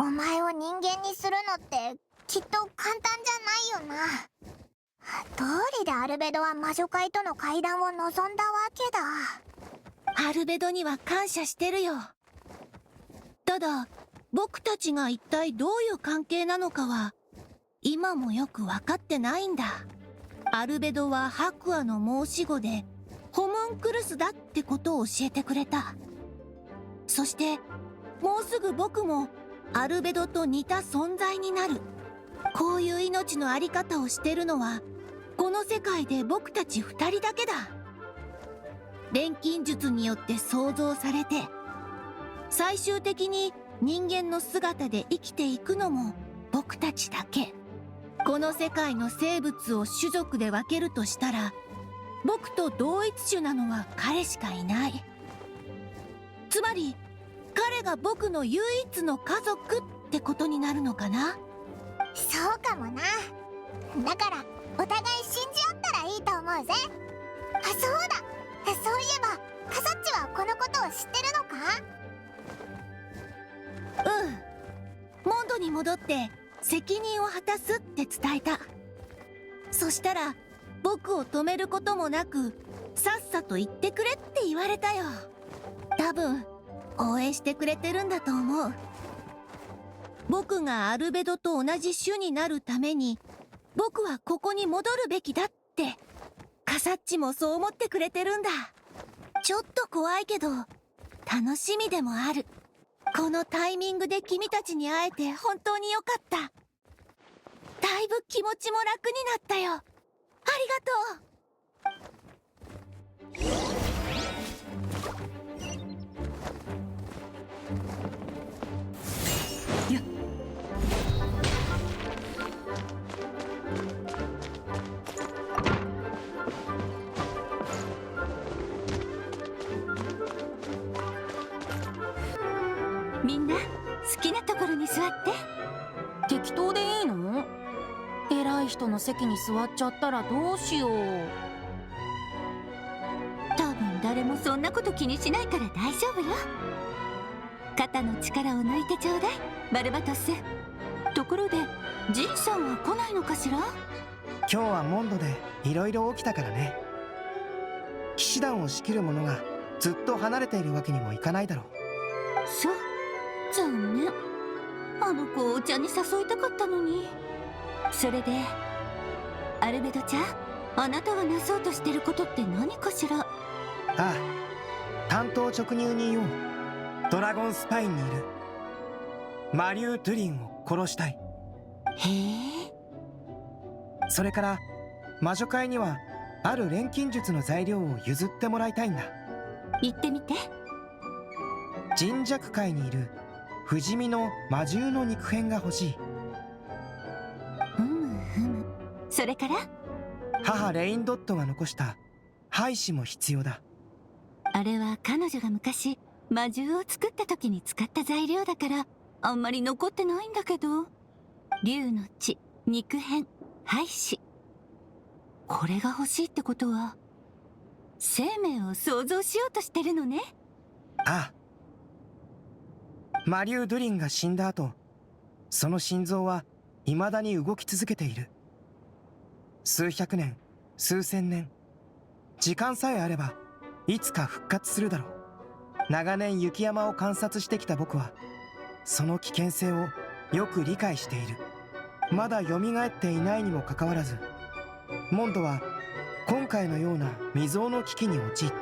Speaker 1: お前を人間にするのってきっと簡単じゃないよな。どうりでアルベドは魔女界との会談を望んだわけだ。
Speaker 12: アルベドには感謝してるよ。ただ僕たちが一体どういう関係なのかは今もよく分かってないんだ。アルベドは白亜の申し子でホムンクルスだってことを教えてくれた。そしてもうすぐ僕もアルベドと似た存在になる。こういう命のあり方をしてるのはこの世界で僕たち二人だけだ。錬金術によって創造されて最終的に人間の姿で生きていくのも僕たちだけ。この世界の生物を種族で分けるとしたら、僕と同一種なのは彼しかいない。つまり彼が僕の唯一の家族ってことになるのかな。
Speaker 1: そうかもな。だからお互い信じ合ったらいいと思うぜ。あ、そうだ。そういえばカサッチはこのことを知ってるのか？
Speaker 12: モンドに戻って責任を果たすって伝えた。そしたら僕を止めることもなくさっさと言ってくれって言われたよ。多分応援してくれてるんだと思う。僕がアルベドと同じ種になるために僕はここに戻るべきだってカサッチもそう思ってくれてるんだ。ちょっと怖いけど楽しみでもある。このタイミングで君たちに会えて本当によかった。だいぶ気持ちも楽になったよ。ありがとう。
Speaker 14: みんな好きなところに座って。適当でいいの？偉い人の席に座っちゃったらどうしよう。
Speaker 17: 多分誰もそんなこと気にしないから大丈夫よ。肩の力を抜いてちょうだい、バルバトス。ところでジンさんは来ないのかしら？
Speaker 11: 今日はモンドでいろいろ起きたからね。騎士団を仕切る者がずっと離れているわけにもいかないだろう。
Speaker 17: そう、残念。あの子をお茶に誘いたかったのに。それでアルベドちゃん、あなたがなそうとしてることって何かしら？
Speaker 11: ああ、担当直入に言おう。ドラゴンスパインにいる魔竜ドゥリンを殺したい。
Speaker 17: へえ。
Speaker 11: それから魔女界にはある錬金術の材料を譲ってもらいたいんだ。
Speaker 17: 言ってみて。
Speaker 11: 人弱界にいる不死身の魔獣の肉片が欲しい。
Speaker 17: それから
Speaker 11: 母レインドットが残した胚子も必要だ。
Speaker 17: あれは彼女が昔魔獣を作った時に使った材料だからあんまり残ってないんだけど。竜の血、肉片、胚子、これが欲しいってことは生命を創造しようとしてるのね。
Speaker 11: ああ、魔竜ドゥリンが死んだ後、その心臓は未だに動き続けている。数百年、数千年、時間さえあればいつか復活するだろう。長年雪山を観察してきた僕はその危険性をよく理解している。まだ蘇っていないにもかかわらず、モンドは今回のような未曾有の危機に陥っ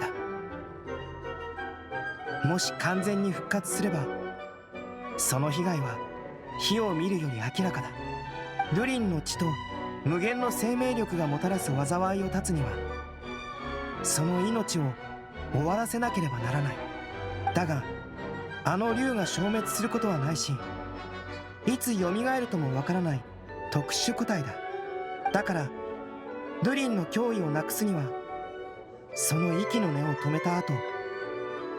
Speaker 11: た。もし完全に復活すれば、その被害は火を見るより明らかだ。ドゥリンの血と無限の生命力がもたらす災いを断つには、その命を終わらせなければならない。だがあの竜が消滅することはないし、いつ蘇るともわからない特殊個体だ。だからドゥリンの脅威をなくすには、その息の根を止めた後、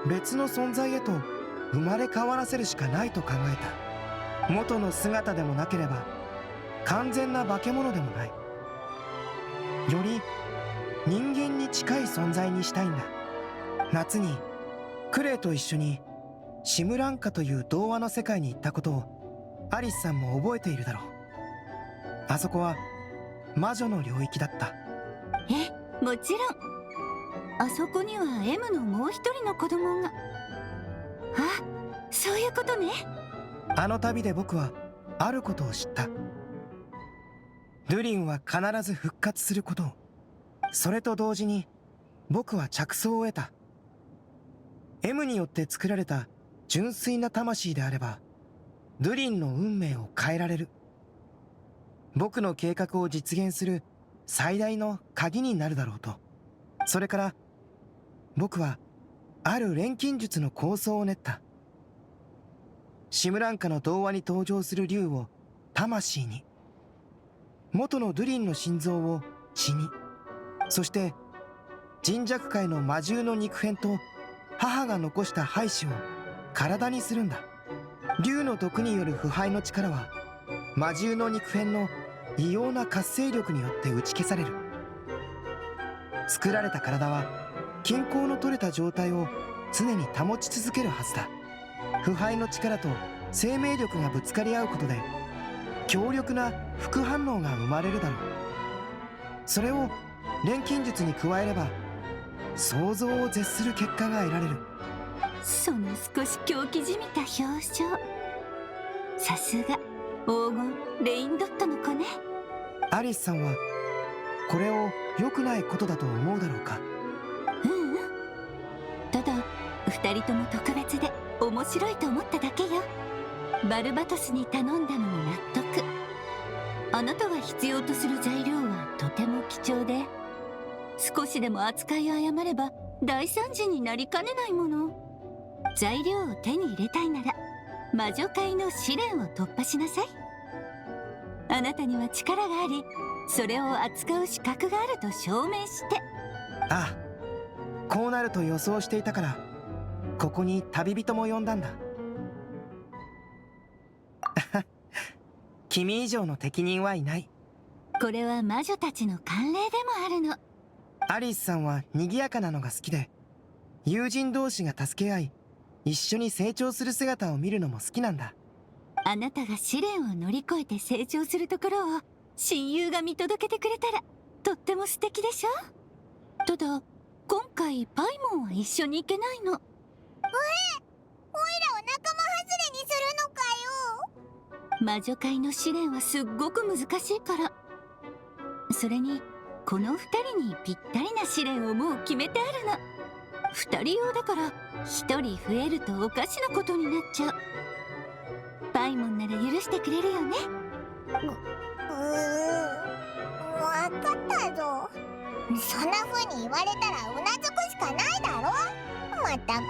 Speaker 11: 別の存在へと生まれ変わらせるしかないと考えた。元の姿でもなければ完全な化け物でもない。より人間に近い存在にしたいんだ。夏にクレイと一緒にシムランカという童話の世界に行ったことをアリスさんも覚えているだろう。あそこは魔女の領域だった。
Speaker 17: もちろん。あそこには M のもう一人の子供が。あ、そういうことね。
Speaker 11: あの旅で僕はあることを知った。ドゥリンは必ず復活することを。それと同時に僕は着想を得た。M によって作られた純粋な魂であれば、ドゥリンの運命を変えられる。僕の計画を実現する最大の鍵になるだろうと。それから僕はある錬金術の構想を練った。シムランカの童話に登場する竜を魂に、元のドゥリンの心臓を血に、そして人弱界の魔獣の肉片と母が残した胚子を体にするんだ。竜の毒による腐敗の力は魔獣の肉片の異様な活性力によって打ち消される。作られた体は均衡の取れた状態を常に保ち続けるはずだ。腐敗の力と生命力がぶつかり合うことで強力な副反応が生まれるだろう。それを錬金術に加えれば想像を絶する結果が得られる。
Speaker 17: その少し狂気じみた表情、さすが黄金レインドットの子ね。
Speaker 11: アリスさんはこれを良くないことだと思うだろうか。
Speaker 17: ただ二人とも特別で面白いと思っただけよ。バルバトスに頼んだのも納得。あなたが必要とする材料はとても貴重で、少しでも扱い誤れば大惨事になりかねないもの。材料を手に入れたいなら魔女界の試練を突破しなさい。あなたには力があり、それを扱う資格があると証明して。
Speaker 11: ああ、こうなると予想していたからここに旅人も呼んだんだ。君以上の適任はいない。
Speaker 17: これは魔女たちの慣例でもあるの。
Speaker 11: アリスさんは賑やかなのが好きで、友人同士が助け合い一緒に成長する姿を見るのも好きなんだ。
Speaker 17: あなたが試練を乗り越えて成長するところを親友が見届けてくれたらとっても素敵でしょ。ただ今回パイモンは一緒に行けないの。おいらを仲間外れにするのかよ。魔女界の試練はすっごく難しいから。それにこの二人にぴったりな試練をもう決めてあるの。二人用だから一人増えるとおかしなことになっちゃう。パイモンなら許してくれるよね。
Speaker 1: わかったぞ。そんな風に言われたらうなずくしかないだろ。まったく。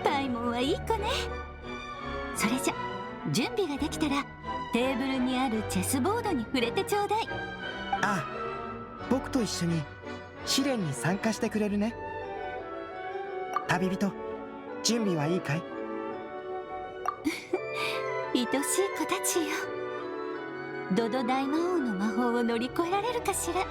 Speaker 17: パイモンはいい子ね。それじゃ準備ができたらテーブルにあるチェスボードに触れてちょうだい。
Speaker 11: ああ、僕と一緒に試練に参加してくれるね。旅人、準備はいいかい？
Speaker 17: 愛しい子たちよ。ドド大魔王の魔法を乗り越えられるかしら。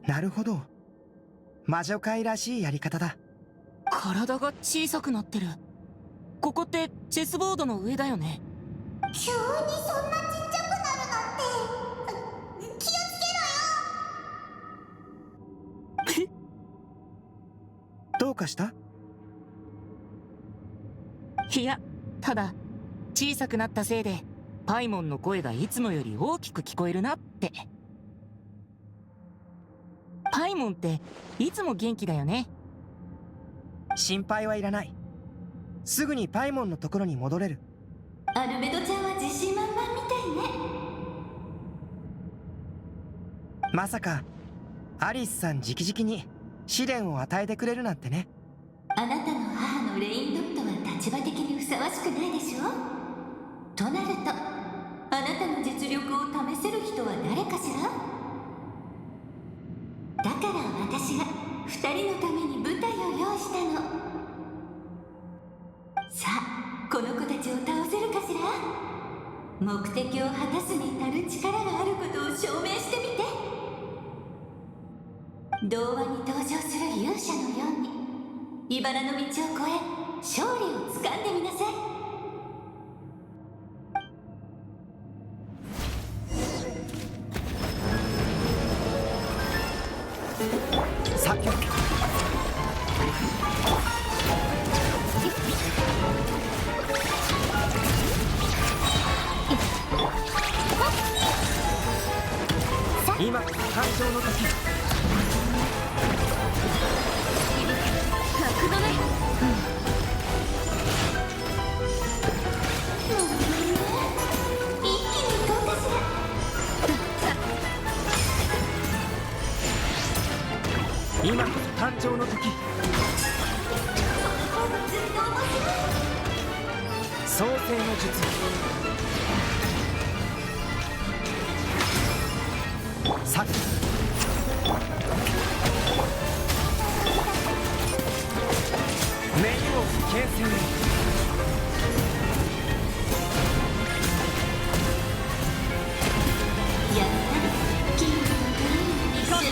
Speaker 11: なるほど。魔女界らしいやり方だ。
Speaker 15: 体が小さくなってる。ここってチェスボードの上だよね。
Speaker 1: 急にそんなちっちゃくなるなんて気をつけろよ。
Speaker 11: どうかした？
Speaker 15: いや、ただ小さくなったせいでパイモンの声がいつもより大きく聞こえるなって。パイモンっていつも元気だよね。
Speaker 11: 心配はいらない。すぐにパイモンのところに戻れる。
Speaker 17: アルベドちゃんは自信満々みたいね。
Speaker 11: まさかアリスさん直々に試練を与えてくれるなんてね。
Speaker 17: あなたの母のレインドットは立場的にふさわしくないでしょ。となるとあなたの実力を試せる人は誰かしら。だから私が2人のために舞台を用意したの。さあ、この子たちを倒せるかしら。目的を果たすに足る力があることを証明してみて。童話に登場する勇者のように茨の道を越え勝利をつかんでみなさい。
Speaker 11: 作曲。今、感情の時。
Speaker 17: 角度ね。一気に行こうかしら。
Speaker 11: 今、誕生の時。創世の術。さっきメインを牽制。
Speaker 17: やったりキングのグリーンに一緒だね。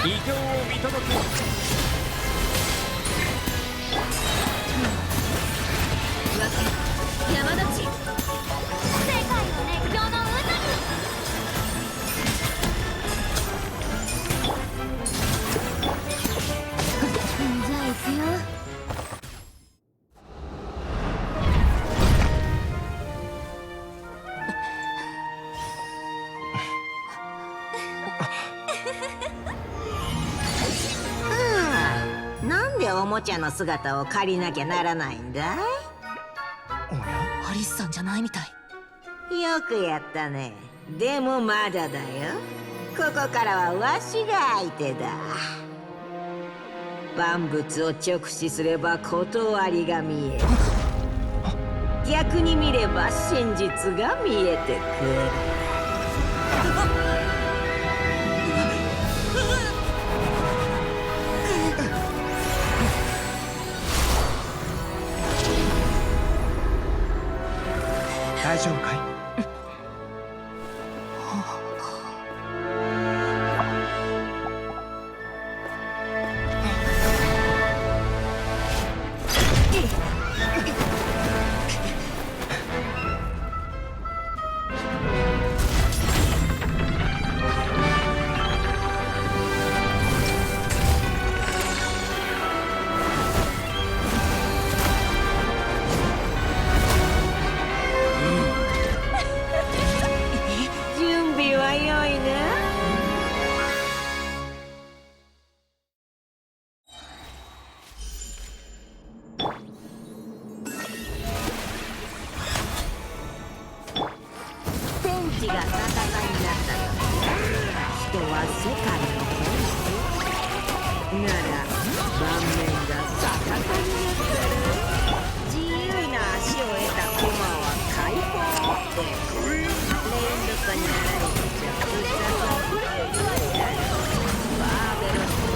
Speaker 11: 異形を見届けよ。
Speaker 17: 山立ち世界の熱狂の渦に。じゃあ行くよ。
Speaker 20: なんでおもちゃの姿を借りなきゃならないんだい？
Speaker 15: アリスさんじゃないみたい。
Speaker 20: よくやったね。でもまだだよ。ここからはわしが相手だ。万物を直視すれば断りが見える。逆に見れば真実が見えてくる。
Speaker 11: 大丈夫かい？
Speaker 20: 地が逆さになった時、人は世界の本質なら盤面が逆さになったら自由な足を得た駒は解放って連続になられてちょっとしたサプライズだよ。バーベロスの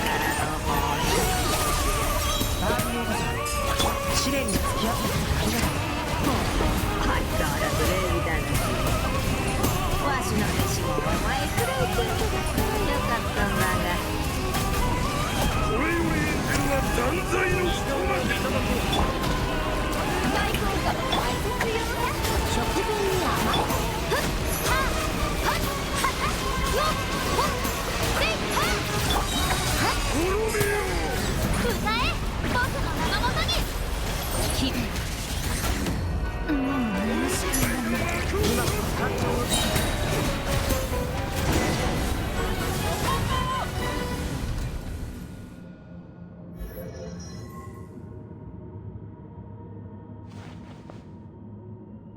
Speaker 20: からのボール
Speaker 11: バービーおばさん、試練に付き合ってくれてありがとう。
Speaker 20: 相変わらず礼儀だなし、わしの弟子もお前くらい程度だったらよかったんだが、
Speaker 8: これより天は断罪の人を待っていただこう。
Speaker 17: 大根が大切よ。食品に甘い。ふっははっはっよっほっせいはっ
Speaker 8: 滅びよ
Speaker 17: 歌え、僕の名のもとに。きれい。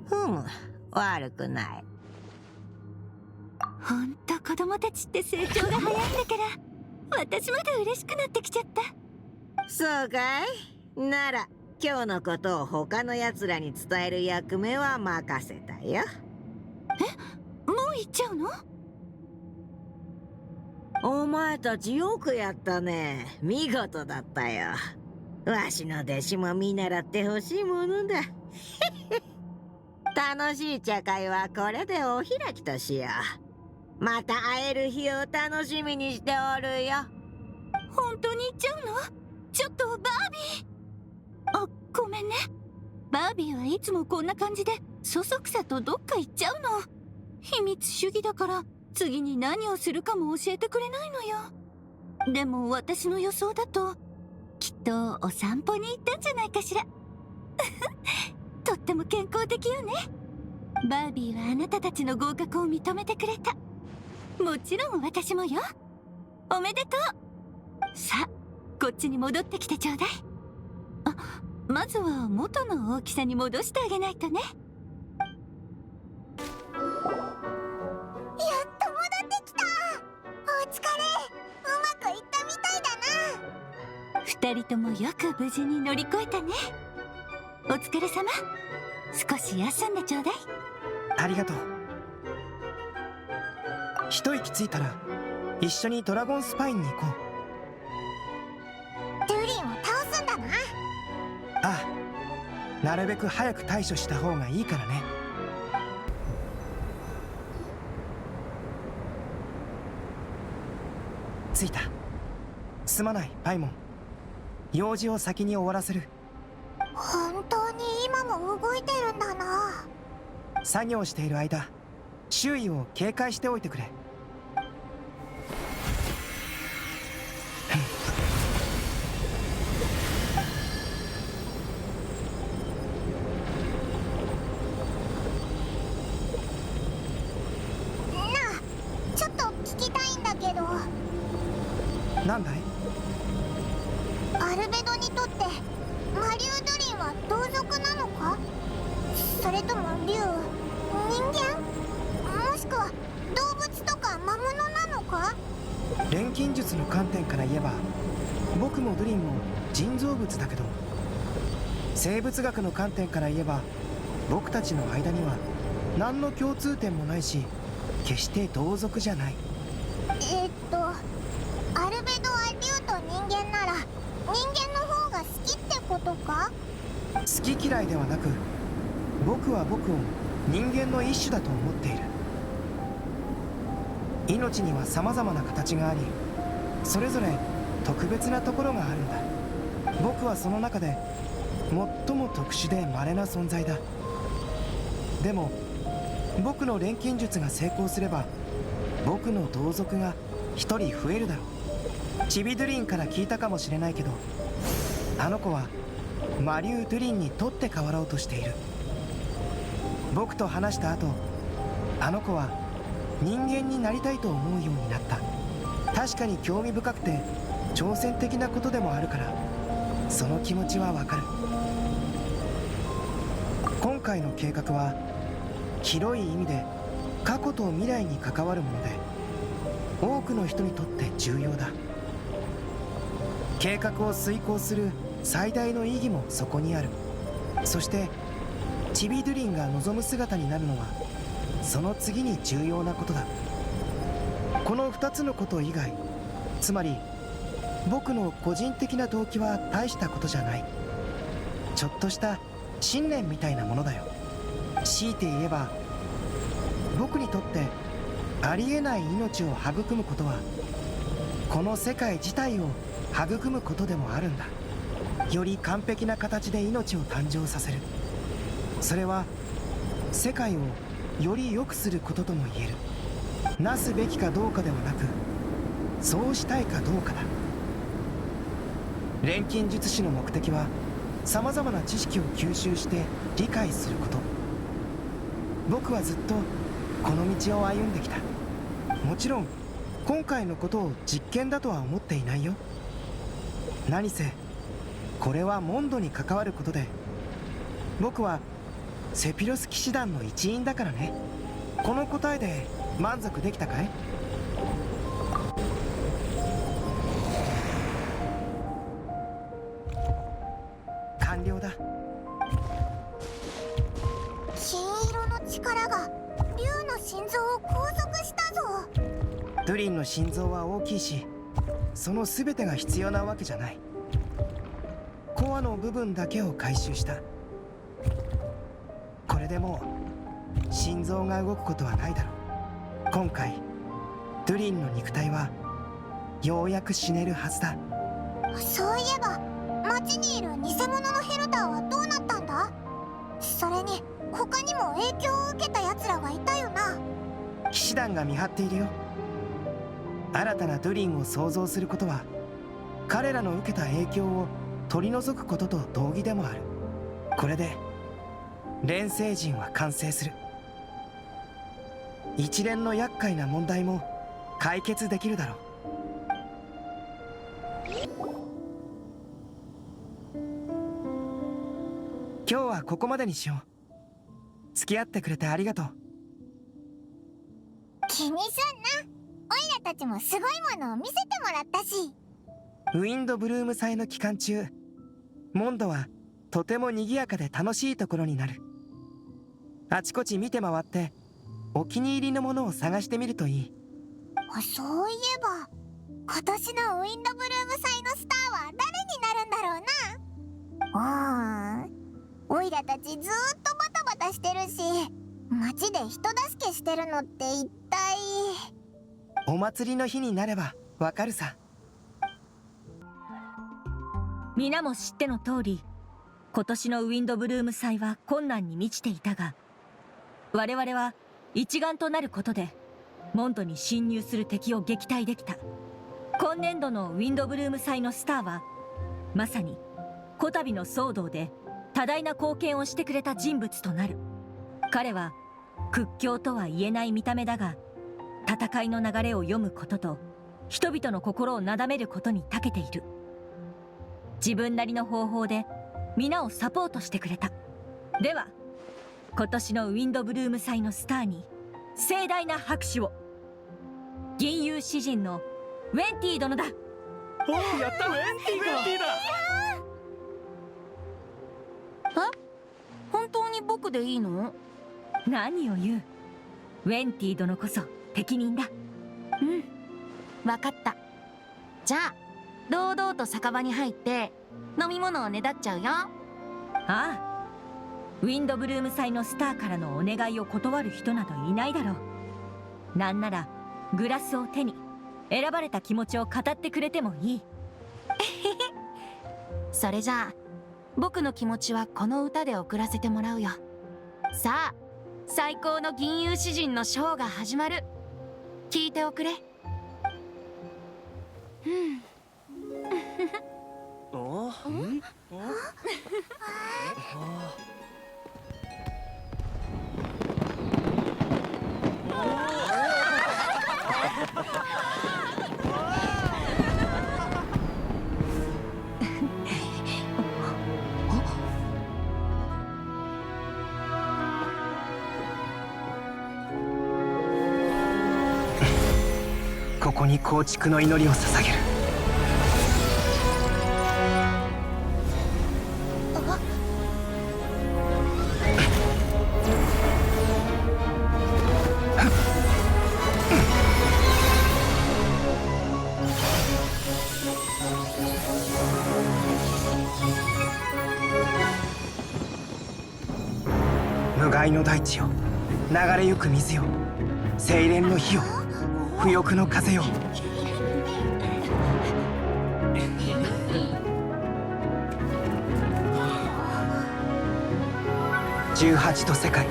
Speaker 20: ふむ、悪くない。
Speaker 12: ほんと子供たちって成長が早いんだから、私まで嬉しくなってきちゃった。
Speaker 20: そうかい？なら今日のことを他の奴らに伝える役目は任せたよ。
Speaker 12: もう行っちゃうの？
Speaker 20: お前たちよくやったね。見事だったよ。わしの弟子も見習ってほしいものだ。楽しい茶会はこれでお開きとしよう。また会える日を楽しみにしておるよ。
Speaker 12: 本当に行っちゃうの？ちょっとバービー。あ、ごめんね。バービーはいつもこんな感じでそそくさとどっか行っちゃうの。秘密主義だから次に何をするかも教えてくれないのよ。でも私の予想だときっとお散歩に行ったんじゃないかしら。とっても健康的よね。バービーはあなたたちの合格を認めてくれた。もちろん私もよ。おめでとう。さあ、こっちに戻ってきてちょうだい。あ、まずは元の大きさに戻してあげないとね。
Speaker 1: やっと戻ってきた。お疲れ。うまくいったみたいだな。
Speaker 12: 二人ともよく無事に乗り越えたね。お疲れ様。少し休んでちょうだい。
Speaker 11: ありがとう。一息ついたら一緒にドラゴンスパインに行こう。
Speaker 1: ドゥリンを倒すんだな。
Speaker 11: ああ、なるべく早く対処した方がいいからね。着いた。すまないパイモン、用事を先に終わらせる。
Speaker 1: 本当に今も動いてるんだな。
Speaker 11: 作業している間、周囲を警戒しておいてくれ。
Speaker 1: ちょっと聞きたいんだけど。
Speaker 11: なんだい？
Speaker 1: アルベドにとってマリュー・ドゥリンは同族なのか？それとも竜、人間？もしくは動物とか魔物なのか？
Speaker 11: 錬金術の観点から言えば僕もドゥリンも人造物だけど、生物学の観点から言えば僕たちの間には何の共通点もないし、決して同族じゃない。
Speaker 1: アルベドは竜と人間なら人間の方が好きってことか？
Speaker 11: 好き嫌いではなく、僕は僕を人間の一種だと思っている。命には様々な形があり、それぞれ特別なところがあるんだ。僕はその中で最も特殊で稀な存在だ。でも僕の錬金術が成功すれば僕の同族が一人増えるだろう。チビドゥリンから聞いたかもしれないけど、あの子はマリュー・ドゥリンに取って代わろうとしている。僕と話した後、あの子は人間になりたいと思うようになった。確かに興味深くて挑戦的なことでもあるから、その気持ちはわかる。今回の計画は広い意味で過去と未来に関わるもので、多くの人にとって重要だ。計画を遂行する最大の意義もそこにある。そしてチビドゥリンが望む姿になるのはその次に重要なことだ。この2つのこと以外、つまり僕の個人的な動機は大したことじゃない。ちょっとした信念みたいなものだよ。強いて言えば、僕にとってありえない命を育むことはこの世界自体を育むことでもあるんだ。より完璧な形で命を誕生させる。それは世界をより良くすることとも言える。なすべきかどうかではなく、そうしたいかどうかだ。錬金術師の目的はさまざまな知識を吸収して理解すること。僕はずっとこの道を歩んできた。もちろん今回のことを実験だとは思っていないよ。何せこれはモンドに関わることで、僕はセピロス騎士団の一員だからね。この答えで満足できたかい？完了だ。
Speaker 1: 金色の力が竜の心臓を拘束したぞ。
Speaker 11: ドゥリンの心臓は大きいし、その全てが必要なわけじゃない。コアの部分だけを回収した。これでもう心臓が動くことはないだろう。今回ドゥリンの肉体はようやく死ねるはずだ。
Speaker 1: そういえば町にいる偽物のヘルターはどうなったんだ？それに他にも影響を受けた奴らがいたよな。
Speaker 11: 騎士団が見張っているよ。新たなドゥリンを創造することは彼らの受けた影響を取り除くことと同義でもある。これで錬星人は完成する。一連の厄介な問題も解決できるだろう。今日はここまでにしよう。付き合ってくれてありがとう。
Speaker 1: 気にすんな。オイラたちもすごいものを見せてもらったし。
Speaker 11: ウィンドブルーム祭の期間中、モンドはとても賑やかで楽しいところになる。あちこち見て回ってお気に入りのものを探してみるといい。
Speaker 1: そういえば今年のウィンドブルーム祭のスターは誰になるんだろうな。オイラたちずーっとバタバタしてるし、街で人助けしてるのって一体。
Speaker 11: お祭りの日になればわかるさ。
Speaker 9: 皆も知っての通り、今年のウィンドブルーム祭は困難に満ちていたが、我々は一丸となることでモンドに侵入する敵を撃退できた。今年度のウィンドブルーム祭のスターはまさにこたびの騒動で多大な貢献をしてくれた人物となる。彼は屈強とは言えない見た目だが、戦いの流れを読むことと人々の心をなだめることに長けている。自分なりの方法で皆をサポートしてくれた。では今年のウィンドブルーム祭のスターに盛大な拍手を。銀融詩人のウェンティ殿だ。
Speaker 18: おお、やった、ウェンティだ。
Speaker 14: 本当に僕でいいの？
Speaker 9: 何を言う。ウェンティ殿こそ適任だ。
Speaker 14: うん、わかった。じゃあ堂々と酒場に入って飲み物をねだっちゃうよ。
Speaker 9: ああ、ウィンドブルーム祭のスターからのお願いを断る人などいないだろう。なんならグラスを手に選ばれた気持ちを語ってくれてもいい。
Speaker 14: それじゃあ僕の気持ちはこの歌で送らせてもらうよ。さあ、最高の銀融詩人のショーが始まる。聞いておくれ。
Speaker 11: ここに構築の祈りを捧げる。無害の大地よ、流れゆく水よ、精錬の火よ、不翼の風よ。18と世界、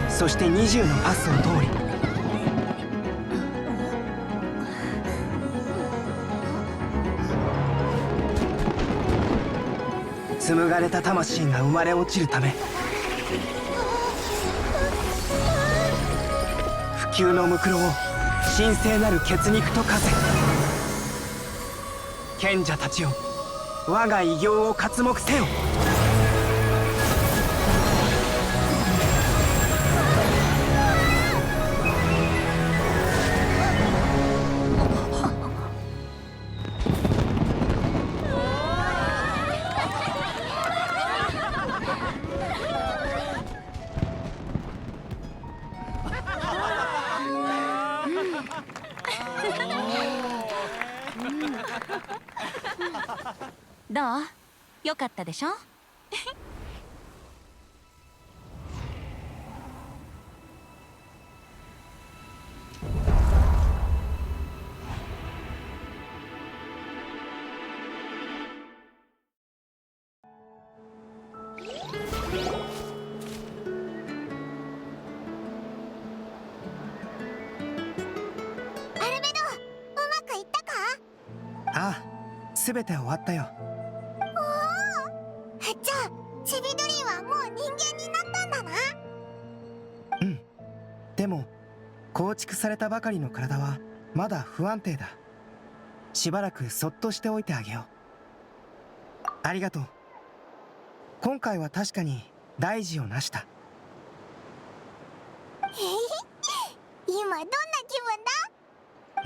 Speaker 11: そして20のパスを通り、紡がれた魂が生まれ落ちるため、不朽のムクロを神聖なる血肉と化せ。賢者たちよ、我が偉業を刮目せよ。
Speaker 14: どう？よかったでしょ？
Speaker 11: ああ、全て終わったよ。
Speaker 1: じゃあチビドリンはもう人間になったんだな。
Speaker 11: うん。でも構築されたばかりの体はまだ不安定だ。しばらくそっとしておいてあげよう。ありがとう。今回は確かに大事を成した。
Speaker 1: 今どんな気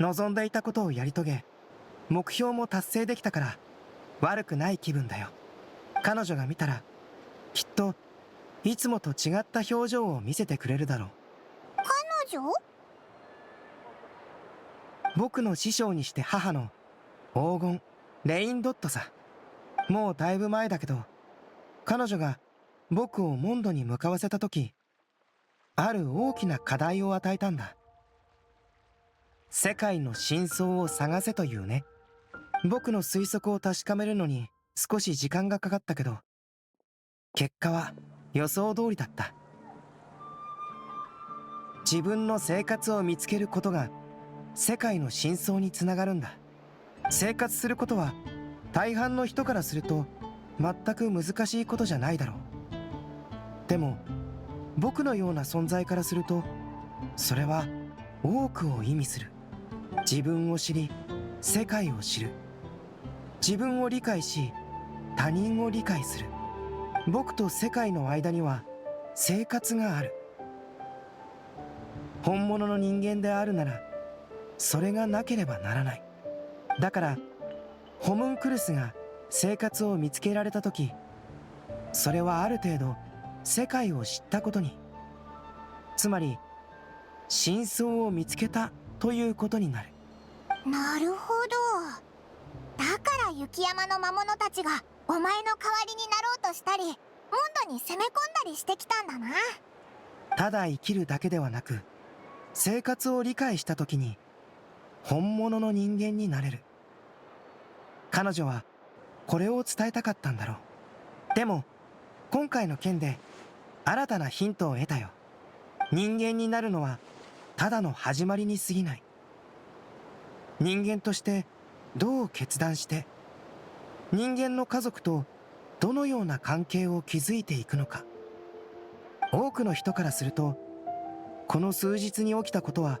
Speaker 1: 分だ？
Speaker 11: 望んでいたことをやり遂げ、目標も達成できたから悪くない気分だよ。彼女が見たらきっといつもと違った表情を見せてくれるだろう。
Speaker 1: 彼女？
Speaker 11: 僕の師匠にして母の黄金レインドットさ。もうだいぶ前だけど、彼女が僕をモンドに向かわせた時、ある大きな課題を与えたんだ。世界の真相を探せというね。僕の推測を確かめるのに少し時間がかかったけど、結果は予想通りだった。自分の生活を見つけることが世界の真相につながるんだ。生活することは大半の人からすると全く難しいことじゃないだろう。でも僕のような存在からするとそれは多くを意味する。自分を知り世界を知る。自分を理解し他人を理解する。僕と世界の間には生活がある。本物の人間であるならそれがなければならない。だからホムンクルスが生活を見つけられた時、それはある程度世界を知ったことに、つまり真相を見つけたということになる。
Speaker 1: なるほど。だから雪山の魔物たちがお前の代わりになろうとしたりモンドに攻め込んだりしてきたんだな。
Speaker 11: ただ生きるだけではなく、生活を理解した時に本物の人間になれる。彼女はこれを伝えたかったんだろう。でも今回の件で新たなヒントを得たよ。人間になるのはただの始まりに過ぎない。人間としてどう決断して、人間の家族とどのような関係を築いていくのか。多くの人からするとこの数日に起きたことは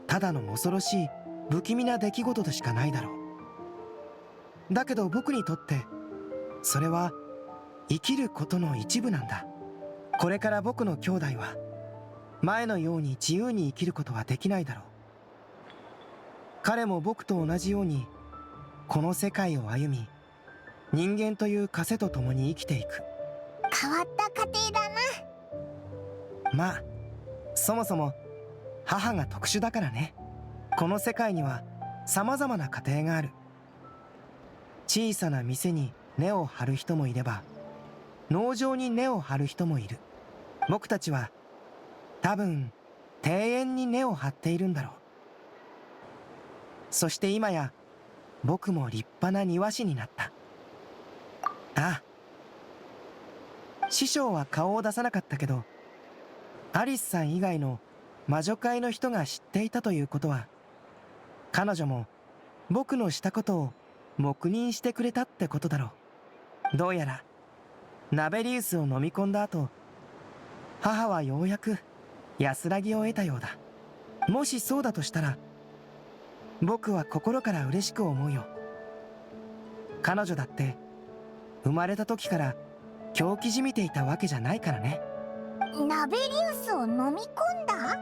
Speaker 11: ただの恐ろしい不気味な出来事でしかないだろう。だけど僕にとってそれは生きることの一部なんだ。これから僕の兄弟は前のように自由に生きることはできないだろう。彼も僕と同じようにこの世界を歩み、人間という枷と共に生きていく。
Speaker 1: 変わった家庭だな。
Speaker 11: まあそもそも母が特殊だからね。この世界には様々な家庭がある。小さな店に根を張る人もいれば、農場に根を張る人もいる。僕たちは多分庭園に根を張っているんだろう。そして今や僕も立派な庭師になった。ああ、師匠は顔を出さなかったけど、アリスさん以外の魔女界の人が知っていたということは、彼女も僕のしたことを黙認してくれたってことだろう。どうやらナベリウスを飲み込んだ後、母はようやく安らぎを得たようだ。もしそうだとしたら、僕は心から嬉しく思うよ。彼女だって生まれた時から狂気じみていたわけじゃないからね。
Speaker 1: ナベリウスを飲み込んだ？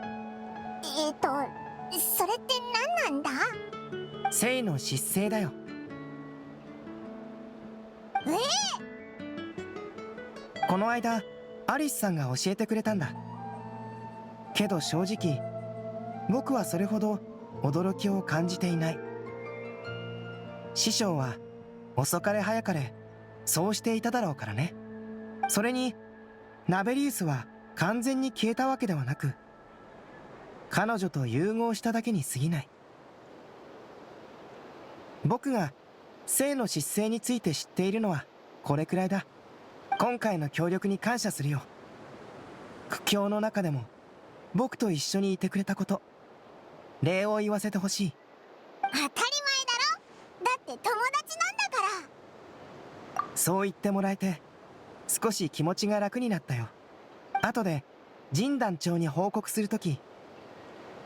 Speaker 1: それって何なんだ？
Speaker 11: 生の失勢だよ。この間アリスさんが教えてくれたんだ。けど正直僕はそれほど驚きを感じていない。師匠は遅かれ早かれそうしていただろうからね。それにナベリウスは完全に消えたわけではなく、彼女と融合しただけに過ぎない。僕が生の失勢について知っているのはこれくらいだ。今回の協力に感謝するよ。苦境の中でも僕と一緒にいてくれたこと、礼を言わせてほしい。
Speaker 1: 当たり前だろ。だって友達なんだから。
Speaker 11: そう言ってもらえて少し気持ちが楽になったよ。後で神団長に報告するとき、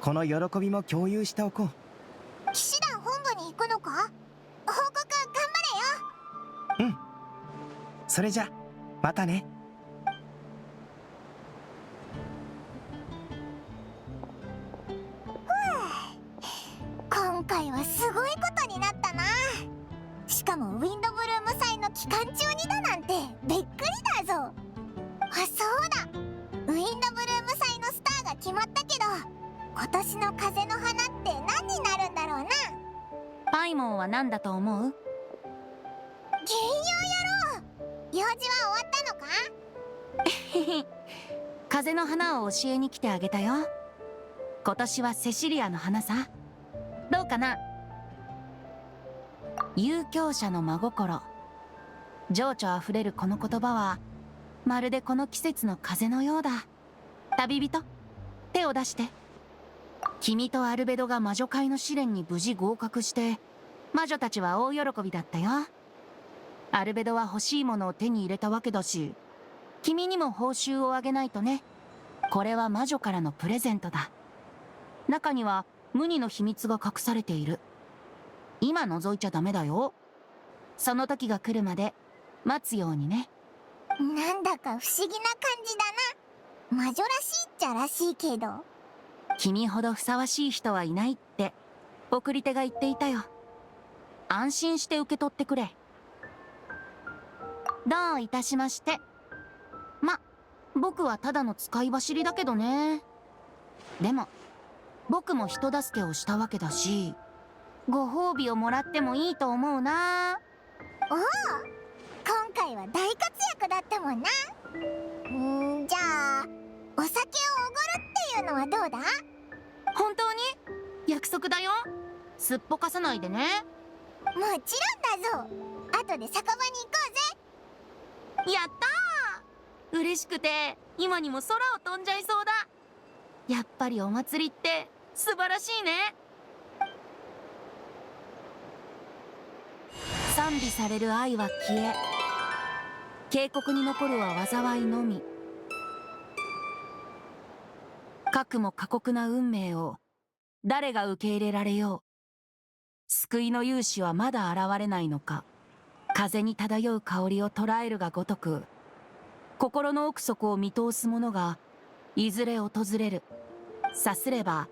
Speaker 11: この喜びも共有しておこう。
Speaker 1: 騎士団本部に行くのか？報告頑張れよ。
Speaker 11: うん。それじゃまたね。
Speaker 1: 今回はすごいことになったな。しかもウィンドブルーム祭の期間中にだなんてびっくりだぞ。あ、そうだ、ウィンドブルーム祭のスターが決まったけど、今年の風の花って何になるんだろうな。
Speaker 14: パイモンは何だと思う？
Speaker 1: 銀曜野郎、用事は終わったのか？
Speaker 14: 風の花を教えに来てあげたよ。今年はセシリアの花さ。どうかな？遊興者の真心、情緒あふれるこの言葉はまるでこの季節の風のようだ。旅人、手を出して。君とアルベドが魔女界の試練に無事合格して、魔女たちは大喜びだったよ。アルベドは欲しいものを手に入れたわけだし、君にも報酬をあげないとね。これは魔女からのプレゼントだ。中には無二の秘密が隠されている。今覗いちゃダメだよ。その時が来るまで待つようにね。
Speaker 1: なんだか不思議な感じだな。魔女らしいっちゃらしいけど。
Speaker 14: 君ほどふさわしい人はいないって送り手が言っていたよ。安心して受け取ってくれ。どういたしまして。ま、僕はただの使い走りだけどね。でも僕も人助けをしたわけだし、ご褒美をもらってもいいと思うな。
Speaker 1: おお、今回は大活躍だったもんな。じゃあお酒をおごるっていうのはどうだ？
Speaker 14: 本当に？約束だよ。すっぽかさないでね。
Speaker 1: もちろんだぞ。後で酒場に行こ
Speaker 14: うぜ。やったー！嬉しくて今にも空を飛んじゃいそうだ。やっぱりお祭りって素晴らしいね。賛美される愛は消え、渓谷に残るは災いのみ。かくも過酷な運命を誰が受け入れられよう。救いの勇士はまだ現れないのか。風に漂う香りを捉えるがごとく、心の奥底を見通す者がいずれ訪れる。さすれば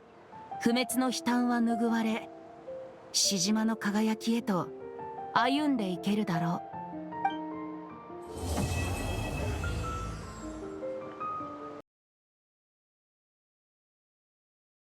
Speaker 14: 不滅の悲嘆は拭われ、獅島の輝きへと歩んでいけるだろう。